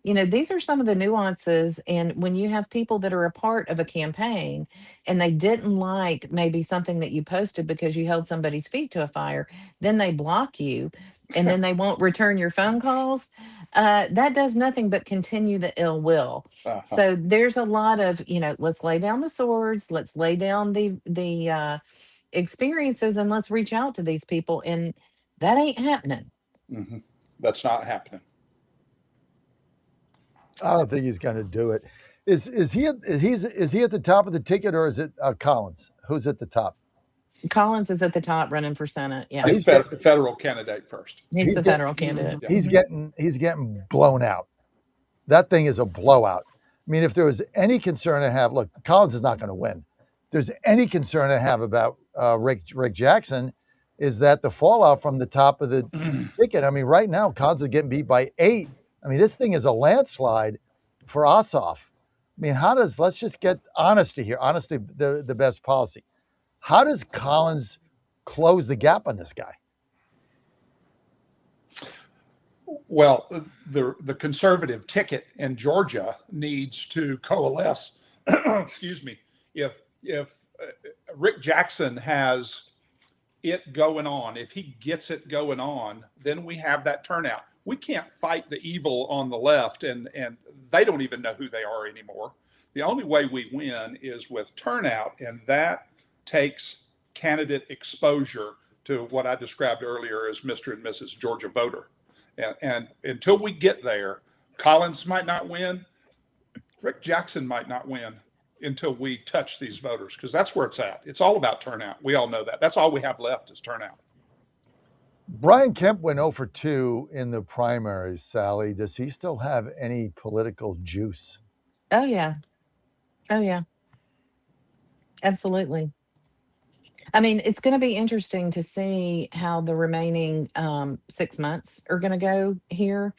these are some of the nuances. And when you have people that are a part of a campaign and they didn't like maybe something that you posted because you held somebody's feet to a fire, then they block you and then they won't return your phone calls. That does nothing but continue the ill will. So there's a lot of, let's lay down the swords, let's lay down the experiences, and let's reach out to these people. And that ain't happening. Mm-hmm. That's not happening. I don't think he's going to do it. Is he at the top of the ticket, or is it Collins? Who's at the top? Collins is at the top running for Senate. Yeah, he's the federal candidate first. He's the federal candidate. He's getting blown out. That thing is a blowout. I mean, if there was any concern to have, look, Collins is not going to win. If there's any concern to have about Rick Jackson, is that the fallout from the top of the ticket. I mean, right now, Collins is getting beat by 8. I mean, this thing is a landslide for Ossoff. I mean, let's just get honesty here. Honesty, the best policy. How does Collins close the gap on this guy? Well, the conservative ticket in Georgia needs to coalesce. Excuse me. If Rick Jackson has it going on, if he gets it going on, then we have that turnout. We can't fight the evil on the left, and they don't even know who they are anymore. The only way we win is with turnout, and that takes candidate exposure to what I described earlier as Mr. and Mrs. Georgia voter. And until we get there, Collins might not win, Rick Jackson might not win until we touch these voters, because that's where it's at. It's all about turnout. We all know that. That's all we have left is turnout. Brian Kemp went 0 for 2 in the primaries, Sally. Does he still have any political juice? Oh, yeah. Absolutely. I mean, it's going to be interesting to see how the remaining 6 months are going to go here.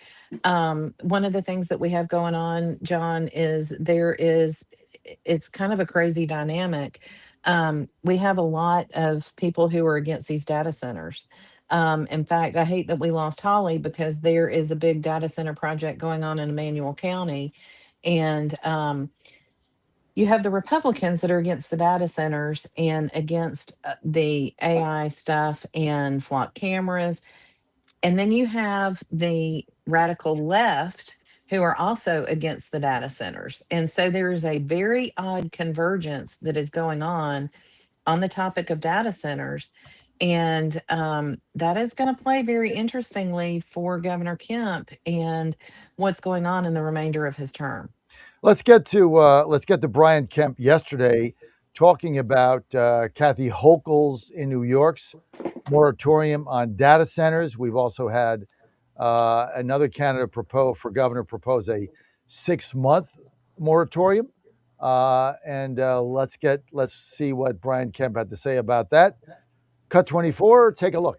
One of the things that we have going on, John, is it's kind of a crazy dynamic. We have a lot of people who are against these data centers. In fact, I hate that we lost Holly, because there is a big data center project going on in Emmanuel County. And you have the Republicans that are against the data centers and against the AI stuff and flock cameras. And then you have the radical left who are also against the data centers. And so there is a very odd convergence that is going on the topic of data centers. And that is going to play very interestingly for Governor Kemp and what's going on in the remainder of his term. Let's get to Brian Kemp yesterday, talking about Kathy Hochul's in New York's moratorium on data centers. We've also had another candidate for governor propose a 6-month moratorium, and let's see what Brian Kemp had to say about that. Cut 24. Take a look.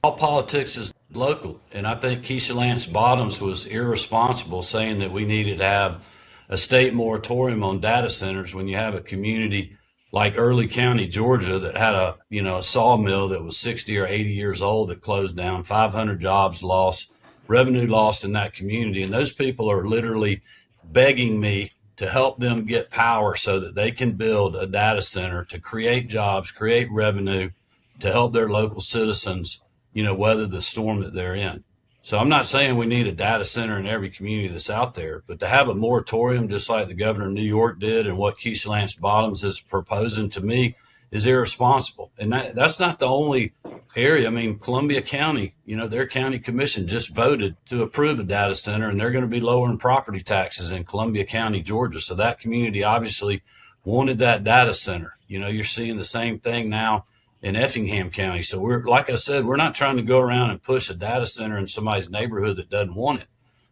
All politics is local, and I think Keisha Lance Bottoms was irresponsible saying that we needed to have a state moratorium on data centers when you have a community like Early County, Georgia, that had a sawmill that was 60 or 80 years old that closed down, 500 jobs lost, revenue lost in that community, and those people are literally begging me to help them get power so that they can build a data center to create jobs, create revenue, to help their local citizens weather the storm that they're in. So I'm not saying we need a data center in every community that's out there, but to have a moratorium just like the governor of New York did and what Keisha Lance Bottoms is proposing, to me, is irresponsible. And that's not the only area. I mean, Columbia County, their county commission just voted to approve a data center, and they're going to be lowering property taxes in Columbia County, Georgia. So that community obviously wanted that data center. You're seeing the same thing now in Effingham County. So like I said, we're not trying to go around and push a data center in somebody's neighborhood that doesn't want it.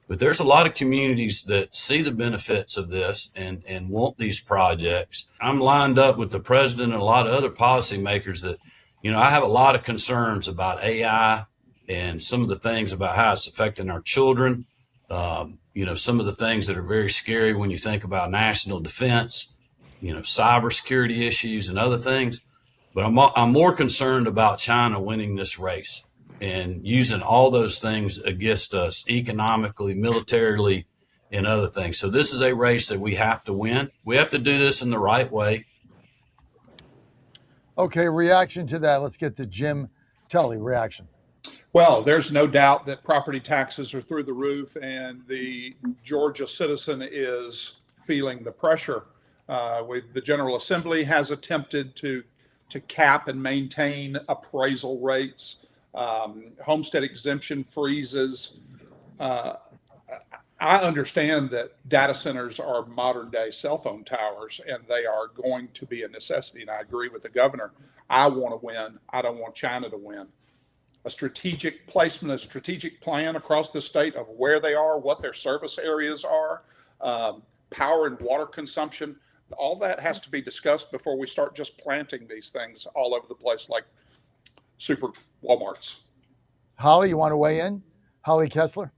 But there's a lot of communities that see the benefits of this and want these projects. I'm lined up with the president and a lot of other policymakers that, I have a lot of concerns about AI and some of the things about how it's affecting our children. Some of the things that are very scary when you think about national defense. cybersecurity issues and other things. But I'm more concerned about China winning this race and using all those things against us economically, militarily, and other things. So this is a race that we have to win. We have to do this in the right way. Okay, reaction to that. Let's get to Jim Tully. Reaction. Well, there's no doubt that property taxes are through the roof, and the Georgia citizen is feeling the pressure. The General Assembly has attempted to cap and maintain appraisal rates, homestead exemption freezes. I understand that data centers are modern day cell phone towers, and they are going to be a necessity. And I agree with the governor. I want to win. I don't want China to win. A strategic placement, a strategic plan across the state of where they are, what their service areas are, power and water consumption. All that has to be discussed before we start just planting these things all over the place like super Walmarts. Holly, you want to weigh in? Holly Kessler?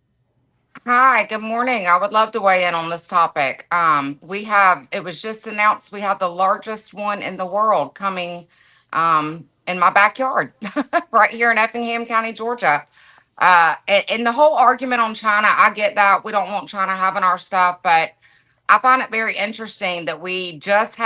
Hi, good morning. I would love to weigh in on this topic. It was just announced we have the largest one in the world coming in my backyard, right here in Effingham County, Georgia. And the whole argument on China, I get that we don't want China having our stuff, but I find it very interesting that we just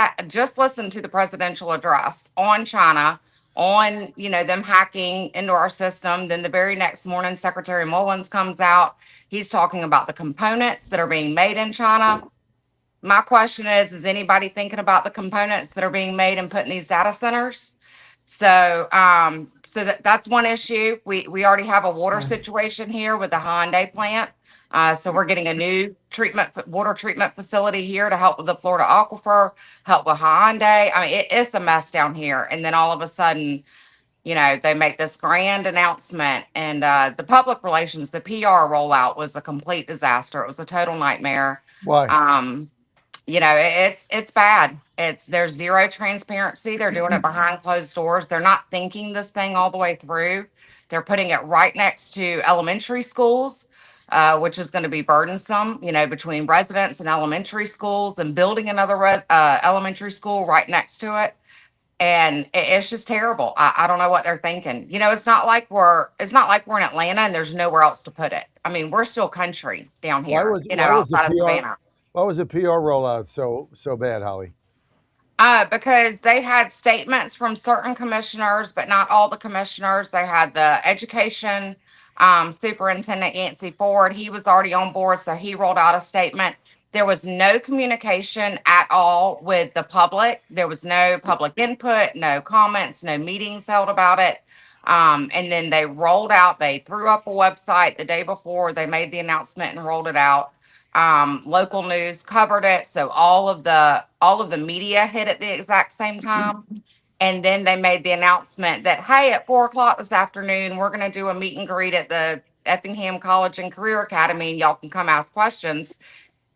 listened to the presidential address on China, on them hacking into our system. Then the very next morning, Secretary Mullins comes out. He's talking about the components that are being made in China. My question is anybody thinking about the components that are being made and put in these data centers? So that's one issue. We already have a water situation here with the Hyundai plant. So we're getting a new water treatment facility here to help with the Florida aquifer, help with Hyundai. I mean, it's a mess down here. And then all of a sudden, they make this grand announcement, and the public relations, the PR rollout was a complete disaster. It was a total nightmare. Why? It's bad. There's zero transparency. They're doing it behind closed doors. They're not thinking this thing all the way through. They're putting it right next to elementary schools, which is going to be burdensome, between residents and elementary schools, and building another elementary school right next to it. And it's just terrible. I don't know what they're thinking. It's not like we're in Atlanta and there's nowhere else to put it. I mean, we're still country down here, outside of Savannah. Why was the PR rollout so bad, Holly? Because they had statements from certain commissioners, but not all the commissioners. They had the education superintendent, Yancey Ford. He was already on board, so he rolled out a statement. There was no communication at all with the public. There was no public input, no comments, no meetings held about it. And then they threw up a website the day before they made the announcement and rolled it out. Local news covered it. So all of the media hit at the exact same time. And then they made the announcement that, hey, at 4:00 this afternoon, we're going to do a meet and greet at the Effingham College and Career Academy, and y'all can come ask questions.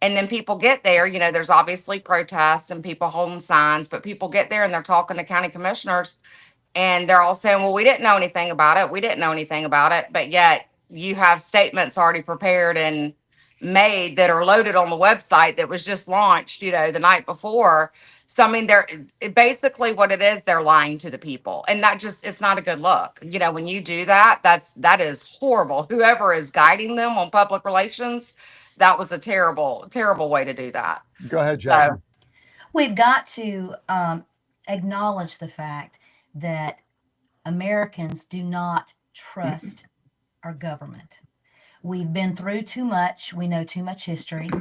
And then people get there, there's obviously protests and people holding signs, but people get there and they're talking to county commissioners and they're all saying, well, we didn't know anything about it. We didn't know anything about it. But yet you have statements already prepared and made that are loaded on the website that was just launched, the night before. So, I mean, basically what it is, they're lying to the people, and it's not a good look. When you do that, that is horrible. Whoever is guiding them on public relations, that was a terrible, terrible way to do that. Go ahead, Jackie. So we've got to acknowledge the fact that Americans do not trust our government. We've been through too much. We know too much history.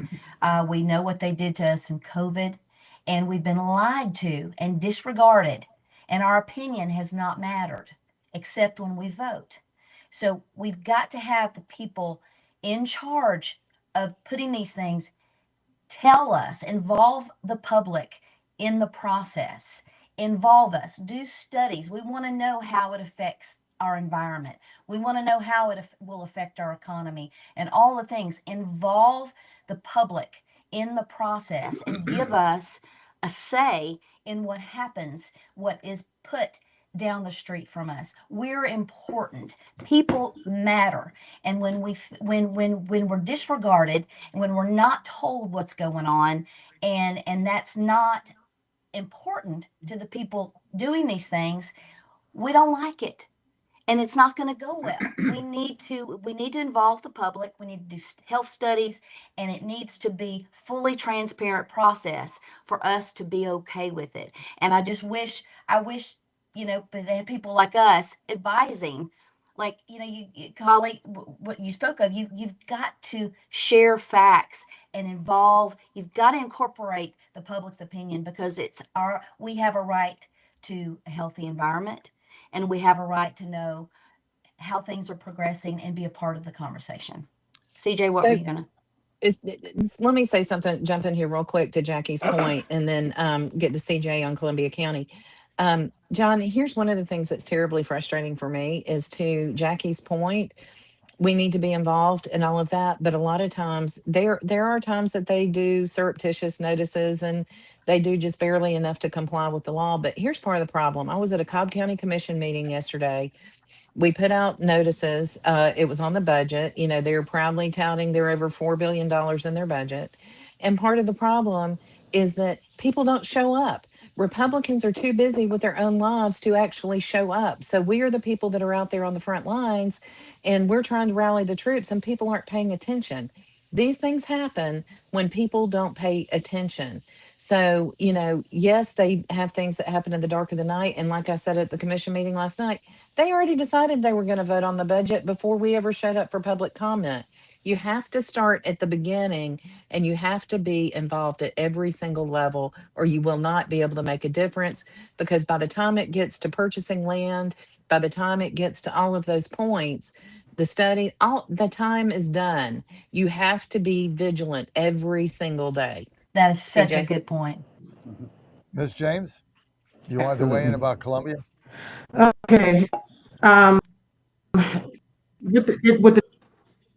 We know what they did to us in COVID, and we've been lied to and disregarded, and our opinion has not mattered except when we vote. So we've got to have the people in charge of putting these things tell us, involve the public in the process, involve us, do studies. We want to know how it affects our environment. We want to know how it will affect our economy and all the things. Involve the public in the process and give us a say in what happens, what is put down the street from us. We're important. People matter. And when we're disregarded and when we're not told what's going on, and that's not important to the people doing these things, we don't like it. And it's not going to go well. We need to involve the public. We need to do health studies, and it needs to be fully transparent process for us to be okay with it. And I wish, but they had people like us advising, like, colleague, what you spoke of, you've got to share facts and you've got to incorporate the public's opinion, because we have a right to a healthy environment, and we have a right to know how things are progressing and be a part of the conversation. CJ, what were you gonna? Let me say something, jump in here real quick to Jackie's point, and then get to CJ on Columbia County. John, here's one of the things that's terribly frustrating for me is, to Jackie's point, we need to be involved in all of that, but a lot of times there are times that they do surreptitious notices and they do just barely enough to comply with the law. But here's part of the problem. I was at a Cobb County Commission meeting yesterday. We put out notices. It was on the budget. They're proudly touting they're over $4 billion in their budget. And part of the problem is that people don't show up. Republicans are too busy with their own lives to actually show up. So we are the people that are out there on the front lines, and we're trying to rally the troops, and people aren't paying attention. These things happen when people don't pay attention. So, yes, they have things that happen in the dark of the night. And like I said at the commission meeting last night, they already decided they were going to vote on the budget before we ever showed up for public comment. You have to start at the beginning, and you have to be involved at every single level, or you will not be able to make a difference, because by the time it gets to purchasing land, by the time it gets to all of those points, all the time is done. You have to be vigilant every single day. That is such a CJ? good point. Ms. James, you wanted to weigh in about Columbia? Okay. With the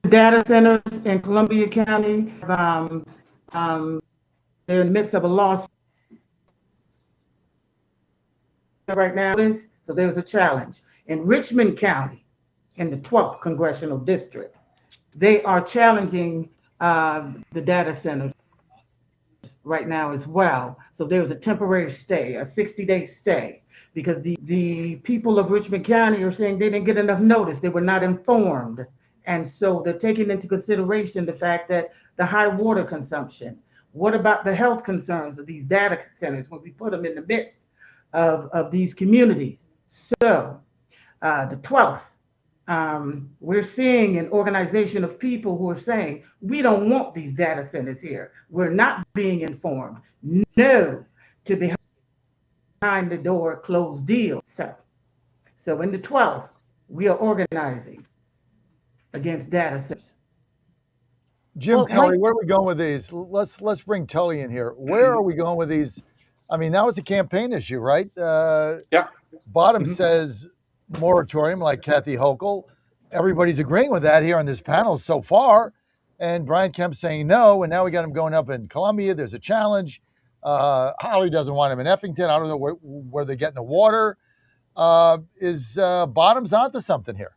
data centers in Columbia County, they're in the midst of a lawsuit right now. So there's a challenge. In Richmond County, in the 12th Congressional District, they are challenging the data centers right now as well. So there was a temporary stay, a 60-day stay, because the people of Richmond County are saying they didn't get enough notice. They were not informed. And so they're taking into consideration the fact that the high water consumption. What about the health concerns of these data centers when we put them in the midst of these communities? So the 12th, we're seeing an organization of people who are saying, we don't want these data centers here. We're not being informed. No to behind the door closed deals. So in the 12th, we are organizing against data centers. Jim Tully, where are we going with these? Let's bring Tully in here. Where are we going with these? I mean, that was a campaign issue, right? Yeah. Bottom says moratorium, like Kathy Hochul. Everybody's agreeing with that here on this panel so far. And Brian Kemp saying no. And now we got him going up in Columbia. There's a challenge. Holly doesn't want him in Effington. I don't know where they're getting the water. Is Bottoms onto something here?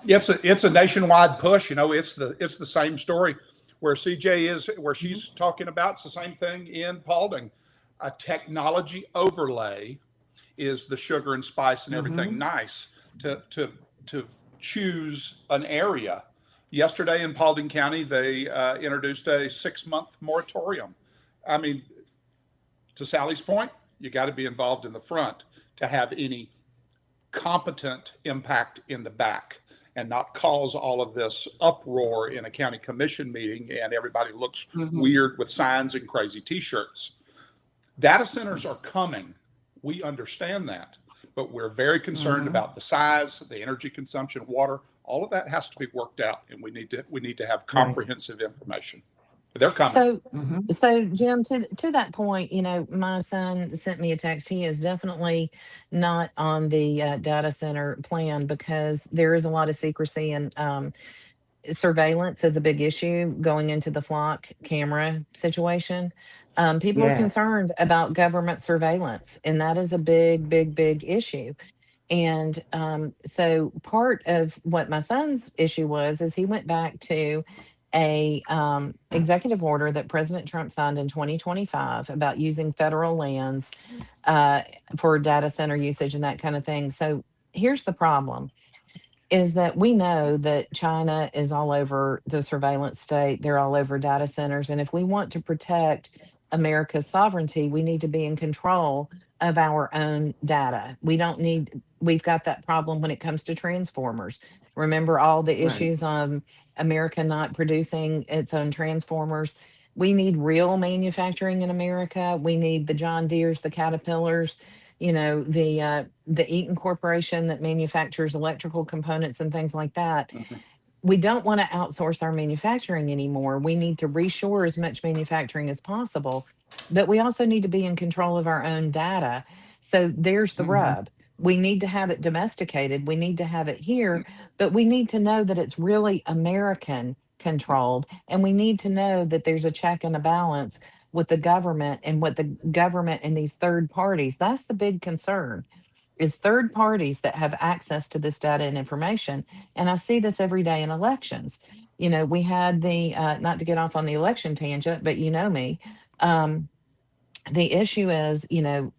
It's a nationwide push. It's the same story where CJ is, where she's talking about. It's the same thing in Paulding. A technology overlay is the sugar and spice and everything nice to choose an area. Yesterday in Paulding County, they introduced a 6-month moratorium. I mean, to Sally's point, you got to be involved in the front to have any competent impact in the back, and not cause all of this uproar in a county commission meeting and everybody looks weird with signs and crazy t-shirts. Data centers are coming. We understand that, but we're very concerned about the size, the energy consumption, water. All of that has to be worked out, and we need to have comprehensive information. They're coming. So Jim, to that point, my son sent me a text. He is definitely not on the data center plan, because there is a lot of secrecy, and surveillance is a big issue going into the flock camera situation. People are concerned about government surveillance, and that is a big, big, big issue. And so part of what my son's issue was is he went back to a executive order that President Trump signed in 2025 about using federal lands uh, for data center usage and that kind of thing. So here's the problem is that we know that China is all over the surveillance state. They're all over data centers. And if we want to protect America's sovereignty, we need to be in control of our own data. We've got that problem when it comes to transformers. Remember all the Right. issues on America not producing its own transformers? We need real manufacturing in America. We need the John Deeres, the Caterpillars, the Eaton Corporation that manufactures electrical components and things like that. We don't want to outsource our manufacturing anymore. We need to reshore as much manufacturing as possible, but we also need to be in control of our own data. So there's the rub. We need to have it domesticated. We need to have it here, but we need to know that it's really American controlled. And we need to know that there's a check and a balance with the government and what the government and these third parties. That's the big concern is third parties that have access to this data and information. And I see this every day in elections. We had not to get off on the election tangent, but you know me. Um, the issue is,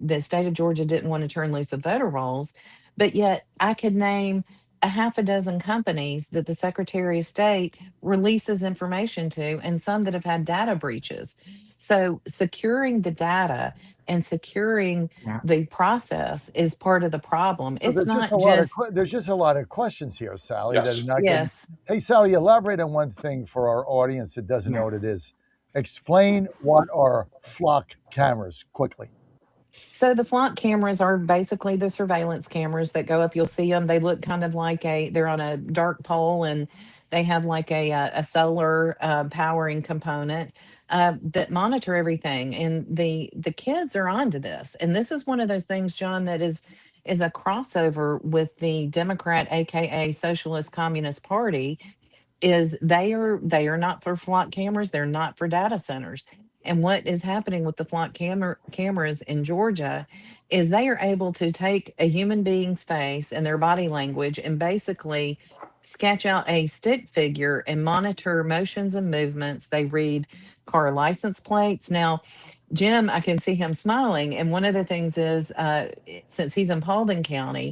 the state of Georgia didn't want to turn loose of voter rolls, but yet I could name a half a dozen companies that the Secretary of State releases information to, and some that have had data breaches. So securing the data and securing the process is part of the problem. So It's not just there's just a lot of questions here, Sally, that Yes. are not getting. yes. Hey, Sally, elaborate on one thing for our audience that doesn't know what it is. Explain what are flock cameras quickly. So the flock cameras are basically the surveillance cameras that go up. You'll see them. They look kind of like they're on a dark pole and they have like a solar powering component that monitor everything. And the kids are onto this. And this is one of those things, John, that is a crossover with the Democrat, aka Socialist Communist Party, is they are not for flock cameras, they're not for data centers. And what is happening with the flock cameras in Georgia is they are able to take a human being's face and their body language and basically sketch out a stick figure and monitor motions and movements. They read car license plates. Now, Jim, I can see him smiling. And one of the things is, since he's in Paulding County,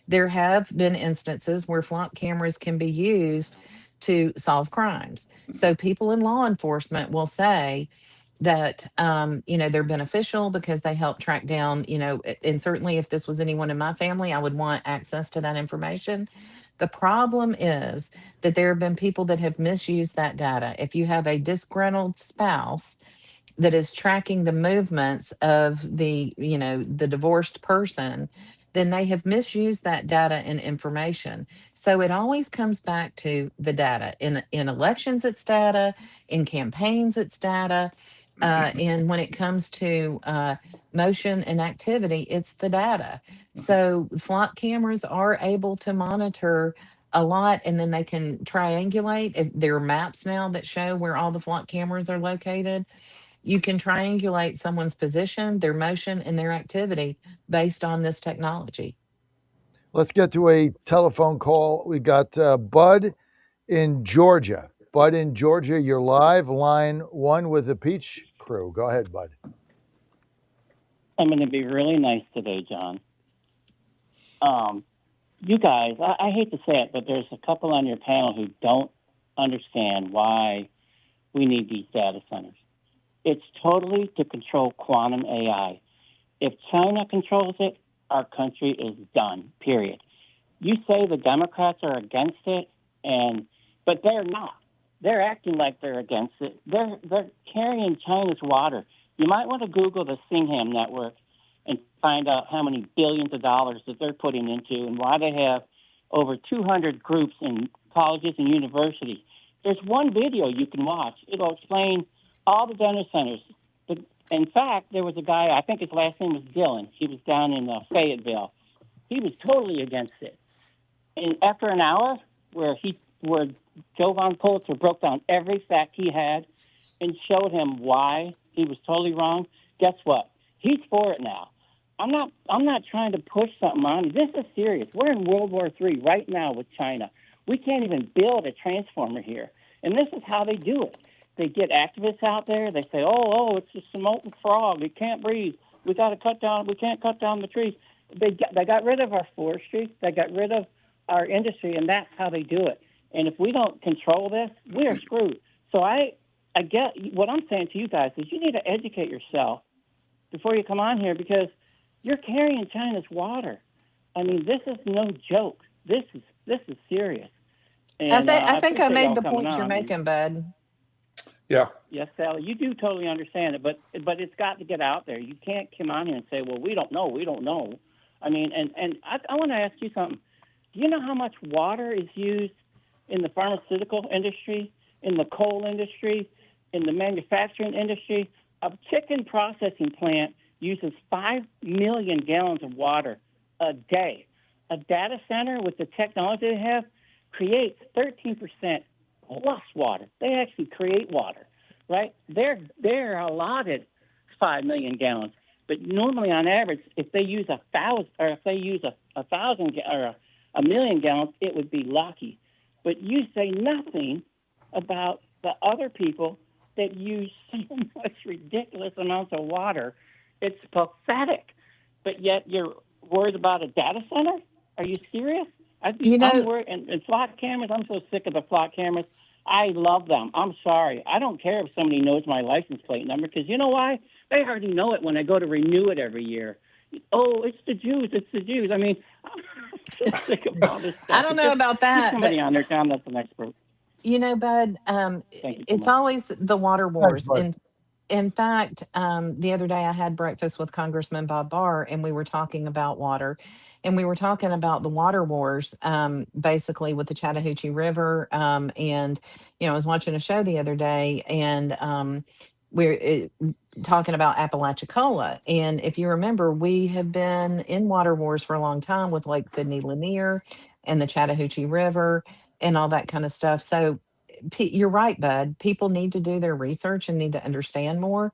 there have been instances where flock cameras can be used to solve crimes. So people in law enforcement will say that they're beneficial because they help track down, and certainly if this was anyone in my family, I would want access to that information. The problem is that there have been people that have misused that data. If you have a disgruntled spouse that is tracking the movements of the divorced person, then they have misused that data and information. So it always comes back to the data. In elections, it's data. In campaigns, it's data. And when it comes to motion and activity, it's the data. So flock cameras are able to monitor a lot, and then they can triangulate. If there are maps now that show where all the flock cameras are located, you can triangulate someone's position, their motion, and their activity based on this technology. Let's get to a telephone call. We got Bud in Georgia. Bud in Georgia, you're live, line one with the Peach Crew. Go ahead, Bud. I'm going to be really nice today, John. You guys, I hate to say it, but there's a couple on your panel who don't understand why we need these data centers. It's totally to control quantum AI. If China controls it, our country is done, period. You say the Democrats are against it, but they're not. They're acting like they're against it. They're carrying China's water. You might want to Google the Singham Network and find out how many billions of dollars that they're putting into and why they have over 200 groups in colleges and universities. There's one video you can watch. It'll explain all the data centers. In fact, there was a guy, I think his last name was Dillon. He was down in Fayetteville. He was totally against it. And after an hour where Joe Von Pulitzer broke down every fact he had and showed him why he was totally wrong, guess what? He's for it now. I'm not trying to push something on you. This is serious. We're in World War III right now with China. We can't even build a transformer here. And this is how they do it. They get activists out there. They say, oh, it's just a molten frog. It can't breathe. We got to cut down. We can't cut down the trees. They got rid of our forestry. They got rid of our industry, and that's how they do it. And if we don't control this, we are screwed. So I get what I'm saying to you guys is you need to educate yourself before you come on here, because you're carrying China's water. I mean, this is no joke. This is serious. And, I think I appreciate made y'all the coming point you're on. making, Bud. Yeah. Yes, Sally, you do totally understand it, but it's got to get out there. You can't come on here and say, well, we don't know. I mean, and I want to ask you something. Do you know how much water is used in the pharmaceutical industry, in the coal industry, in the manufacturing industry? A chicken processing plant uses 5 million gallons of water a day. A data center with the technology they have creates 13% plus water. They actually create water, right? They're allotted 5 million gallons, but normally on average, if they use 1,000, or if they use a 1,000 or a million gallons, it would be lucky. But you say nothing about the other people that use so much ridiculous amounts of water. It's pathetic. But yet you're worried about a data center? Are you serious? I'm worried. And flock cameras, I'm so sick of the flock cameras. I love them. I'm sorry. I don't care if somebody knows my license plate number, because you know why? They already know it when I go to renew it every year. Oh, it's the Jews. It's the Jews. I mean, I'm so sick of all this stuff. I don't know about that. Get somebody on there, Tom, that's an expert. You know, Bud, it's always the water wars. In fact, the other day I had breakfast with Congressman Bob Barr, and we were talking about water, and we were talking about the water wars, basically with the Chattahoochee River. And, I was watching a show the other day, and we're talking about Apalachicola. And if you remember, we have been in water wars for a long time with Lake Sidney Lanier and the Chattahoochee River and all that kind of stuff. So you're right, Bud. People need to do their research and need to understand more.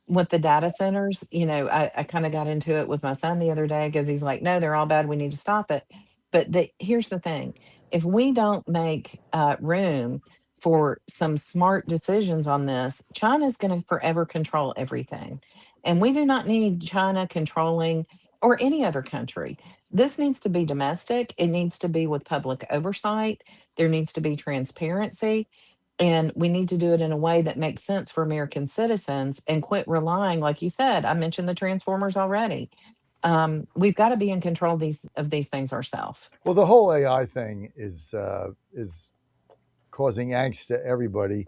With the data centers, I kind of got into it with my son the other day, because he's like, no, they're all bad. We need to stop it. But here's the thing. If we don't make room for some smart decisions on this, China's going to forever control everything. And we do not need China controlling, or any other country. This needs to be domestic. It needs to be with public oversight. There needs to be transparency. And we need to do it in a way that makes sense for American citizens, and quit relying, like you said, I mentioned the Transformers already. We've got to be in control of these things ourselves. Well, the whole AI thing is causing angst to everybody.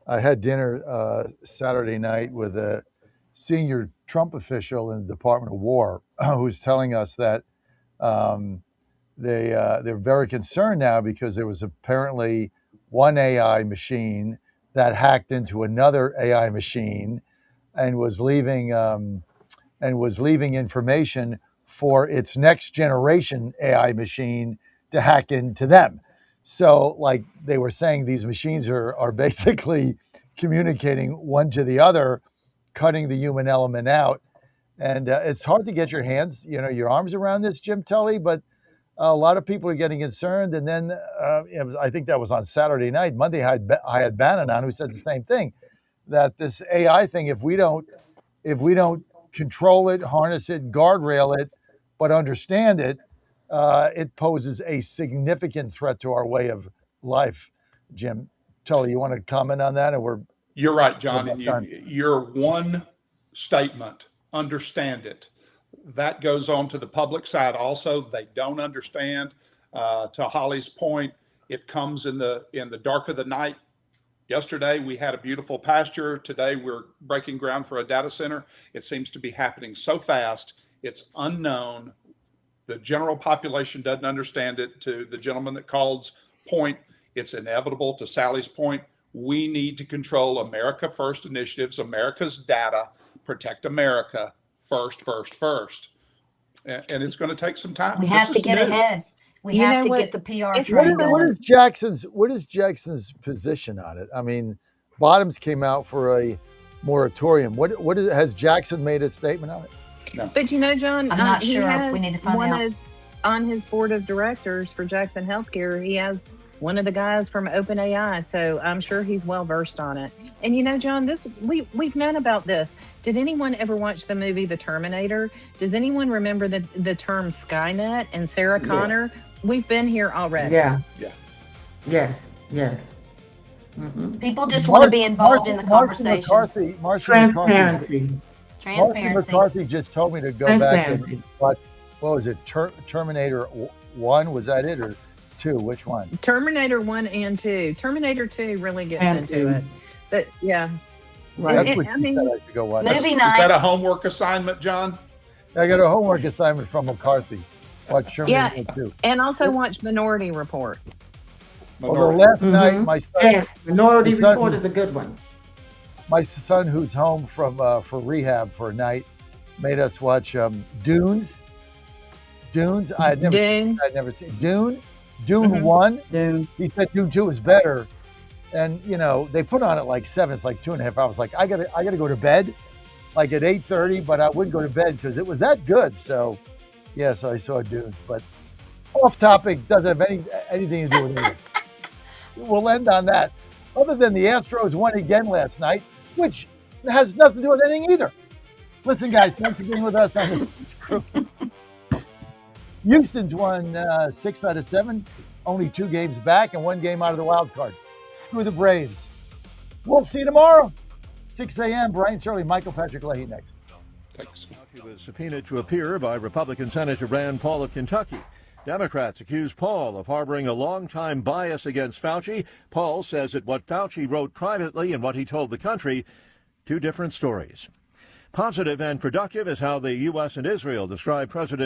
I had dinner Saturday night with a senior Trump official in the Department of War who's telling us that they're very concerned now, because there was apparently one AI machine that hacked into another AI machine and was leaving information for its next generation AI machine to hack into them. So, like they were saying, these machines are basically communicating one to the other, cutting the human element out. And it's hard to get your arms around this, Jim Tully, but a lot of people are getting concerned. And then I think that was on Saturday night. Monday, I had Bannon on, who said the same thing, that this AI thing, if we don't control it, harness it, guardrail it, but understand it, it poses a significant threat to our way of life. Jim Tully, you want to comment on that? You're right, John. And your one statement, understand it, that goes on to the public side also. They don't understand. To Holly's point, it comes in the dark of the night. Yesterday, we had a beautiful pasture. Today, we're breaking ground for a data center. It seems to be happening so fast. It's unknown. The general population doesn't understand it. To the gentleman that call's point, it's inevitable. To Sally's point, we need to control America First initiatives, America's data, protect America first. And it's going to take some time. We have to get ahead. We have to get the PR train going. What is Jackson's position on it? I mean, Bottoms came out for a moratorium. Has Jackson made a statement on it? No. But John, I'm not he sure. has We need to find out. on his board of directors for Jackson Healthcare. He has one of the guys from OpenAI, so I'm sure he's well versed on it. And you know, John, we've known about this. Did anyone ever watch the movie The Terminator? Does anyone remember the term Skynet and Sarah Connor? We've been here already. Yeah. Yeah. Yes. People just want to be involved in the conversation. Transparency. Transparency. Marcy McCarthy just told me to go back and watch, what was it, Terminator 1? Was that it, or 2? Which one? Terminator 1 and 2. Terminator 2 really gets into it. But yeah. Right. That's what I mean, I should go watch. Movie Is night. that a homework assignment, John? I got a homework assignment from McCarthy. Watch Terminator 2. And also watch Minority Report. Although last night, my son... Minority Report is a good one. My son, who's home from for rehab for a night, made us watch Dunes. I'd never seen Dune. Dune 1. Dune. He said Dune 2 was better. And, you know, they put on it like 7. It's like 2.5 hours. Like, I gotta go to bed, like at 8:30, but I wouldn't go to bed because it was that good. So, yes, I saw Dunes. But off topic, doesn't have anything to do with it. We'll end on that. Other than the Astros won again last night, which has nothing to do with anything either. Listen, guys, thanks for being with us on the crew. Houston's won 6 out of 7, only 2 games back and 1 game out of the wild card. Screw the Braves. We'll see you tomorrow, 6 a.m. Brian Shirley, Michael Patrick Leahy next. Thanks. He was subpoenaed to appear by Republican Senator Rand Paul of Kentucky. Democrats accuse Paul of harboring a long-time bias against Fauci. Paul says that what Fauci wrote privately and what he told the country, 2 different stories. Positive and productive is how the U.S. and Israel describe President